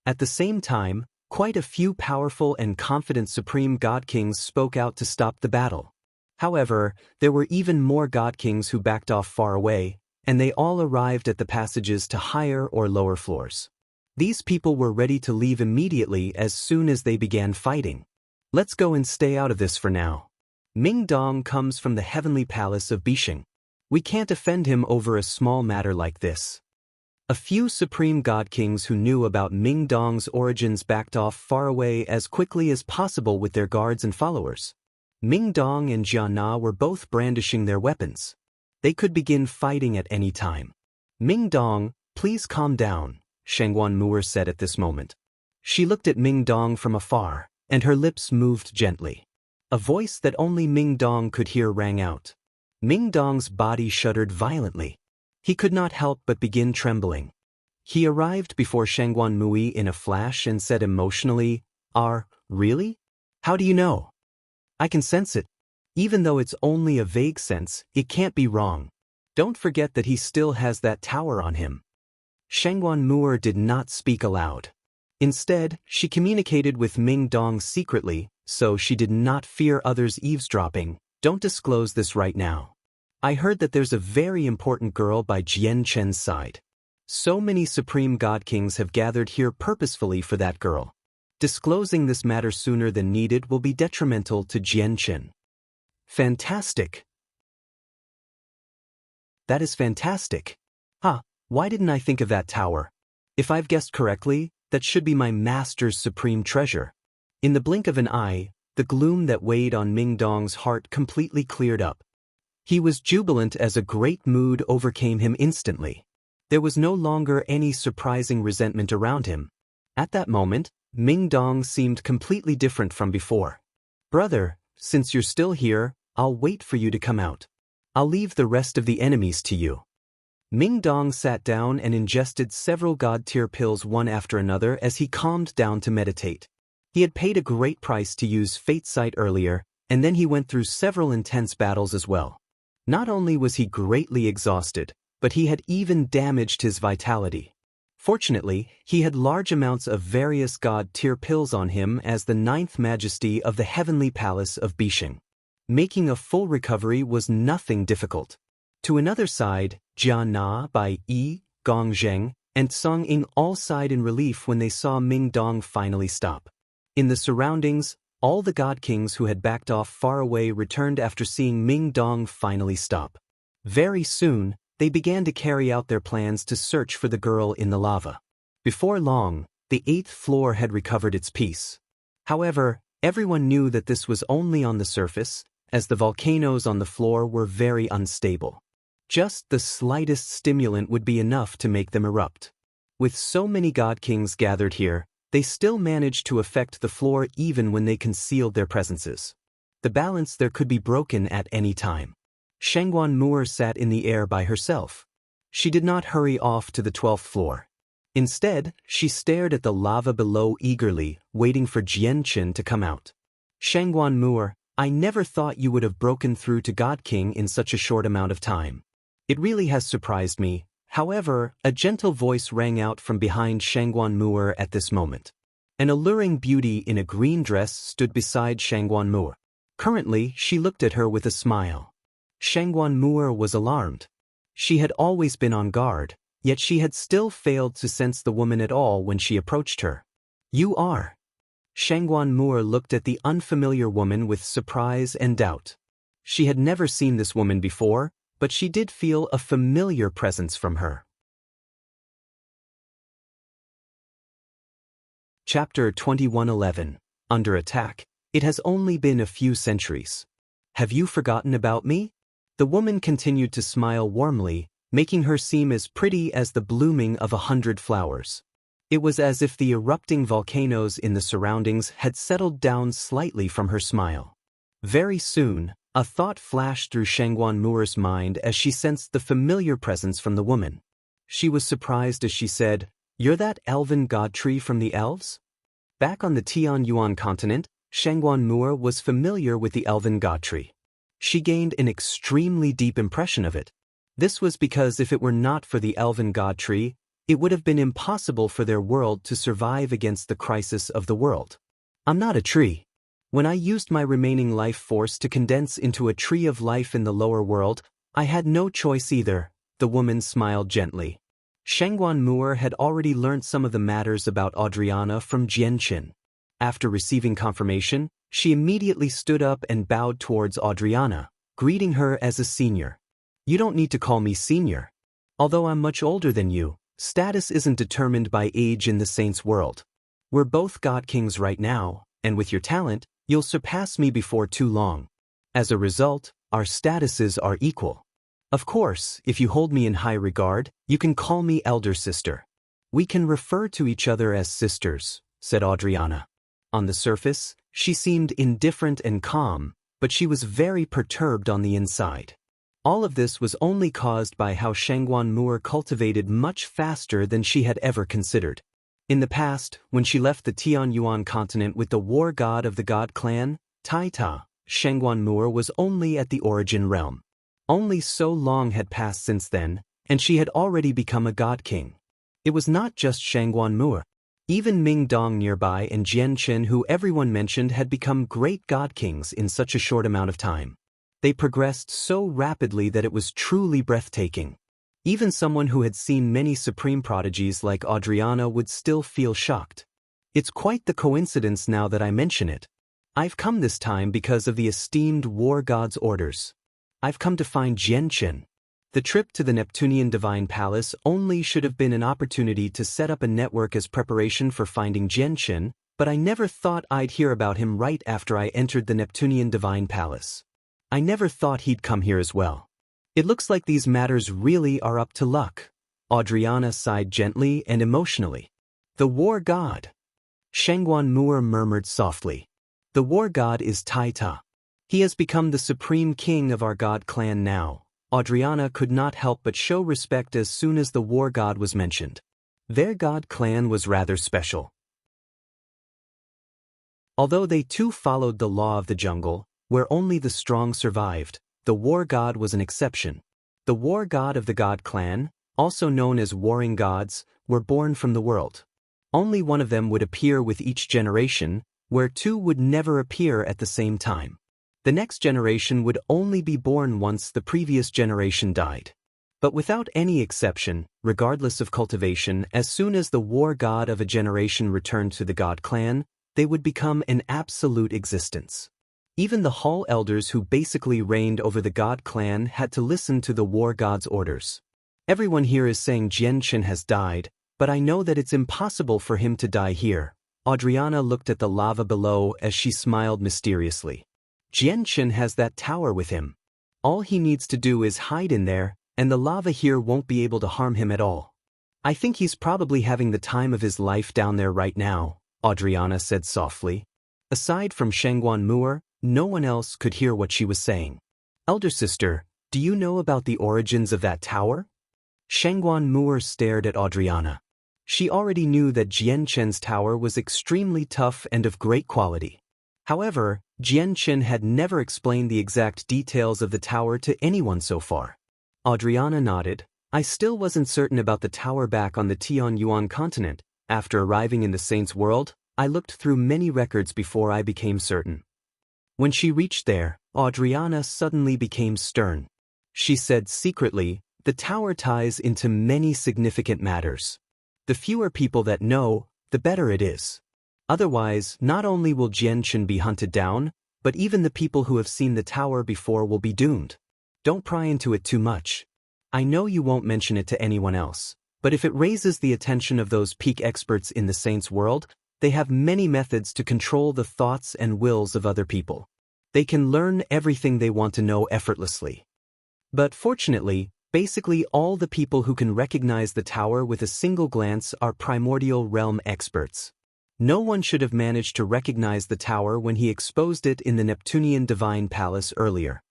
At the same time, quite a few powerful and confident supreme god kings spoke out to stop the battle. However, there were even more god kings who backed off far away, and they all arrived at the passages to higher or lower floors. These people were ready to leave immediately as soon as they began fighting. "Let's go and stay out of this for now. Ming Dong comes from the heavenly palace of Bishing. We can't offend him over a small matter like this." A few supreme god kings who knew about Ming Dong's origins backed off far away as quickly as possible with their guards and followers. Ming Dong and Jia Na were both brandishing their weapons. They could begin fighting at any time. "Ming Dong, please calm down," Shangguan Mu'er said at this moment. She looked at Ming Dong from afar, and her lips moved gently. A voice that only Ming Dong could hear rang out. Ming Dong's body shuddered violently. He could not help but begin trembling. He arrived before Shangguan Mu'er in a flash and said emotionally, Really? How do you know?" "I can sense it. Even though it's only a vague sense, it can't be wrong. Don't forget that he still has that tower on him." Shangguan Mu'er did not speak aloud. Instead, she communicated with Ming Dong secretly, so she did not fear others eavesdropping. "Don't disclose this right now. I heard that there's a very important girl by Jian Chen's side. So many supreme god kings have gathered here purposefully for that girl. Disclosing this matter sooner than needed will be detrimental to Jian Chen." "Fantastic. That is fantastic. Why didn't I think of that tower? If I've guessed correctly, that should be my master's supreme treasure." In the blink of an eye, the gloom that weighed on Ming Dong's heart completely cleared up. He was jubilant as a great mood overcame him instantly. There was no longer any surprising resentment around him. At that moment, Ming Dong seemed completely different from before. "Brother, since you're still here, I'll wait for you to come out. I'll leave the rest of the enemies to you." Ming Dong sat down and ingested several god-tier pills one after another as he calmed down to meditate. He had paid a great price to use Fate Sight earlier, and then he went through several intense battles as well. Not only was he greatly exhausted, but he had even damaged his vitality. Fortunately, he had large amounts of various god-tier pills on him as the 9th Majesty of the Heavenly Palace of Bishing. Making a full recovery was nothing difficult. To another side, Jia Na, Bai Yi, Gong Zheng, and Song Ying all sighed in relief when they saw Ming Dong finally stop. In the surroundings, all the god kings who had backed off far away returned after seeing Ming Dong finally stop. Very soon, they began to carry out their plans to search for the girl in the lava. Before long, the 8th floor had recovered its peace. However, everyone knew that this was only on the surface, as the volcanoes on the floor were very unstable. Just the slightest stimulant would be enough to make them erupt. With so many god kings gathered here, they still managed to affect the floor even when they concealed their presences. The balance there could be broken at any time. Shangguan Mu'er sat in the air by herself. She did not hurry off to the 12th floor. Instead, she stared at the lava below eagerly, waiting for Jian Chen to come out. "Shangguan Mu'er, I never thought you would have broken through to God King in such a short amount of time. It really has surprised me. However, a gentle voice rang out from behind Shangguan Mu'er at this moment. An alluring beauty in a green dress stood beside Shangguan Mu'er. Currently, she looked at her with a smile. Shangguan Mu'er was alarmed. She had always been on guard, yet she had still failed to sense the woman at all when she approached her. You are. Shangguan Mu'er looked at the unfamiliar woman with surprise and doubt. She had never seen this woman before, but she did feel a familiar presence from her. Chapter 21:11. Under Attack. It has only been a few centuries. Have you forgotten about me? The woman continued to smile warmly, making her seem as pretty as the blooming of 100 flowers. It was as if the erupting volcanoes in the surroundings had settled down slightly from her smile. Very soon, a thought flashed through Shangguan Mu'er's mind as she sensed the familiar presence from the woman. She was surprised as she said, "You're that elven god tree from the elves?" Back on the Tianyuan continent, Shangguan Mu'er was familiar with the elven god tree. She gained an extremely deep impression of it. This was because if it were not for the elven god tree, it would have been impossible for their world to survive against the crisis of the world. I'm not a tree. When I used my remaining life force to condense into a tree of life in the lower world, I had no choice either, the woman smiled gently. Shangguan Mu'er had already learnt some of the matters about Adriana from Jianqin. After receiving confirmation, she immediately stood up and bowed towards Adriana, greeting her as a senior. You don't need to call me senior. Although I'm much older than you, status isn't determined by age in the saints' world. We're both god kings right now, and with your talent, you'll surpass me before too long. As a result, our statuses are equal. Of course, if you hold me in high regard, you can call me elder sister. We can refer to each other as sisters, said Adriana. On the surface, she seemed indifferent and calm, but she was very perturbed on the inside. All of this was only caused by how Shangguan Mu'er cultivated much faster than she had ever considered. In the past, when she left the Tianyuan continent with the war god of the god clan, Taita, Shangguan Mu'er was only at the origin realm. Only so long had passed since then, and she had already become a god king. It was not just Shangguan Mu'er. Even Ming Dong nearby and Jianqin, who everyone mentioned, had become great god kings in such a short amount of time. They progressed so rapidly that it was truly breathtaking. Even someone who had seen many supreme prodigies like Adriana would still feel shocked. It's quite the coincidence now that I mention it. I've come this time because of the esteemed war god's orders. I've come to find Jianqin. The trip to the Neptunian Divine Palace only should have been an opportunity to set up a network as preparation for finding Jianqin, but I never thought I'd hear about him right after I entered the Neptunian Divine Palace. I never thought he'd come here as well. It looks like these matters really are up to luck. Adriana sighed gently and emotionally. The war god. Shangguan Mu'er murmured softly. The war god is Taita. He has become the supreme king of our god clan now. Adriana could not help but show respect as soon as the war god was mentioned. Their god clan was rather special. Although they too followed the law of the jungle, where only the strong survived, the war god was an exception. The war god of the god clan, also known as warring gods, were born from the world. Only one of them would appear with each generation, where two would never appear at the same time. The next generation would only be born once the previous generation died. But without any exception, regardless of cultivation, as soon as the war god of a generation returned to the god clan, they would become an absolute existence. Even the hall elders who basically reigned over the god clan had to listen to the war god's orders. Everyone here is saying Jianqin has died, but I know that it's impossible for him to die here. Adriana looked at the lava below as she smiled mysteriously. Jianqin has that tower with him. All he needs to do is hide in there, and the lava here won't be able to harm him at all. I think he's probably having the time of his life down there right now, Adriana said softly. Aside from Shangguan Mu'er, no one else could hear what she was saying. Elder sister, do you know about the origins of that tower? Shangguan Mu'er stared at Adriana. She already knew that Jianqin's tower was extremely tough and of great quality. However, Jian Qin had never explained the exact details of the tower to anyone so far. Adriana nodded. I still wasn't certain about the tower back on the Tianyuan continent. After arriving in the Saints' world, I looked through many records before I became certain. When she reached there, Adriana suddenly became stern. She said secretly, the tower ties into many significant matters. The fewer people that know, the better it is. Otherwise, not only will Jian Qin be hunted down, but even the people who have seen the tower before will be doomed. Don't pry into it too much. I know you won't mention it to anyone else, but if it raises the attention of those peak experts in the Saints' world, they have many methods to control the thoughts and wills of other people. They can learn everything they want to know effortlessly. But fortunately, basically all the people who can recognize the tower with a single glance are primordial realm experts. No one should have managed to recognize the tower when he exposed it in the Neptunian Divine Palace earlier.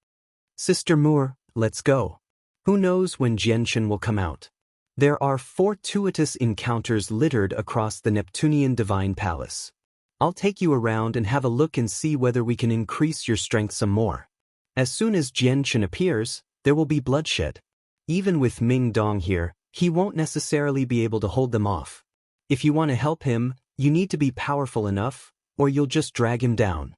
Sister Moore, let's go. Who knows when Jian Qin will come out? There are fortuitous encounters littered across the Neptunian Divine Palace. I'll take you around and have a look and see whether we can increase your strength some more. As soon as Jian Qin appears, there will be bloodshed. Even with Ming Dong here, he won't necessarily be able to hold them off. If you want to help him, you need to be powerful enough, or you'll just drag him down.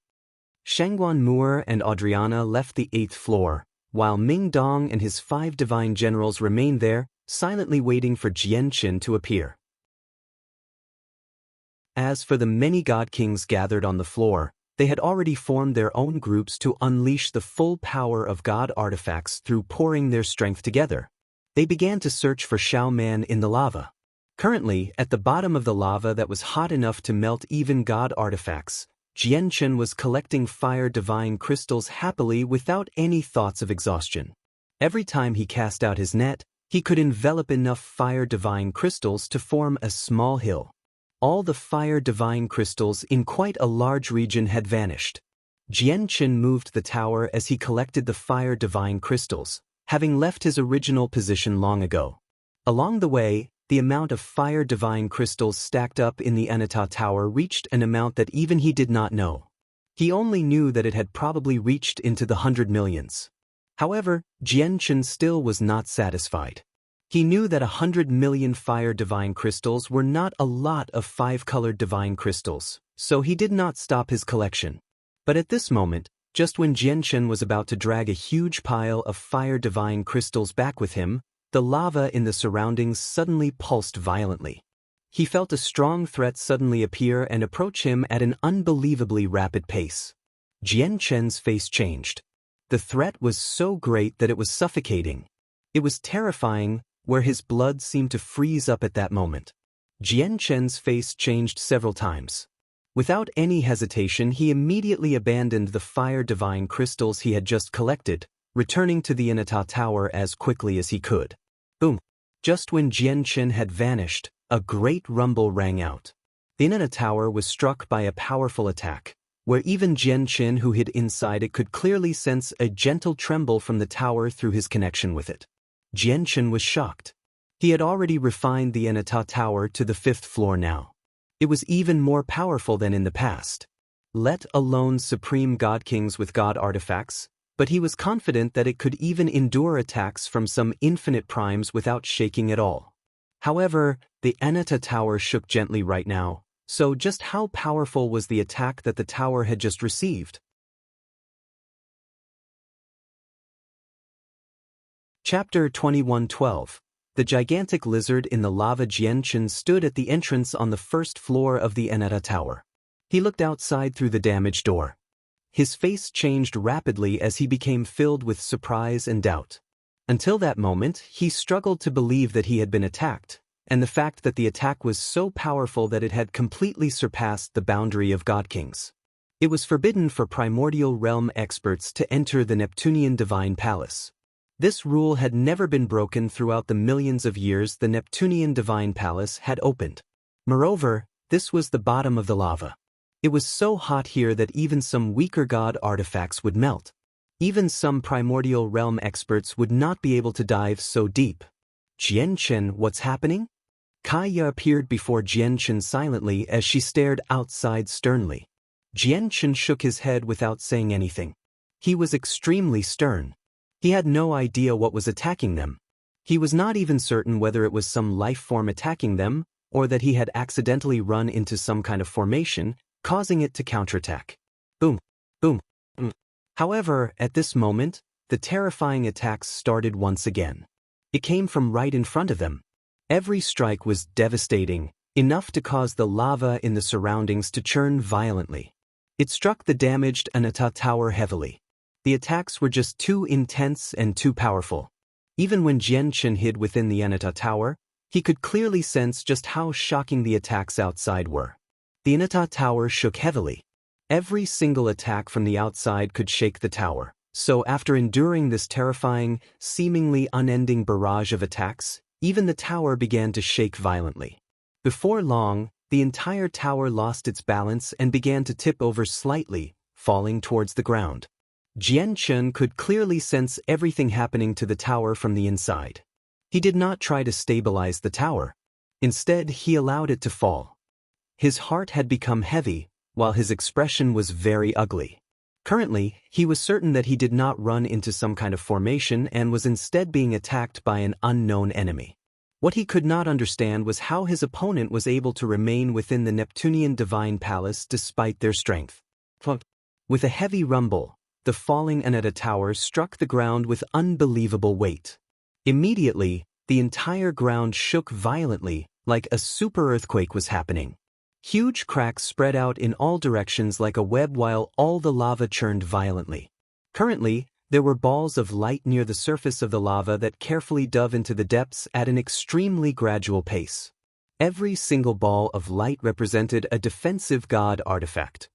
Shangguan Moore and Adriana left the 8th floor, while Ming Dong and his 5 divine generals remained there, silently waiting for Jian Qin to appear. As for the many god kings gathered on the floor, they had already formed their own groups to unleash the full power of god artifacts through pouring their strength together. They began to search for Xiao Man in the lava. Currently, at the bottom of the lava that was hot enough to melt even god artifacts, Jian Qin was collecting fire divine crystals happily without any thoughts of exhaustion. Every time he cast out his net, he could envelop enough fire divine crystals to form a small hill. All the fire divine crystals in quite a large region had vanished. Jian Qin moved the tower as he collected the fire divine crystals, having left his original position long ago. Along the way, the amount of fire divine crystals stacked up in the Anata Tower reached an amount that even he did not know. He only knew that it had probably reached into the 100 millions. However, Jian Qin still was not satisfied. He knew that 100 million fire divine crystals were not a lot of 5-colored divine crystals, so he did not stop his collection. But at this moment, just when Jian Qin was about to drag a huge pile of fire divine crystals back with him, the lava in the surroundings suddenly pulsed violently. He felt a strong threat suddenly appear and approach him at an unbelievably rapid pace. Jian Qin's face changed. The threat was so great that it was suffocating. It was terrifying, where his blood seemed to freeze up at that moment. Jian Qin's face changed several times. Without any hesitation, he immediately abandoned the fire divine crystals he had just collected, returning to the Anata Tower as quickly as he could. Boom! Just when Jian Qin had vanished, a great rumble rang out. The Anata Tower was struck by a powerful attack, where even Jian Qin who hid inside it could clearly sense a gentle tremble from the tower through his connection with it. Jian Qin was shocked. He had already refined the Anata Tower to the 5th floor now. It was even more powerful than in the past. Let alone supreme god kings with god artifacts, but he was confident that it could even endure attacks from some infinite primes without shaking at all. However, the Anata Tower shook gently right now, so just how powerful was the attack that the tower had just received? Chapter 21:12. The gigantic lizard in the lava. Jian Qin stood at the entrance on the 1st floor of the Anata Tower. He looked outside through the damaged door. His face changed rapidly as he became filled with surprise and doubt. Until that moment, he struggled to believe that he had been attacked, and the fact that the attack was so powerful that it had completely surpassed the boundary of god kings. It was forbidden for primordial realm experts to enter the Neptunian Divine Palace. This rule had never been broken throughout the millions of years the Neptunian Divine Palace had opened. Moreover, this was the bottom of the lava. It was so hot here that even some weaker god artifacts would melt. Even some primordial realm experts would not be able to dive so deep. Jian Qin, what's happening? Kaya appeared before Jian Qin silently as she stared outside sternly. Jian shook his head without saying anything. He was extremely stern. He had no idea what was attacking them. He was not even certain whether it was some life form attacking them, or that he had accidentally run into some kind of formation, causing it to counterattack. Boom, boom, boom. However, at this moment, the terrifying attacks started once again. It came from right in front of them. Every strike was devastating, enough to cause the lava in the surroundings to churn violently. It struck the damaged Anata Tower heavily. The attacks were just too intense and too powerful. Even when Jian hid within the Anata Tower, he could clearly sense just how shocking the attacks outside were. The Anata Tower shook heavily. Every single attack from the outside could shake the tower. So after enduring this terrifying, seemingly unending barrage of attacks, even the tower began to shake violently. Before long, the entire tower lost its balance and began to tip over slightly, falling towards the ground. Jian could clearly sense everything happening to the tower from the inside. He did not try to stabilize the tower. Instead, he allowed it to fall. His heart had become heavy, while his expression was very ugly. Currently, he was certain that he did not run into some kind of formation and was instead being attacked by an unknown enemy. What he could not understand was how his opponent was able to remain within the Neptunian Divine Palace despite their strength. With a heavy rumble, the falling Anata Tower struck the ground with unbelievable weight. Immediately, the entire ground shook violently, like a super earthquake was happening. Huge cracks spread out in all directions like a web while all the lava churned violently. Currently, there were balls of light near the surface of the lava that carefully dove into the depths at an extremely gradual pace. Every single ball of light represented a defensive god artifact.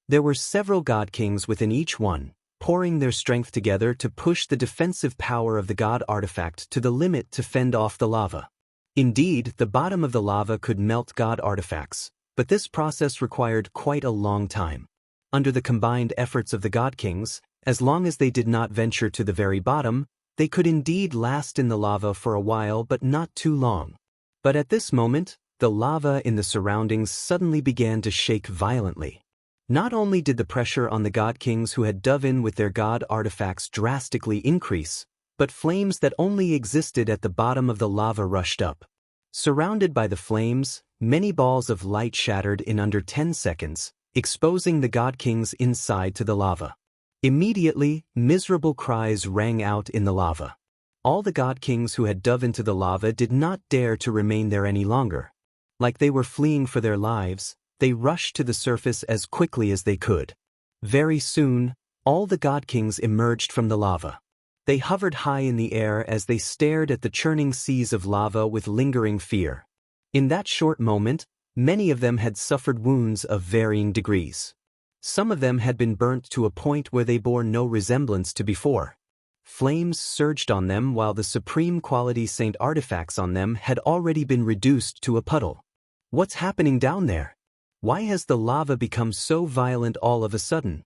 There were several god kings within each one, pouring their strength together to push the defensive power of the god artifact to the limit to fend off the lava. Indeed, the bottom of the lava could melt god artifacts, but this process required quite a long time. Under the combined efforts of the god kings, as long as they did not venture to the very bottom, they could indeed last in the lava for a while but not too long. But at this moment, the lava in the surroundings suddenly began to shake violently. Not only did the pressure on the god kings who had dove in with their god artifacts drastically increase, but flames that only existed at the bottom of the lava rushed up. Surrounded by the flames, many balls of light shattered in under 10 seconds, exposing the god kings inside to the lava. Immediately, miserable cries rang out in the lava. All the god kings who had dove into the lava did not dare to remain there any longer. Like they were fleeing for their lives, they rushed to the surface as quickly as they could. Very soon, all the god kings emerged from the lava. They hovered high in the air as they stared at the churning seas of lava with lingering fear. In that short moment, many of them had suffered wounds of varying degrees. Some of them had been burnt to a point where they bore no resemblance to before. Flames surged on them while the supreme quality saint artifacts on them had already been reduced to a puddle. What's happening down there? Why has the lava become so violent all of a sudden?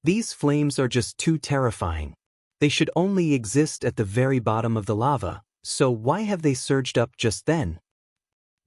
These flames are just too terrifying. They should only exist at the very bottom of the lava, so why have they surged up just then?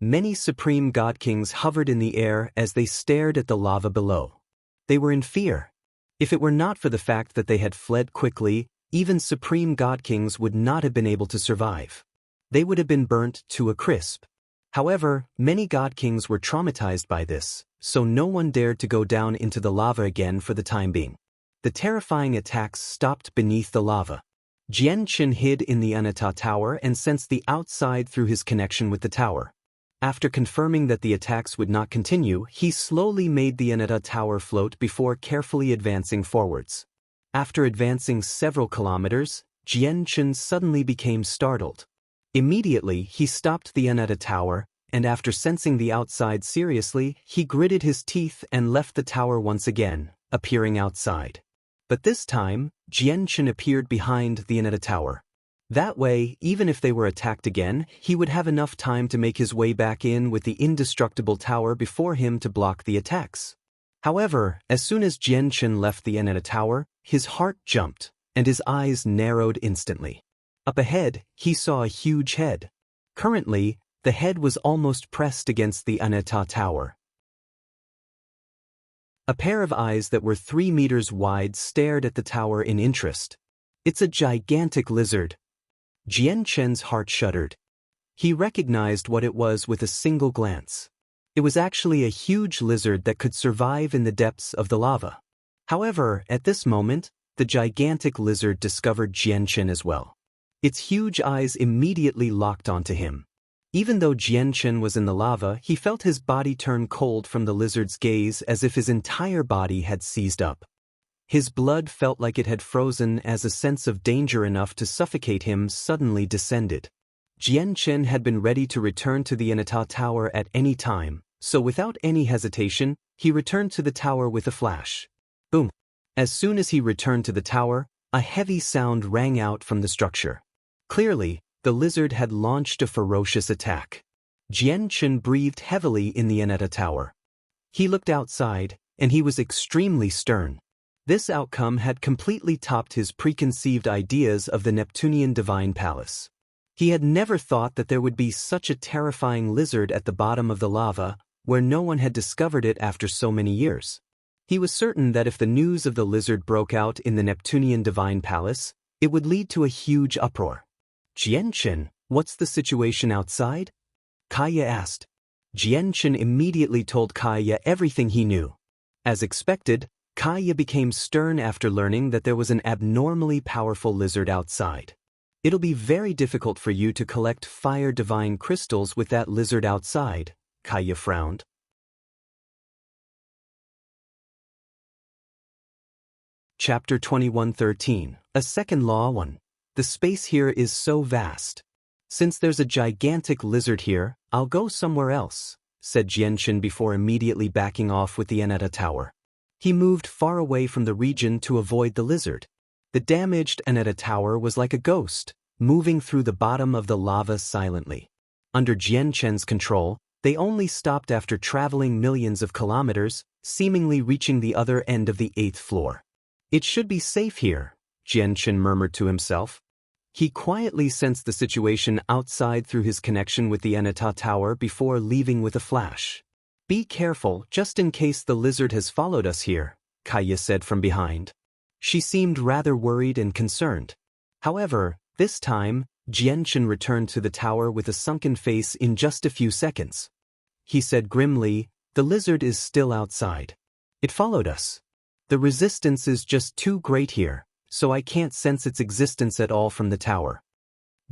Many supreme god kings hovered in the air as they stared at the lava below. They were in fear. If it were not for the fact that they had fled quickly, even supreme god kings would not have been able to survive. They would have been burnt to a crisp. However, many god kings were traumatized by this, so no one dared to go down into the lava again for the time being. The terrifying attacks stopped beneath the lava. Jian hid in the Anata Tower and sensed the outside through his connection with the tower. After confirming that the attacks would not continue, he slowly made the Anata Tower float before carefully advancing forwards. After advancing several kilometers, Jian suddenly became startled. Immediately, he stopped the Anata Tower, and after sensing the outside seriously, he gritted his teeth and left the tower once again, appearing outside. But this time, Jian appeared behind the Anata Tower. That way, even if they were attacked again, he would have enough time to make his way back in with the indestructible tower before him to block the attacks. However, as soon as Jian left the Anata Tower, his heart jumped, and his eyes narrowed instantly. Up ahead, he saw a huge head. Currently, the head was almost pressed against the Anata Tower. A pair of eyes that were 3 meters wide stared at the tower in interest. It's a gigantic lizard. Jian Chen's heart shuddered. He recognized what it was with a single glance. It was actually a huge lizard that could survive in the depths of the lava. However, at this moment, the gigantic lizard discovered Jian Chen as well. Its huge eyes immediately locked onto him. Even though Jian Chen was in the lava, he felt his body turn cold from the lizard's gaze as if his entire body had seized up. His blood felt like it had frozen as a sense of danger enough to suffocate him suddenly descended. Jian Chen had been ready to return to the Anata Tower at any time, so without any hesitation, he returned to the tower with a flash. Boom! As soon as he returned to the tower, a heavy sound rang out from the structure. Clearly, the lizard had launched a ferocious attack. Jian Chen breathed heavily in the Anata Tower. He looked outside, and he was extremely stern. This outcome had completely topped his preconceived ideas of the Neptunian Divine Palace. He had never thought that there would be such a terrifying lizard at the bottom of the lava, where no one had discovered it after so many years. He was certain that if the news of the lizard broke out in the Neptunian Divine Palace, it would lead to a huge uproar. Jian Chen, what's the situation outside? Kaya asked. Jian Chen immediately told Kaya everything he knew. As expected, Kaya became stern after learning that there was an abnormally powerful lizard outside. It'll be very difficult for you to collect fire divine crystals with that lizard outside, Kaya frowned. Chapter 21:13, A Second Law 1. The space here is so vast. Since there's a gigantic lizard here, I'll go somewhere else, said Jian Chen before immediately backing off with the Anata Tower. He moved far away from the region to avoid the lizard. The damaged Anata Tower was like a ghost, moving through the bottom of the lava silently. Under Jian Chen's control, they only stopped after traveling millions of kilometers, seemingly reaching the other end of the 8th floor. It should be safe here, Jian Chen murmured to himself. He quietly sensed the situation outside through his connection with the Anata Tower before leaving with a flash. Be careful, just in case the lizard has followed us here, Kaya said from behind. She seemed rather worried and concerned. However, this time, Jian Chen returned to the tower with a sunken face in just a few seconds. He said grimly, "The lizard is still outside. It followed us. The resistance is just too great here, so I can't sense its existence at all from the tower."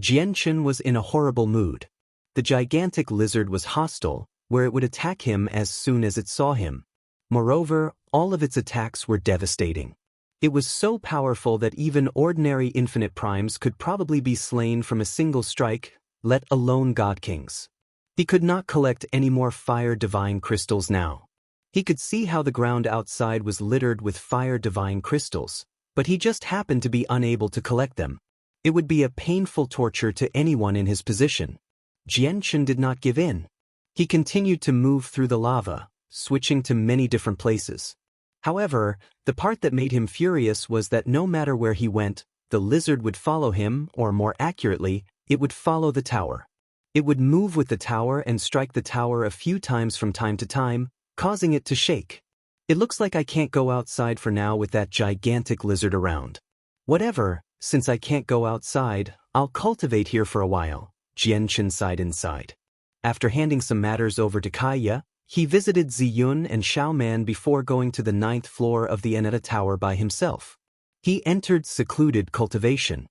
Jian Chen was in a horrible mood. The gigantic lizard was hostile, where it would attack him as soon as it saw him. Moreover, all of its attacks were devastating. It was so powerful that even ordinary infinite primes could probably be slain from a single strike, let alone God Kings. He could not collect any more fire divine crystals now. He could see how the ground outside was littered with fire divine crystals, but he just happened to be unable to collect them. It would be a painful torture to anyone in his position. Jian Chen did not give in. He continued to move through the lava, switching to many different places. However, the part that made him furious was that no matter where he went, the lizard would follow him, or more accurately, it would follow the tower. It would move with the tower and strike the tower a few times from time to time, causing it to shake. It looks like I can't go outside for now with that gigantic lizard around. Whatever, since I can't go outside, I'll cultivate here for a while, Jian Chen sighed inside. After handing some matters over to Kaya, he visited Ziyun and Xiaoman before going to the 9th floor of the Anata Tower by himself. He entered secluded cultivation.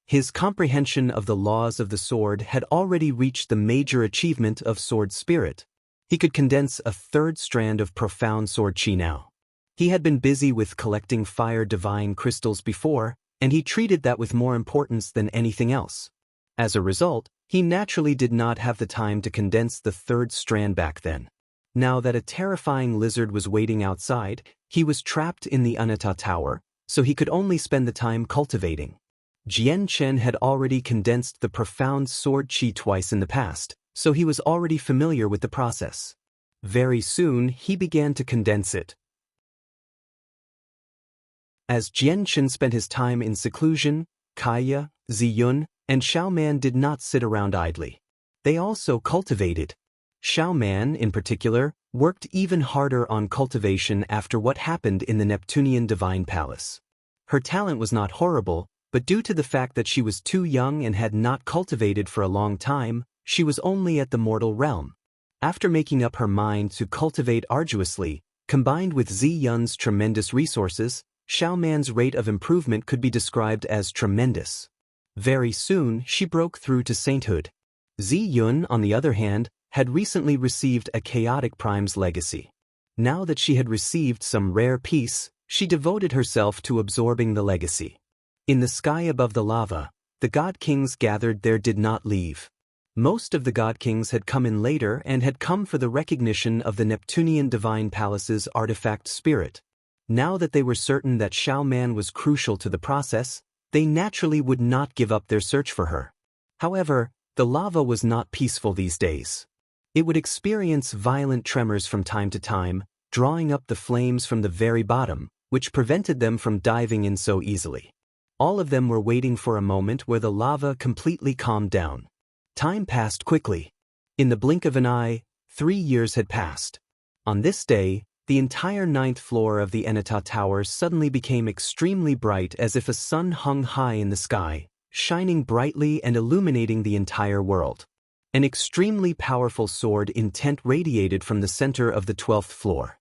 His comprehension of the laws of the sword had already reached the major achievement of sword spirit. He could condense a 3rd strand of profound sword chi now. He had been busy with collecting fire divine crystals before, and he treated that with more importance than anything else. As a result, he naturally did not have the time to condense the 3rd strand back then. Now that a terrifying lizard was waiting outside, he was trapped in the Anata Tower, so he could only spend the time cultivating. Jian Chen had already condensed the profound sword chi twice in the past, so he was already familiar with the process. Very soon, he began to condense it. As Jian Chen spent his time in seclusion, Kaya, Ziyun, and Xiaoman did not sit around idly. They also cultivated. Xiao Man, in particular, worked even harder on cultivation after what happened in the Neptunian Divine Palace. Her talent was not horrible, but due to the fact that she was too young and had not cultivated for a long time, she was only at the mortal realm. After making up her mind to cultivate arduously, combined with Zi Yun's tremendous resources, Xiao Man's rate of improvement could be described as tremendous. Very soon, she broke through to sainthood. Zi Yun, on the other hand, had recently received a chaotic prime's legacy. Now that she had received some rare peace, she devoted herself to absorbing the legacy. In the sky above the lava, the god kings gathered there did not leave. Most of the god kings had come in later and had come for the recognition of the Neptunian Divine Palace's artifact spirit. Now that they were certain that Xiao Man was crucial to the process, they naturally would not give up their search for her. However, the lava was not peaceful these days. It would experience violent tremors from time to time, drawing up the flames from the very bottom, which prevented them from diving in so easily. All of them were waiting for a moment where the lava completely calmed down. Time passed quickly. In the blink of an eye, 3 years had passed. On this day, the entire 9th floor of the Enata Tower suddenly became extremely bright as if a sun hung high in the sky, shining brightly and illuminating the entire world. An extremely powerful sword intent radiated from the center of the 12th floor.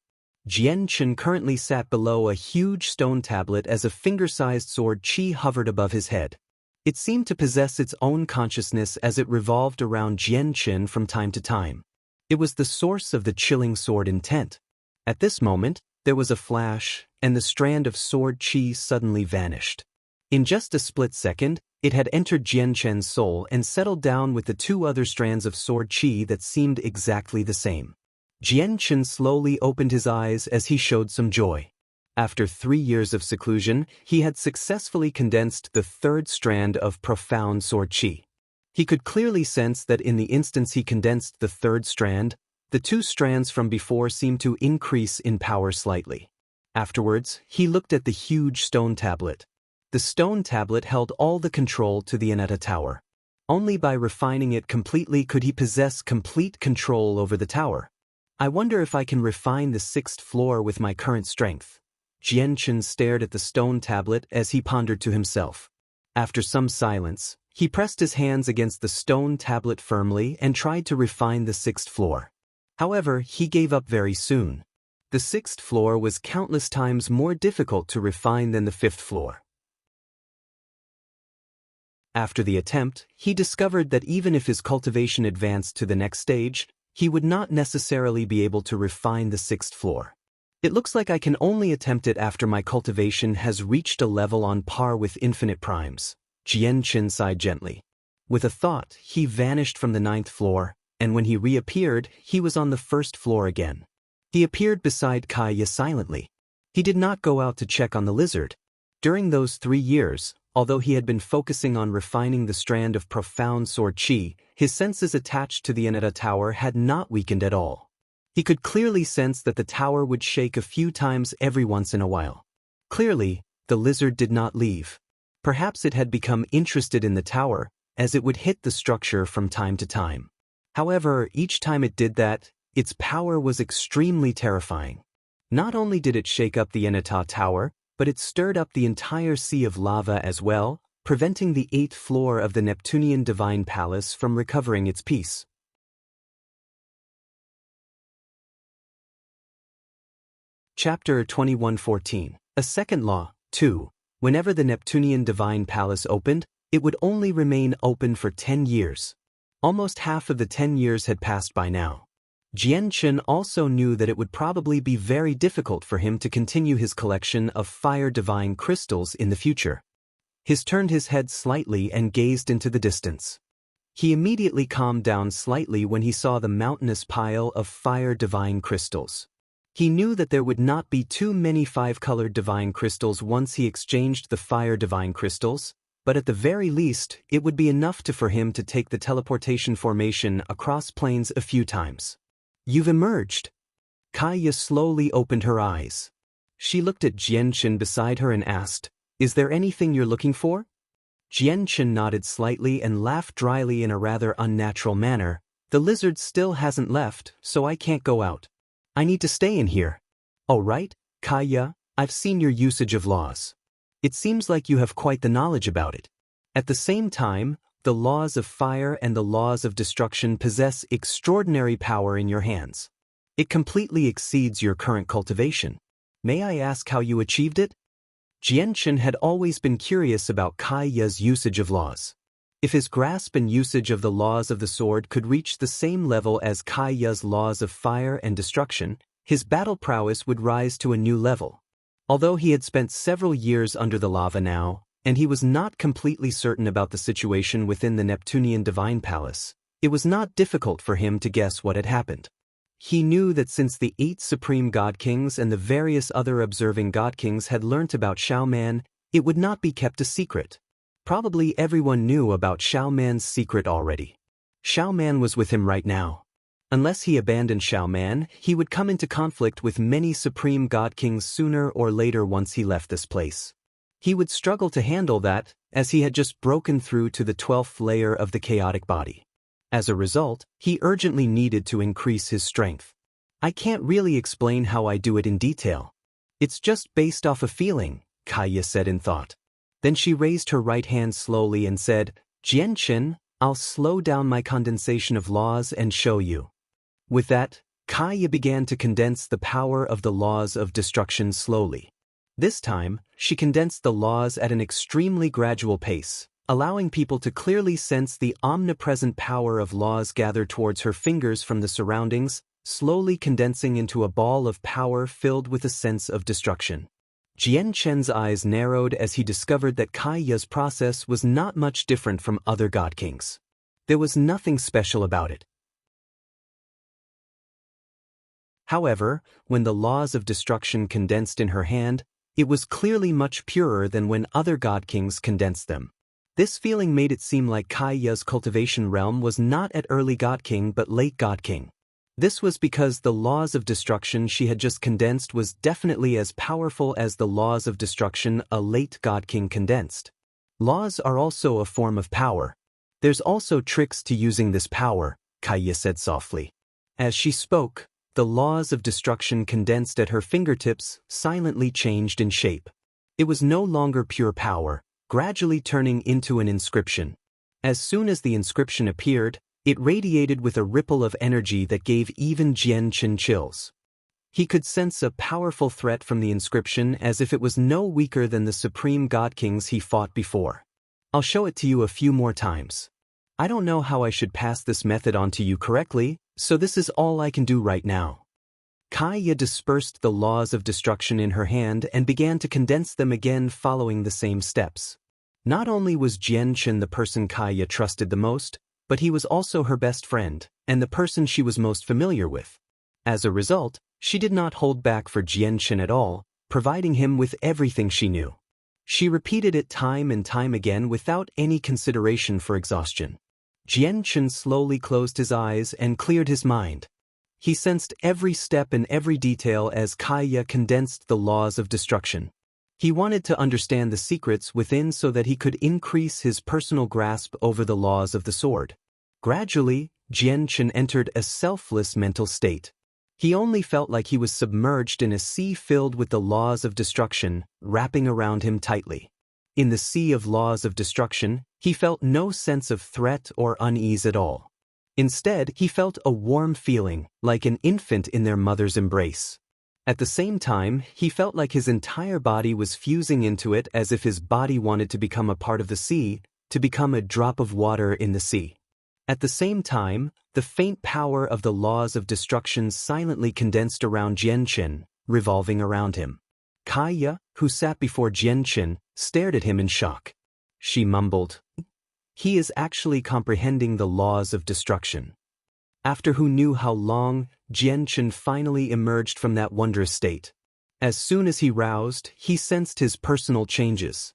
Jian Chen currently sat below a huge stone tablet as a finger-sized sword chi hovered above his head. It seemed to possess its own consciousness as it revolved around Jian Chen from time to time. It was the source of the chilling sword intent. At this moment, there was a flash, and the strand of sword chi suddenly vanished. In just a split second, it had entered Jian Chen's soul and settled down with the 2 other strands of sword chi that seemed exactly the same. Jian Chen slowly opened his eyes as he showed some joy. After 3 years of seclusion, he had successfully condensed the 3rd strand of profound sword chi. He could clearly sense that in the instance he condensed the 3rd strand, the 2 strands from before seemed to increase in power slightly. Afterwards, he looked at the huge stone tablet. The stone tablet held all the control to the Enata Tower. Only by refining it completely could he possess complete control over the tower. I wonder if I can refine the 6th floor with my current strength. Jian Chen stared at the stone tablet as he pondered to himself. After some silence, he pressed his hands against the stone tablet firmly and tried to refine the 6th floor. However, he gave up very soon. The 6th floor was countless times more difficult to refine than the 5th floor. After the attempt, he discovered that even if his cultivation advanced to the next stage, he would not necessarily be able to refine the 6th floor. It looks like I can only attempt it after my cultivation has reached a level on par with infinite primes. Jian Chen sighed gently. With a thought, he vanished from the 9th floor, and when he reappeared, he was on the 1st floor again. He appeared beside Kaya silently. He did not go out to check on the lizard. During those 3 years, although he had been focusing on refining the strand of profound sword chi, his senses attached to the Enata Tower had not weakened at all. He could clearly sense that the tower would shake a few times every once in a while. Clearly, the lizard did not leave. Perhaps it had become interested in the tower, as it would hit the structure from time to time. However, each time it did that, its power was extremely terrifying. Not only did it shake up the Enata Tower, but it stirred up the entire sea of lava as well, preventing the 8th floor of the Neptunian Divine Palace from recovering its peace. Chapter 2114. A second law, 2. Whenever the Neptunian Divine Palace opened, it would only remain open for 10 years. Almost half of the 10 years had passed by now. Jian Chen also knew that it would probably be very difficult for him to continue his collection of fire divine crystals in the future. He turned his head slightly and gazed into the distance. He immediately calmed down slightly when he saw the mountainous pile of fire divine crystals. He knew that there would not be too many 5-colored divine crystals once he exchanged the fire divine crystals, but at the very least, it would be enough for him to take the teleportation formation across planes a few times. You've emerged. Kaya slowly opened her eyes. She looked at Jian Chen beside her and asked, "Is there anything you're looking for?" Jian Chen nodded slightly and laughed dryly in a rather unnatural manner, The lizard still hasn't left, so I can't go out. I need to stay in here. Oh right, Kaya, I've seen your usage of laws. It seems like you have quite the knowledge about it. At the same time, the laws of fire and the laws of destruction possess extraordinary power in your hands. It completely exceeds your current cultivation. May I ask how you achieved it? Jianchen had always been curious about Kaya's usage of laws. If his grasp and usage of the laws of the sword could reach the same level as Kaya's laws of fire and destruction, his battle prowess would rise to a new level. Although he had spent several years under the lava now, and he was not completely certain about the situation within the Neptunian Divine Palace, it was not difficult for him to guess what had happened. He knew that since the 8 Supreme God Kings and the various other observing God Kings had learnt about Xiaoman, it would not be kept a secret. Probably everyone knew about Xiaoman's secret already. Xiaoman was with him right now. Unless he abandoned Xiaoman, he would come into conflict with many Supreme God Kings sooner or later once he left this place. He would struggle to handle that, as he had just broken through to the 12th layer of the chaotic body. As a result, he urgently needed to increase his strength. I can't really explain how I do it in detail. It's just based off a feeling, Kaya said in thought. Then she raised her right hand slowly and said, Jianchen, I'll slow down my condensation of laws and show you. With that, Kaya began to condense the power of the laws of destruction slowly. This time, she condensed the laws at an extremely gradual pace, allowing people to clearly sense the omnipresent power of laws gather towards her fingers from the surroundings, slowly condensing into a ball of power filled with a sense of destruction. Jianchen's eyes narrowed as he discovered that Kaya's process was not much different from other God Kings. There was nothing special about it. However, when the laws of destruction condensed in her hand, it was clearly much purer than when other God Kings condensed them. This feeling made it seem like Kaya's cultivation realm was not at early God King but late God King. This was because the laws of destruction she had just condensed was definitely as powerful as the laws of destruction a late God King condensed. Laws are also a form of power. There's also tricks to using this power, Kaya said softly. As she spoke, the laws of destruction condensed at her fingertips silently changed in shape. It was no longer pure power, gradually turning into an inscription. As soon as the inscription appeared, it radiated with a ripple of energy that gave even Jianchen chills. He could sense a powerful threat from the inscription as if it was no weaker than the Supreme God Kings he fought before. I'll show it to you a few more times. I don't know how I should pass this method on to you correctly, so this is all I can do right now. Kaya dispersed the laws of destruction in her hand and began to condense them again following the same steps. Not only was Jianchen the person Kaya trusted the most, but he was also her best friend, and the person she was most familiar with. As a result, she did not hold back for Jianchen at all, providing him with everything she knew. She repeated it time and time again without any consideration for exhaustion. Jianchen slowly closed his eyes and cleared his mind. He sensed every step and every detail as Kaya condensed the laws of destruction. He wanted to understand the secrets within so that he could increase his personal grasp over the laws of the sword. Gradually, Jianchen entered a selfless mental state. He only felt like he was submerged in a sea filled with the laws of destruction, wrapping around him tightly. In the sea of laws of destruction, he felt no sense of threat or unease at all. Instead, he felt a warm feeling, like an infant in their mother's embrace. At the same time, he felt like his entire body was fusing into it as if his body wanted to become a part of the sea, to become a drop of water in the sea. At the same time, the faint power of the laws of destruction silently condensed around Jianchen, revolving around him. Kaya, who sat before Jianchen, stared at him in shock. She mumbled, "He is actually comprehending the laws of destruction." After who knew how long, Jianchen finally emerged from that wondrous state. As soon as he roused, he sensed his personal changes.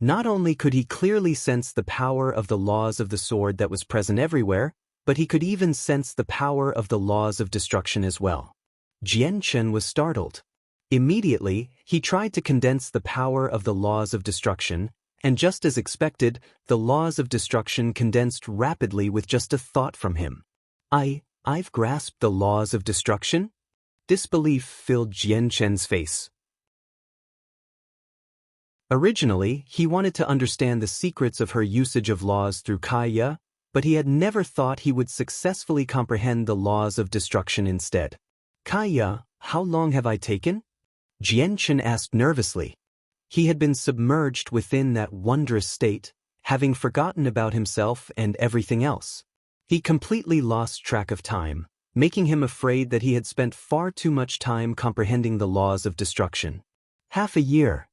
Not only could he clearly sense the power of the laws of the sword that was present everywhere, but he could even sense the power of the laws of destruction as well. Jianchen was startled. Immediately, he tried to condense the power of the laws of destruction, and just as expected, the laws of destruction condensed rapidly with just a thought from him. I've grasped the laws of destruction? Disbelief filled Jian Chen's face. Originally, he wanted to understand the secrets of her usage of laws through Kaya, but he had never thought he would successfully comprehend the laws of destruction instead. Kaya, how long have I taken? Jian Chen asked nervously. He had been submerged within that wondrous state, having forgotten about himself and everything else. He completely lost track of time, making him afraid that he had spent far too much time comprehending the laws of destruction. Half a year.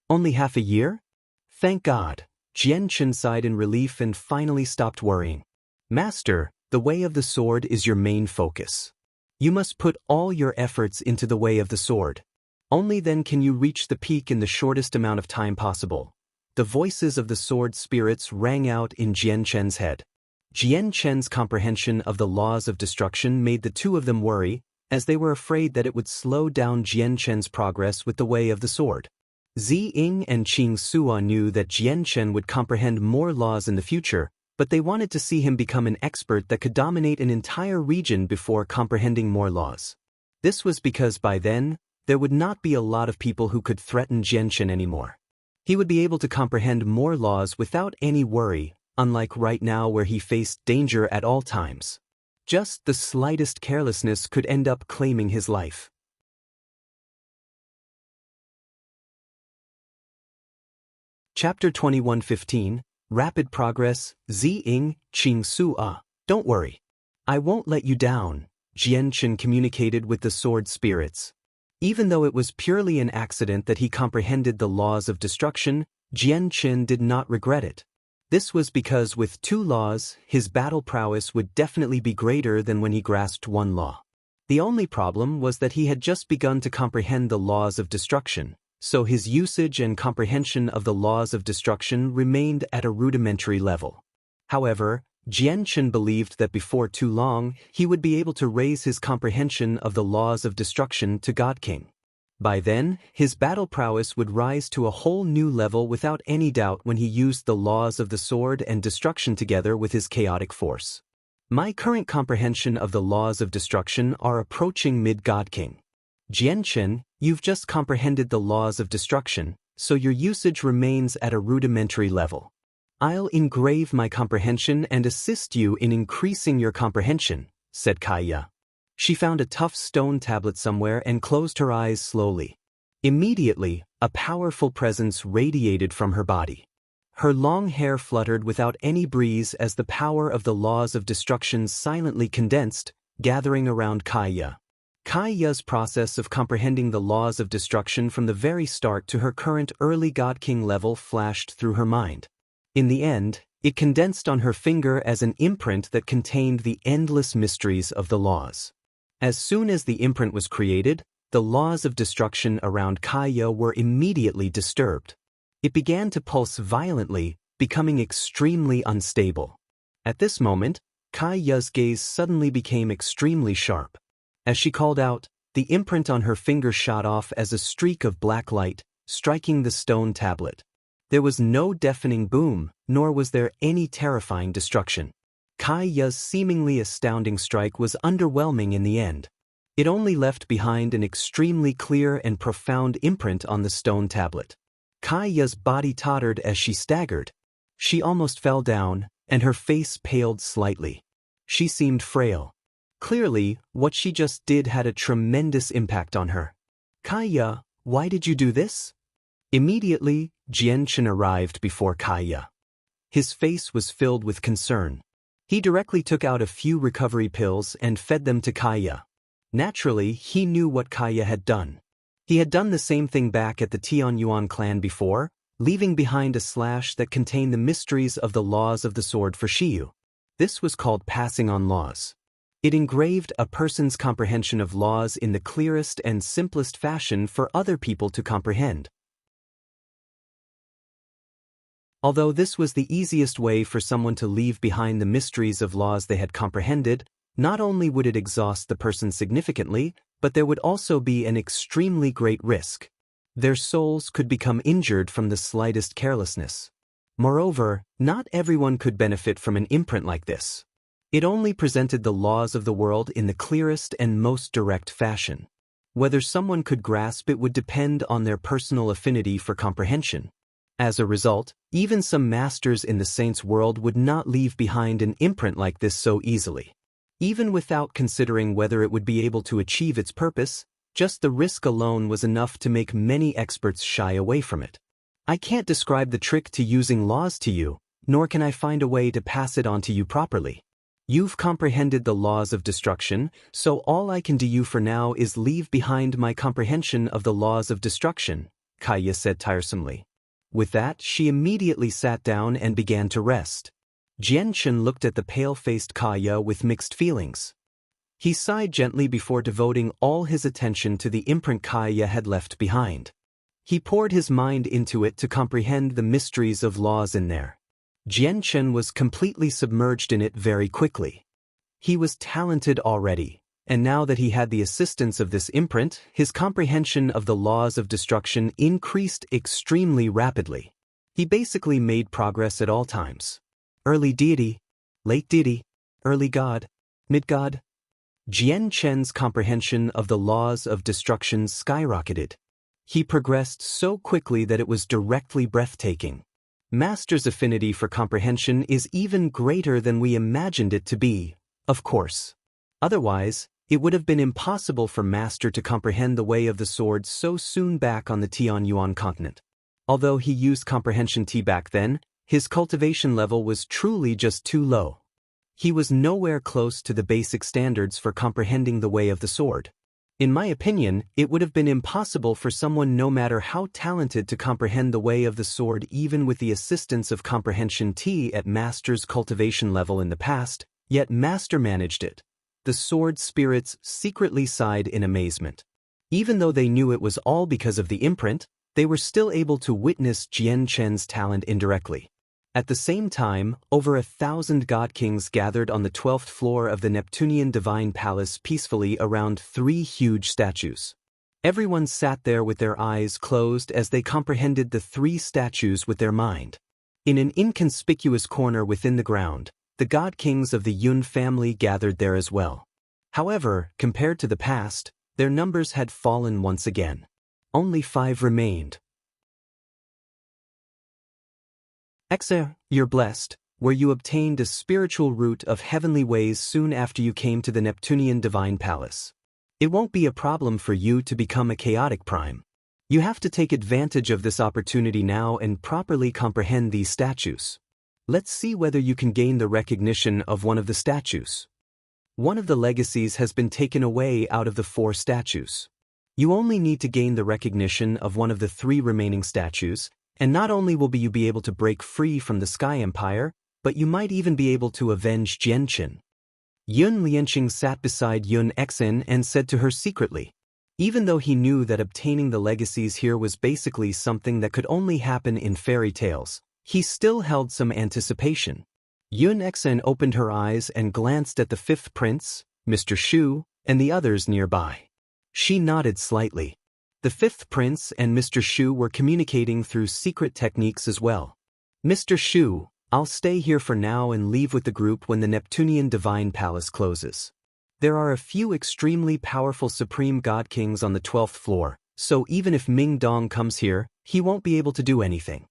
Only half a year? Thank God. Jian Chen sighed in relief and finally stopped worrying. Master, the way of the sword is your main focus. You must put all your efforts into the way of the sword. Only then can you reach the peak in the shortest amount of time possible. The voices of the sword spirits rang out in Jian Chen's head. Jian Chen's comprehension of the laws of destruction made the two of them worry, as they were afraid that it would slow down Jian Chen's progress with the way of the sword. Zi Ying and Qing Sua knew that Jian Chen would comprehend more laws in the future, but they wanted to see him become an expert that could dominate an entire region before comprehending more laws. This was because by then, there would not be a lot of people who could threaten Jian Chen anymore. He would be able to comprehend more laws without any worry, unlike right now where he faced danger at all times. Just the slightest carelessness could end up claiming his life. Chapter 21:15, Rapid Progress, Zi Ying, Qing Sua. Don't worry. I won't let you down, Jian Chen communicated with the sword spirits. Even though it was purely an accident that he comprehended the laws of destruction, Jian Chen did not regret it. This was because with two laws, his battle prowess would definitely be greater than when he grasped one law. The only problem was that he had just begun to comprehend the laws of destruction, so his usage and comprehension of the laws of destruction remained at a rudimentary level. However, Jian Chen believed that before too long, he would be able to raise his comprehension of the laws of destruction to God King. By then, his battle prowess would rise to a whole new level without any doubt when he used the laws of the sword and destruction together with his chaotic force. My current comprehension of the laws of destruction are approaching mid-God King. Jian Chen, you've just comprehended the laws of destruction, so your usage remains at a rudimentary level. I'll engrave my comprehension and assist you in increasing your comprehension, said Kaya. She found a tough stone tablet somewhere and closed her eyes slowly. Immediately, a powerful presence radiated from her body. Her long hair fluttered without any breeze as the power of the laws of destruction silently condensed, gathering around Kaya. Kaya's process of comprehending the laws of destruction from the very start to her current early God King level flashed through her mind. In the end, it condensed on her finger as an imprint that contained the endless mysteries of the laws. As soon as the imprint was created, the laws of destruction around Kaya were immediately disturbed. It began to pulse violently, becoming extremely unstable. At this moment, Kaya's gaze suddenly became extremely sharp. As she called out, the imprint on her finger shot off as a streak of black light, striking the stone tablet. There was no deafening boom, nor was there any terrifying destruction. Kaya's seemingly astounding strike was underwhelming in the end. It only left behind an extremely clear and profound imprint on the stone tablet. Kaya's body tottered as she staggered. She almost fell down, and her face paled slightly. She seemed frail. Clearly, what she just did had a tremendous impact on her. Kaya, why did you do this? Immediately, Jian Chen arrived before Kaya. His face was filled with concern. He directly took out a few recovery pills and fed them to Kaya. Naturally, he knew what Kaya had done. He had done the same thing back at the Tianyuan clan before, leaving behind a slash that contained the mysteries of the laws of the sword for Shiyu. This was called passing on laws. It engraved a person's comprehension of laws in the clearest and simplest fashion for other people to comprehend. Although this was the easiest way for someone to leave behind the mysteries of laws they had comprehended, not only would it exhaust the person significantly, but there would also be an extremely great risk. Their souls could become injured from the slightest carelessness. Moreover, not everyone could benefit from an imprint like this. It only presented the laws of the world in the clearest and most direct fashion. Whether someone could grasp it would depend on their personal affinity for comprehension. As a result, even some masters in the saints' world would not leave behind an imprint like this so easily. Even without considering whether it would be able to achieve its purpose, just the risk alone was enough to make many experts shy away from it. I can't describe the trick to using laws to you, nor can I find a way to pass it on to you properly. You've comprehended the laws of destruction, so all I can do you for now is leave behind my comprehension of the laws of destruction, Kaya said tiresomely. With that, she immediately sat down and began to rest. Jianchen looked at the pale-faced Kaya with mixed feelings. He sighed gently before devoting all his attention to the imprint Kaya had left behind. He poured his mind into it to comprehend the mysteries of laws in there. Jianchen was completely submerged in it very quickly. He was talented already, and now that he had the assistance of this imprint, his comprehension of the laws of destruction increased extremely rapidly. He basically made progress at all times. Early deity, late deity, early god, mid-god. Jianchen's comprehension of the laws of destruction skyrocketed. He progressed so quickly that it was directly breathtaking. Master's affinity for comprehension is even greater than we imagined it to be, of course. Otherwise, it would have been impossible for Master to comprehend the way of the sword so soon back on the Tianyuan continent. Although he used comprehension T back then, his cultivation level was truly just too low. He was nowhere close to the basic standards for comprehending the way of the sword. In my opinion, it would have been impossible for someone no matter how talented to comprehend the way of the sword even with the assistance of comprehension T at Master's cultivation level in the past, yet Master managed it. The sword spirits secretly sighed in amazement. Even though they knew it was all because of the imprint, they were still able to witness Jianchen's talent indirectly. At the same time, over 1,000 god kings gathered on the 12th floor of the Neptunian Divine Palace peacefully around 3 huge statues. Everyone sat there with their eyes closed as they comprehended the 3 statues with their mind. In an inconspicuous corner within the ground, the god kings of the Yun family gathered there as well. However, compared to the past, their numbers had fallen once again. Only 5 remained. Exer, you're blessed, where you obtained a spiritual root of heavenly ways soon after you came to the Neptunian Divine Palace. It won't be a problem for you to become a chaotic prime. You have to take advantage of this opportunity now and properly comprehend these statues. Let's see whether you can gain the recognition of one of the statues. One of the legacies has been taken away out of the 4 statues. You only need to gain the recognition of one of the 3 remaining statues, and not only will you be able to break free from the Sky Empire, but you might even be able to avenge Jianchen. Yun Lianqing sat beside Yun Exin and said to her secretly. Even though he knew that obtaining the legacies here was basically something that could only happen in fairy tales, he still held some anticipation. Yun Exin opened her eyes and glanced at the 5th prince, Mr. Shu, and the others nearby. She nodded slightly. The 5th prince and Mr. Shu were communicating through secret techniques as well. Mr. Shu, I'll stay here for now and leave with the group when the Neptunian Divine Palace closes. There are a few extremely powerful Supreme God Kings on the 12th floor, so even if Ming Dong comes here, he won't be able to do anything.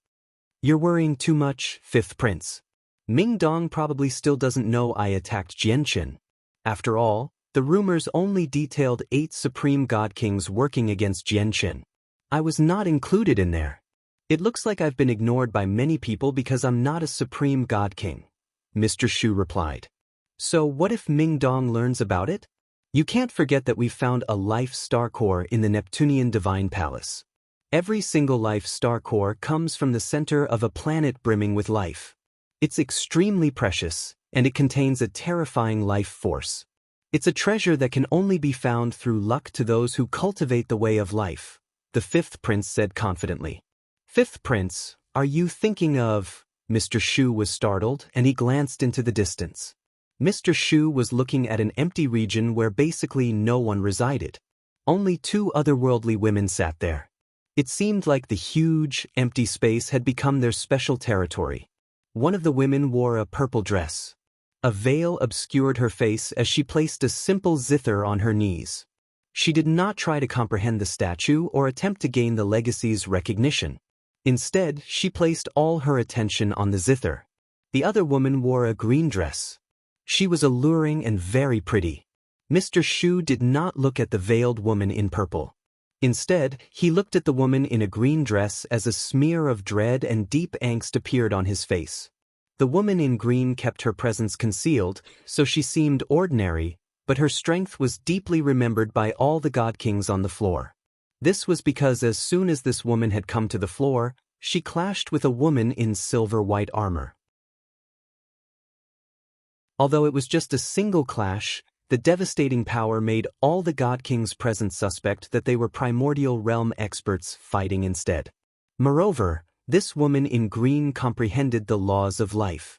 You're worrying too much, 5th prince. Ming Dong probably still doesn't know I attacked Jianchen. After all, the rumors only detailed 8 Supreme God Kings working against Jianchen. I was not included in there. It looks like I've been ignored by many people because I'm not a Supreme God King, Mr. Shu replied. So what if Ming Dong learns about it? You can't forget that we've found a life star core in the Neptunian Divine Palace. Every single life star core comes from the center of a planet brimming with life. It's extremely precious, and it contains a terrifying life force. It's a treasure that can only be found through luck to those who cultivate the way of life, the 5th prince said confidently. 5th prince, are you thinking of... Mr. Shu was startled and he glanced into the distance. Mr. Shu was looking at an empty region where basically no one resided. Only 2 otherworldly women sat there. It seemed like the huge, empty space had become their special territory. One of the women wore a purple dress. A veil obscured her face as she placed a simple zither on her knees. She did not try to comprehend the statue or attempt to gain the legacy's recognition. Instead, she placed all her attention on the zither. The other woman wore a green dress. She was alluring and very pretty. Mr. Shu did not look at the veiled woman in purple. Instead, he looked at the woman in a green dress as a smear of dread and deep angst appeared on his face. The woman in green kept her presence concealed, so she seemed ordinary, but her strength was deeply remembered by all the god kings on the floor. This was because as soon as this woman had come to the floor, she clashed with a woman in silver-white armor. Although it was just a single clash, the devastating power made all the god kings present suspect that they were primordial realm experts fighting instead. Moreover, this woman in green comprehended the laws of life.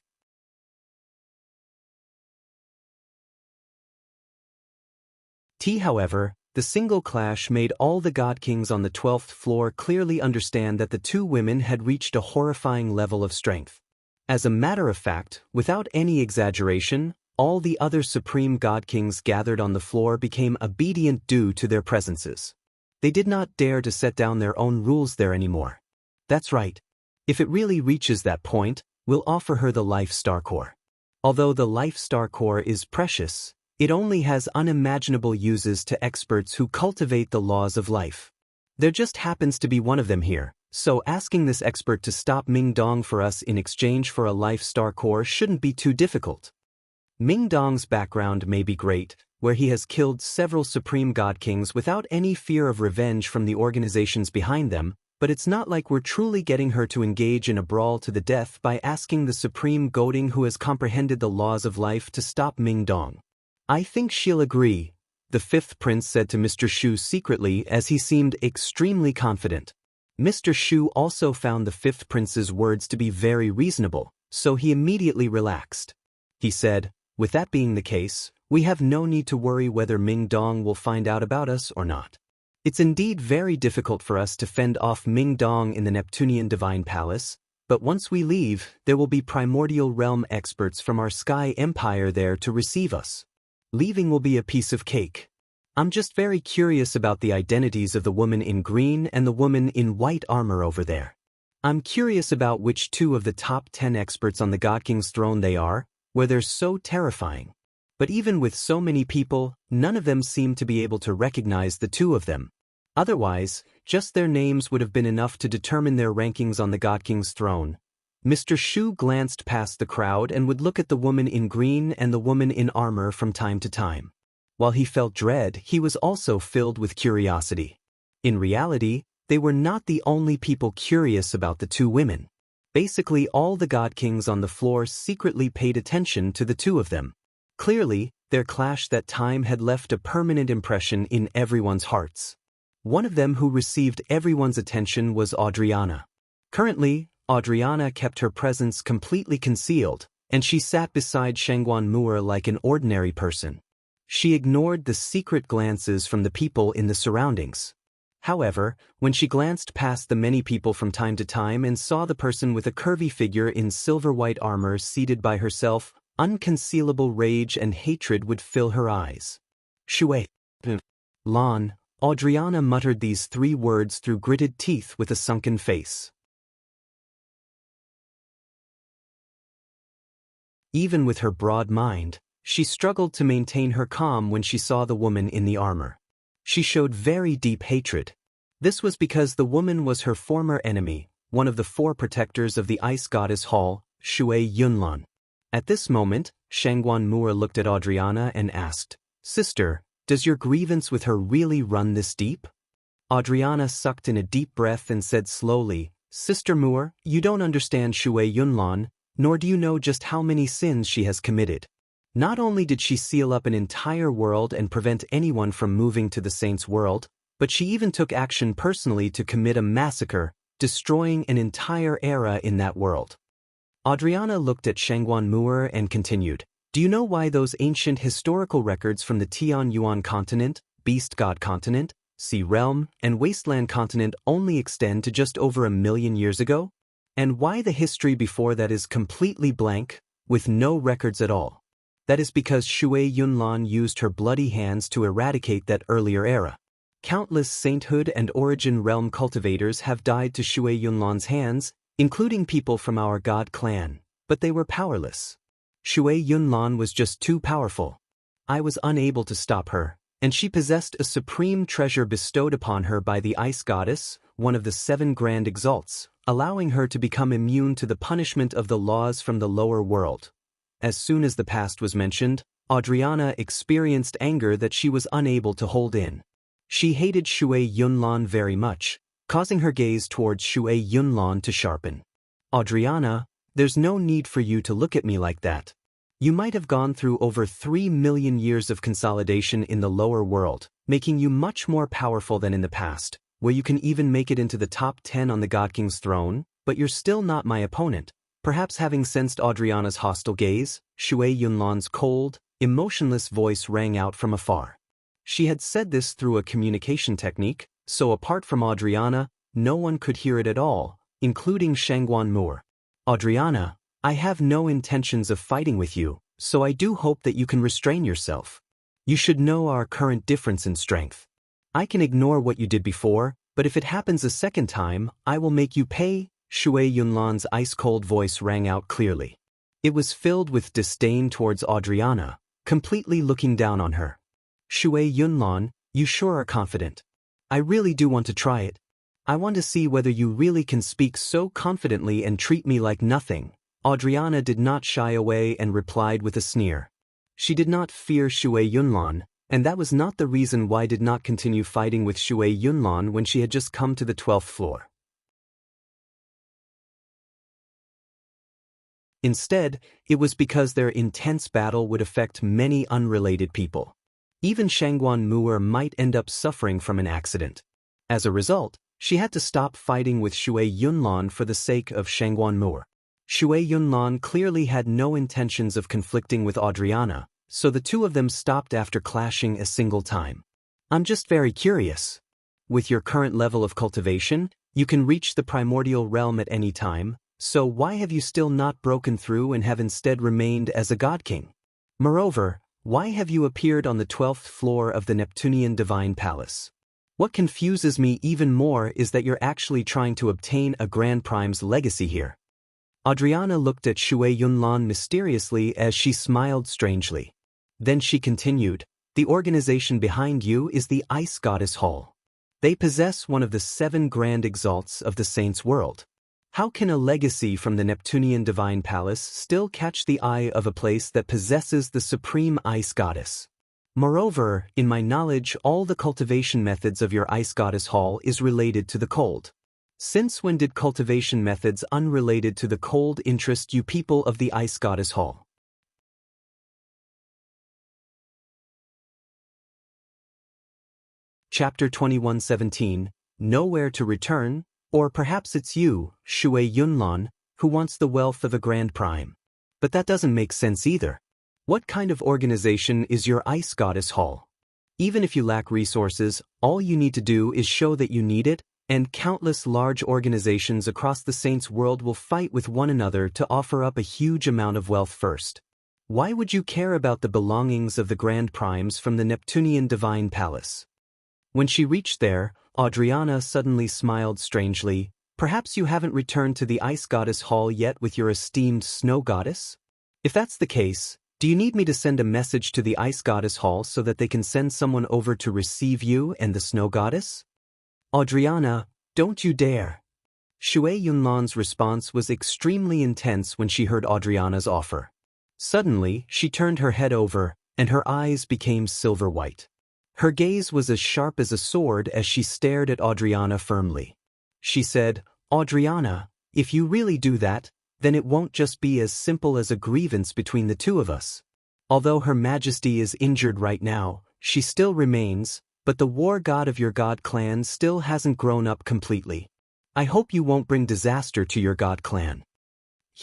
However, the single clash made all the god kings on the 12th floor clearly understand that the two women had reached a horrifying level of strength. As a matter of fact, without any exaggeration, all the other supreme god kings gathered on the floor became obedient due to their presences. They did not dare to set down their own rules there anymore. That's right. If it really reaches that point, we'll offer her the Life Star Core. Although the Life Star Core is precious, it only has unimaginable uses to experts who cultivate the laws of life. There just happens to be one of them here, so asking this expert to stop Ming Dong for us in exchange for a Life Star Core shouldn't be too difficult. Ming Dong's background may be great, where he has killed several supreme god kings without any fear of revenge from the organizations behind them, but it's not like we're truly getting her to engage in a brawl to the death by asking the supreme goading who has comprehended the laws of life to stop Ming Dong. I think she'll agree, the fifth prince said to Mr. Shu secretly as he seemed extremely confident. Mr. Shu also found the fifth prince's words to be very reasonable, so he immediately relaxed. He said, "With that being the case, we have no need to worry whether Ming Dong will find out about us or not. It's indeed very difficult for us to fend off Ming Dong in the Neptunian Divine Palace, but once we leave, there will be primordial realm experts from our Sky Empire there to receive us. Leaving will be a piece of cake. I'm just very curious about the identities of the woman in green and the woman in white armor over there. I'm curious about which two of the top 10 experts on the God King's throne they are, where they're so terrifying. But even with so many people, none of them seem to be able to recognize the two of them. Otherwise, just their names would have been enough to determine their rankings on the God King's throne." Mr. Shu glanced past the crowd and would look at the woman in green and the woman in armor from time to time. While he felt dread, he was also filled with curiosity. In reality, they were not the only people curious about the two women. Basically, all the God Kings on the floor secretly paid attention to the two of them. Clearly, their clash that time had left a permanent impression in everyone's hearts. One of them who received everyone's attention was Adriana. Currently, Adriana kept her presence completely concealed, and she sat beside Shangguan Mu'er like an ordinary person. She ignored the secret glances from the people in the surroundings. However, when she glanced past the many people from time to time and saw the person with a curvy figure in silver-white armor seated by herself, unconcealable rage and hatred would fill her eyes. "Shui Lan," Adriana muttered these 3 words through gritted teeth with a sunken face. Even with her broad mind, she struggled to maintain her calm when she saw the woman in the armor. She showed very deep hatred. This was because the woman was her former enemy, one of the 4 protectors of the Ice Goddess Hall, Shui Yunlan. At this moment, Shangguan Mu'er looked at Adriana and asked, "Sister, does your grievance with her really run this deep?" Adriana sucked in a deep breath and said slowly, "Sister Mu'er, you don't understand Shui Yunlan, nor do you know just how many sins she has committed. Not only did she seal up an entire world and prevent anyone from moving to the Saints' world, but she even took action personally to commit a massacre, destroying an entire era in that world." Adriana looked at Shangguan Mu'er and continued, "Do you know why those ancient historical records from the Tian Yuan continent, Beast God continent, Sea Realm, and Wasteland continent only extend to just over 1,000,000 years ago? And why the history before that is completely blank, with no records at all? That is because Shui Yunlan used her bloody hands to eradicate that earlier era. Countless sainthood and origin realm cultivators have died to Shui Yunlan's hands, including people from our god clan, but they were powerless. Shui Yunlan was just too powerful. I was unable to stop her, and she possessed a supreme treasure bestowed upon her by the Ice Goddess, one of the 7 grand exalts, allowing her to become immune to the punishment of the laws from the lower world. As soon as the past was mentioned, Adriana experienced anger that she was unable to hold in. She hated Shui Yunlan very much, causing her gaze towards Shui Yunlan to sharpen. Adriana, there's no need for you to look at me like that. You might have gone through over 3 million years of consolidation in the lower world, making you much more powerful than in the past, where you can even make it into the top 10 on the God King's throne, but you're still not my opponent. Perhaps having sensed Adriana's hostile gaze, Shui Yunlan's cold, emotionless voice rang out from afar. She had said this through a communication technique, so apart from Adriana, no one could hear it at all, including Shangguan Moore. Adriana, I have no intentions of fighting with you, so I do hope that you can restrain yourself. You should know our current difference in strength. I can ignore what you did before, but if it happens a second time, I will make you pay. Shui Yunlan's ice-cold voice rang out clearly. It was filled with disdain towards Adriana, completely looking down on her. Shui Yunlan, you sure are confident. I really do want to try it. I want to see whether you really can speak so confidently and treat me like nothing. Adriana did not shy away and replied with a sneer. She did not fear Shui Yunlan, and that was not the reason why did not continue fighting with Shui Yunlan when she had just come to the 12th floor. Instead, it was because their intense battle would affect many unrelated people. Even Shangguan Moore might end up suffering from an accident. As a result, she had to stop fighting with Shui Yunlan for the sake of Shangguan Moore. Shui Yunlan clearly had no intentions of conflicting with Adriana, so the two of them stopped after clashing a single time. I'm just very curious. With your current level of cultivation, you can reach the primordial realm at any time, so why have you still not broken through and have instead remained as a god king? Moreover, why have you appeared on the 12th floor of the Neptunian Divine Palace? What confuses me even more is that you're actually trying to obtain a Grand Prime's legacy here. Adriana looked at Shui Yunlan mysteriously as she smiled strangely. Then she continued, the organization behind you is the Ice Goddess Hall. They possess one of the 7 grand exalts of the Saints' world. How can a legacy from the Neptunian Divine Palace still catch the eye of a place that possesses the supreme Ice Goddess? Moreover, in my knowledge, all the cultivation methods of your Ice Goddess Hall is related to the cold. Since when did cultivation methods unrelated to the cold interest you people of the Ice Goddess Hall? Chapter 21:17, Nowhere to Return, or perhaps it's you, Shui Yunlan, who wants the wealth of a Grand Prime. But that doesn't make sense either. What kind of organization is your Ice Goddess Hall? Even if you lack resources, all you need to do is show that you need it, and countless large organizations across the Saints' world will fight with one another to offer up a huge amount of wealth first. Why would you care about the belongings of the Grand Primes from the Neptunian Divine Palace? When she reached there, Adriana suddenly smiled strangely. Perhaps you haven't returned to the Ice Goddess Hall yet with your esteemed Snow Goddess? If that's the case, do you need me to send a message to the Ice Goddess Hall so that they can send someone over to receive you and the Snow Goddess? Adriana, don't you dare. Shui Yunlan's response was extremely intense when she heard Adriana's offer. Suddenly, she turned her head over, and her eyes became silver white. Her gaze was as sharp as a sword as she stared at Adriana firmly. She said, Adriana, if you really do that, then it won't just be as simple as a grievance between the two of us. Although Her Majesty is injured right now, she still remains, but the war god of your god clan still hasn't grown up completely. I hope you won't bring disaster to your god clan.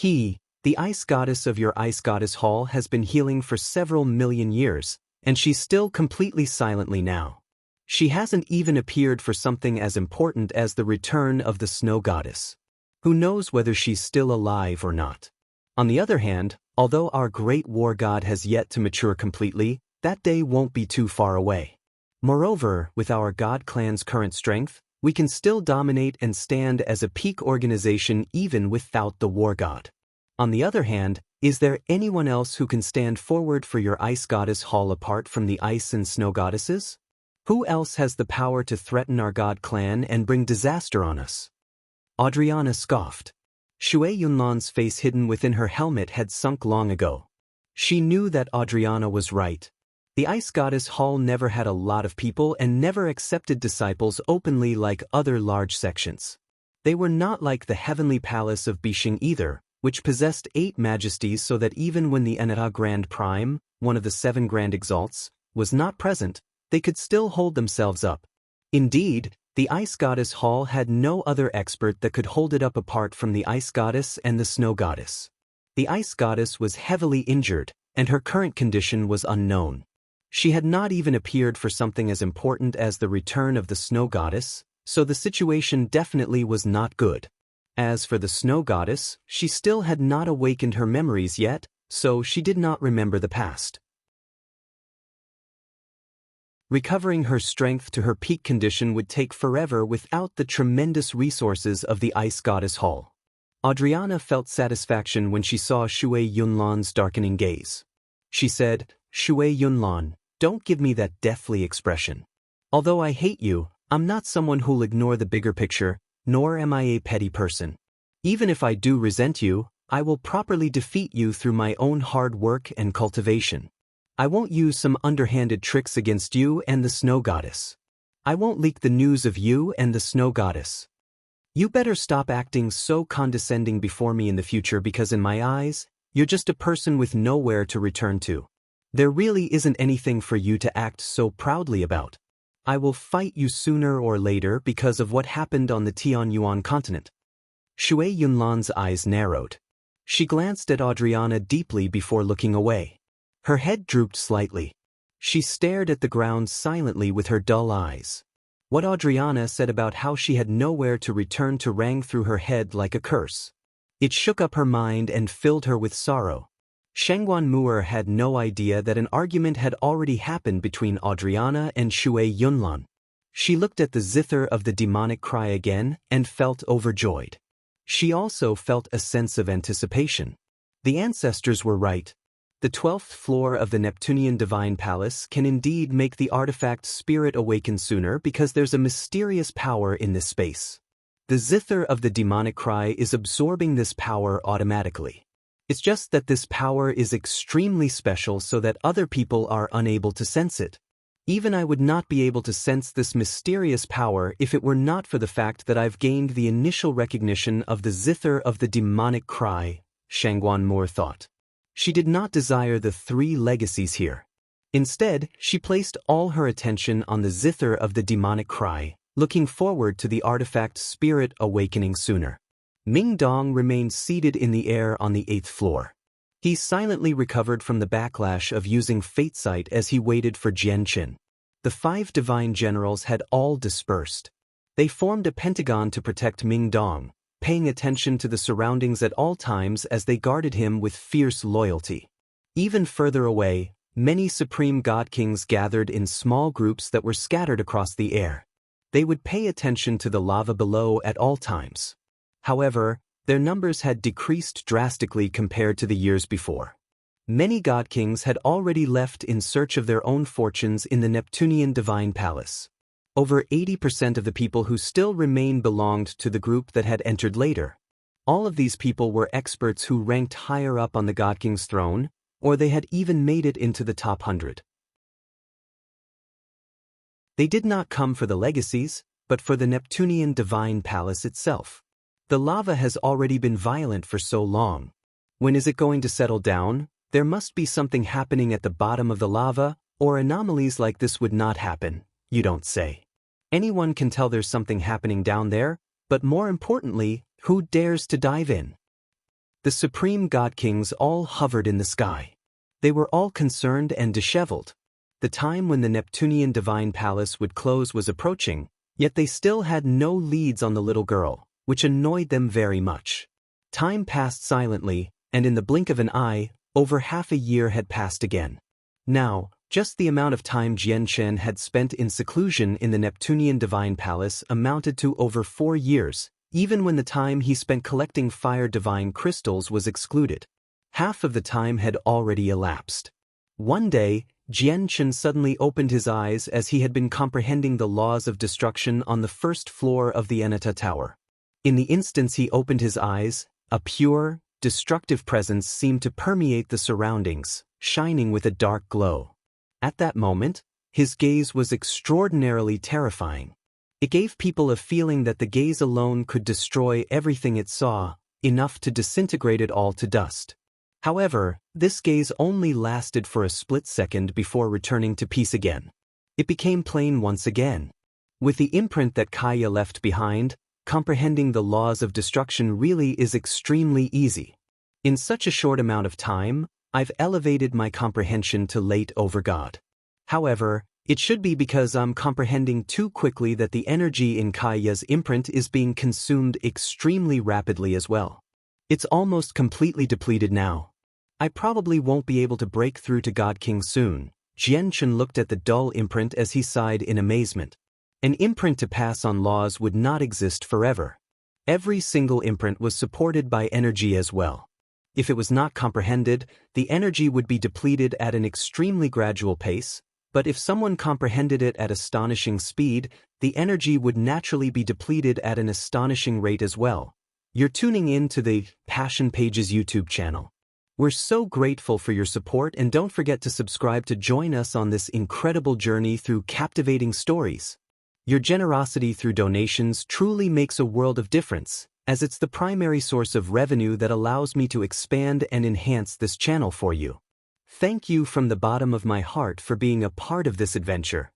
The ice goddess of your Ice Goddess Hall has been healing for several million years, and she's still completely silently now. She hasn't even appeared for something as important as the return of the Snow Goddess. Who knows whether she's still alive or not? On the other hand, Although our great war god has yet to mature completely, that day won't be too far away. Moreover, with our god clan's current strength, we can still dominate and stand as a peak organization even without the war god. On the other hand, is there anyone else who can stand forward for your ice goddess hall apart from the ice and snow goddesses? Who else has the power to threaten our god clan and bring disaster on us? Adriana scoffed. Shui Yunlan's face hidden within her helmet had sunk long ago. She knew that Adriana was right. The ice goddess hall never had a lot of people and never accepted disciples openly like other large sections. They were not like the heavenly palace of Bishing either, which possessed 8 majesties, so that even when the Eneta Grand Prime, one of the 7 Grand Exalts, was not present, they could still hold themselves up. Indeed, the Ice Goddess Hall had no other expert that could hold it up apart from the Ice Goddess and the Snow Goddess. The Ice Goddess was heavily injured, and her current condition was unknown. She had not even appeared for something as important as the return of the Snow Goddess, so the situation definitely was not good. As for the Snow Goddess, she still had not awakened her memories yet, so she did not remember the past. Recovering her strength to her peak condition would take forever without the tremendous resources of the Ice Goddess Hall. Adriana felt satisfaction when she saw Shui Yunlan's darkening gaze. She said, "Shui Yunlan, don't give me that deathly expression. Although I hate you, I'm not someone who'll ignore the bigger picture, nor am I a petty person. Even if I do resent you, I will properly defeat you through my own hard work and cultivation. I won't use some underhanded tricks against you and the Snow Goddess. I won't leak the news of you and the Snow Goddess. You better stop acting so condescending before me in the future, because in my eyes, you're just a person with nowhere to return to. There really isn't anything for you to act so proudly about. I will fight you sooner or later because of what happened on the Tianyuan continent." Shui Yunlan's eyes narrowed. She glanced at Adriana deeply before looking away. Her head drooped slightly. She stared at the ground silently with her dull eyes. What Adriana said about how she had nowhere to return to rang through her head like a curse. It shook up her mind and filled her with sorrow. Shengguan Mu'er had no idea that an argument had already happened between Adriana and Shui Yunlan. She looked at the zither of the demonic cry again and felt overjoyed. She also felt a sense of anticipation. The ancestors were right. The 12th floor of the Neptunian Divine Palace can indeed make the artifact spirit awaken sooner, because there's a mysterious power in this space. The zither of the demonic cry is absorbing this power automatically. It's just that this power is extremely special, so that other people are unable to sense it. Even I would not be able to sense this mysterious power if it were not for the fact that I've gained the initial recognition of the zither of the demonic cry, Shengguan Mu'er thought. She did not desire the 3 legacies here. Instead, she placed all her attention on the zither of the demonic cry, looking forward to the artifact spirit awakening sooner. Ming Dong remained seated in the air on the 8th floor. He silently recovered from the backlash of using Fate Sight as he waited for Jian Qin. The 5 divine generals had all dispersed. They formed a pentagon to protect Ming Dong, paying attention to the surroundings at all times as they guarded him with fierce loyalty. Even further away, many supreme god kings gathered in small groups that were scattered across the air. They would pay attention to the lava below at all times. However, their numbers had decreased drastically compared to the years before. Many god kings had already left in search of their own fortunes in the Neptunian Divine Palace. Over 80% of the people who still remained belonged to the group that had entered later. All of these people were experts who ranked higher up on the god king's throne, or they had even made it into the top 100. They did not come for the legacies, but for the Neptunian Divine Palace itself. The lava has already been violent for so long. When is it going to settle down? There must be something happening at the bottom of the lava, or anomalies like this would not happen, you don't say. Anyone can tell there's something happening down there, but more importantly, who dares to dive in? The supreme god kings all hovered in the sky. They were all concerned and disheveled. The time when the Neptunian Divine Palace would close was approaching, yet they still had no leads on the little girl, which annoyed them very much. Time passed silently, and in the blink of an eye, Over half a year had passed again. Now, just the amount of time Jian Chen had spent in seclusion in the Neptunian Divine Palace amounted to over 4 years, even when the time he spent collecting fire divine crystals was excluded. Half of the time had already elapsed. One day, Jian Chen suddenly opened his eyes as he had been comprehending the laws of destruction on the first floor of the Enata Tower. In the instant he opened his eyes, a pure, destructive presence seemed to permeate the surroundings, shining with a dark glow. At that moment, his gaze was extraordinarily terrifying. It gave people a feeling that the gaze alone could destroy everything it saw, enough to disintegrate it all to dust. However, this gaze only lasted for a split second before returning to peace again. It became plain once again. With the imprint that Kaya left behind, comprehending the laws of destruction really is extremely easy. In such a short amount of time, I've elevated my comprehension to late over God. However, it should be because I'm comprehending too quickly that the energy in Kaya's imprint is being consumed extremely rapidly as well. It's almost completely depleted now. I probably won't be able to break through to God King soon. Jian Chen looked at the dull imprint as he sighed in amazement. An imprint to pass on laws would not exist forever. Every single imprint was supported by energy as well. If it was not comprehended, the energy would be depleted at an extremely gradual pace, but if someone comprehended it at astonishing speed, the energy would naturally be depleted at an astonishing rate as well. You're tuning in to the Passion Pages YouTube channel. We're so grateful for your support, and don't forget to subscribe to join us on this incredible journey through captivating stories. Your generosity through donations truly makes a world of difference, as it's the primary source of revenue that allows me to expand and enhance this channel for you. Thank you from the bottom of my heart for being a part of this adventure.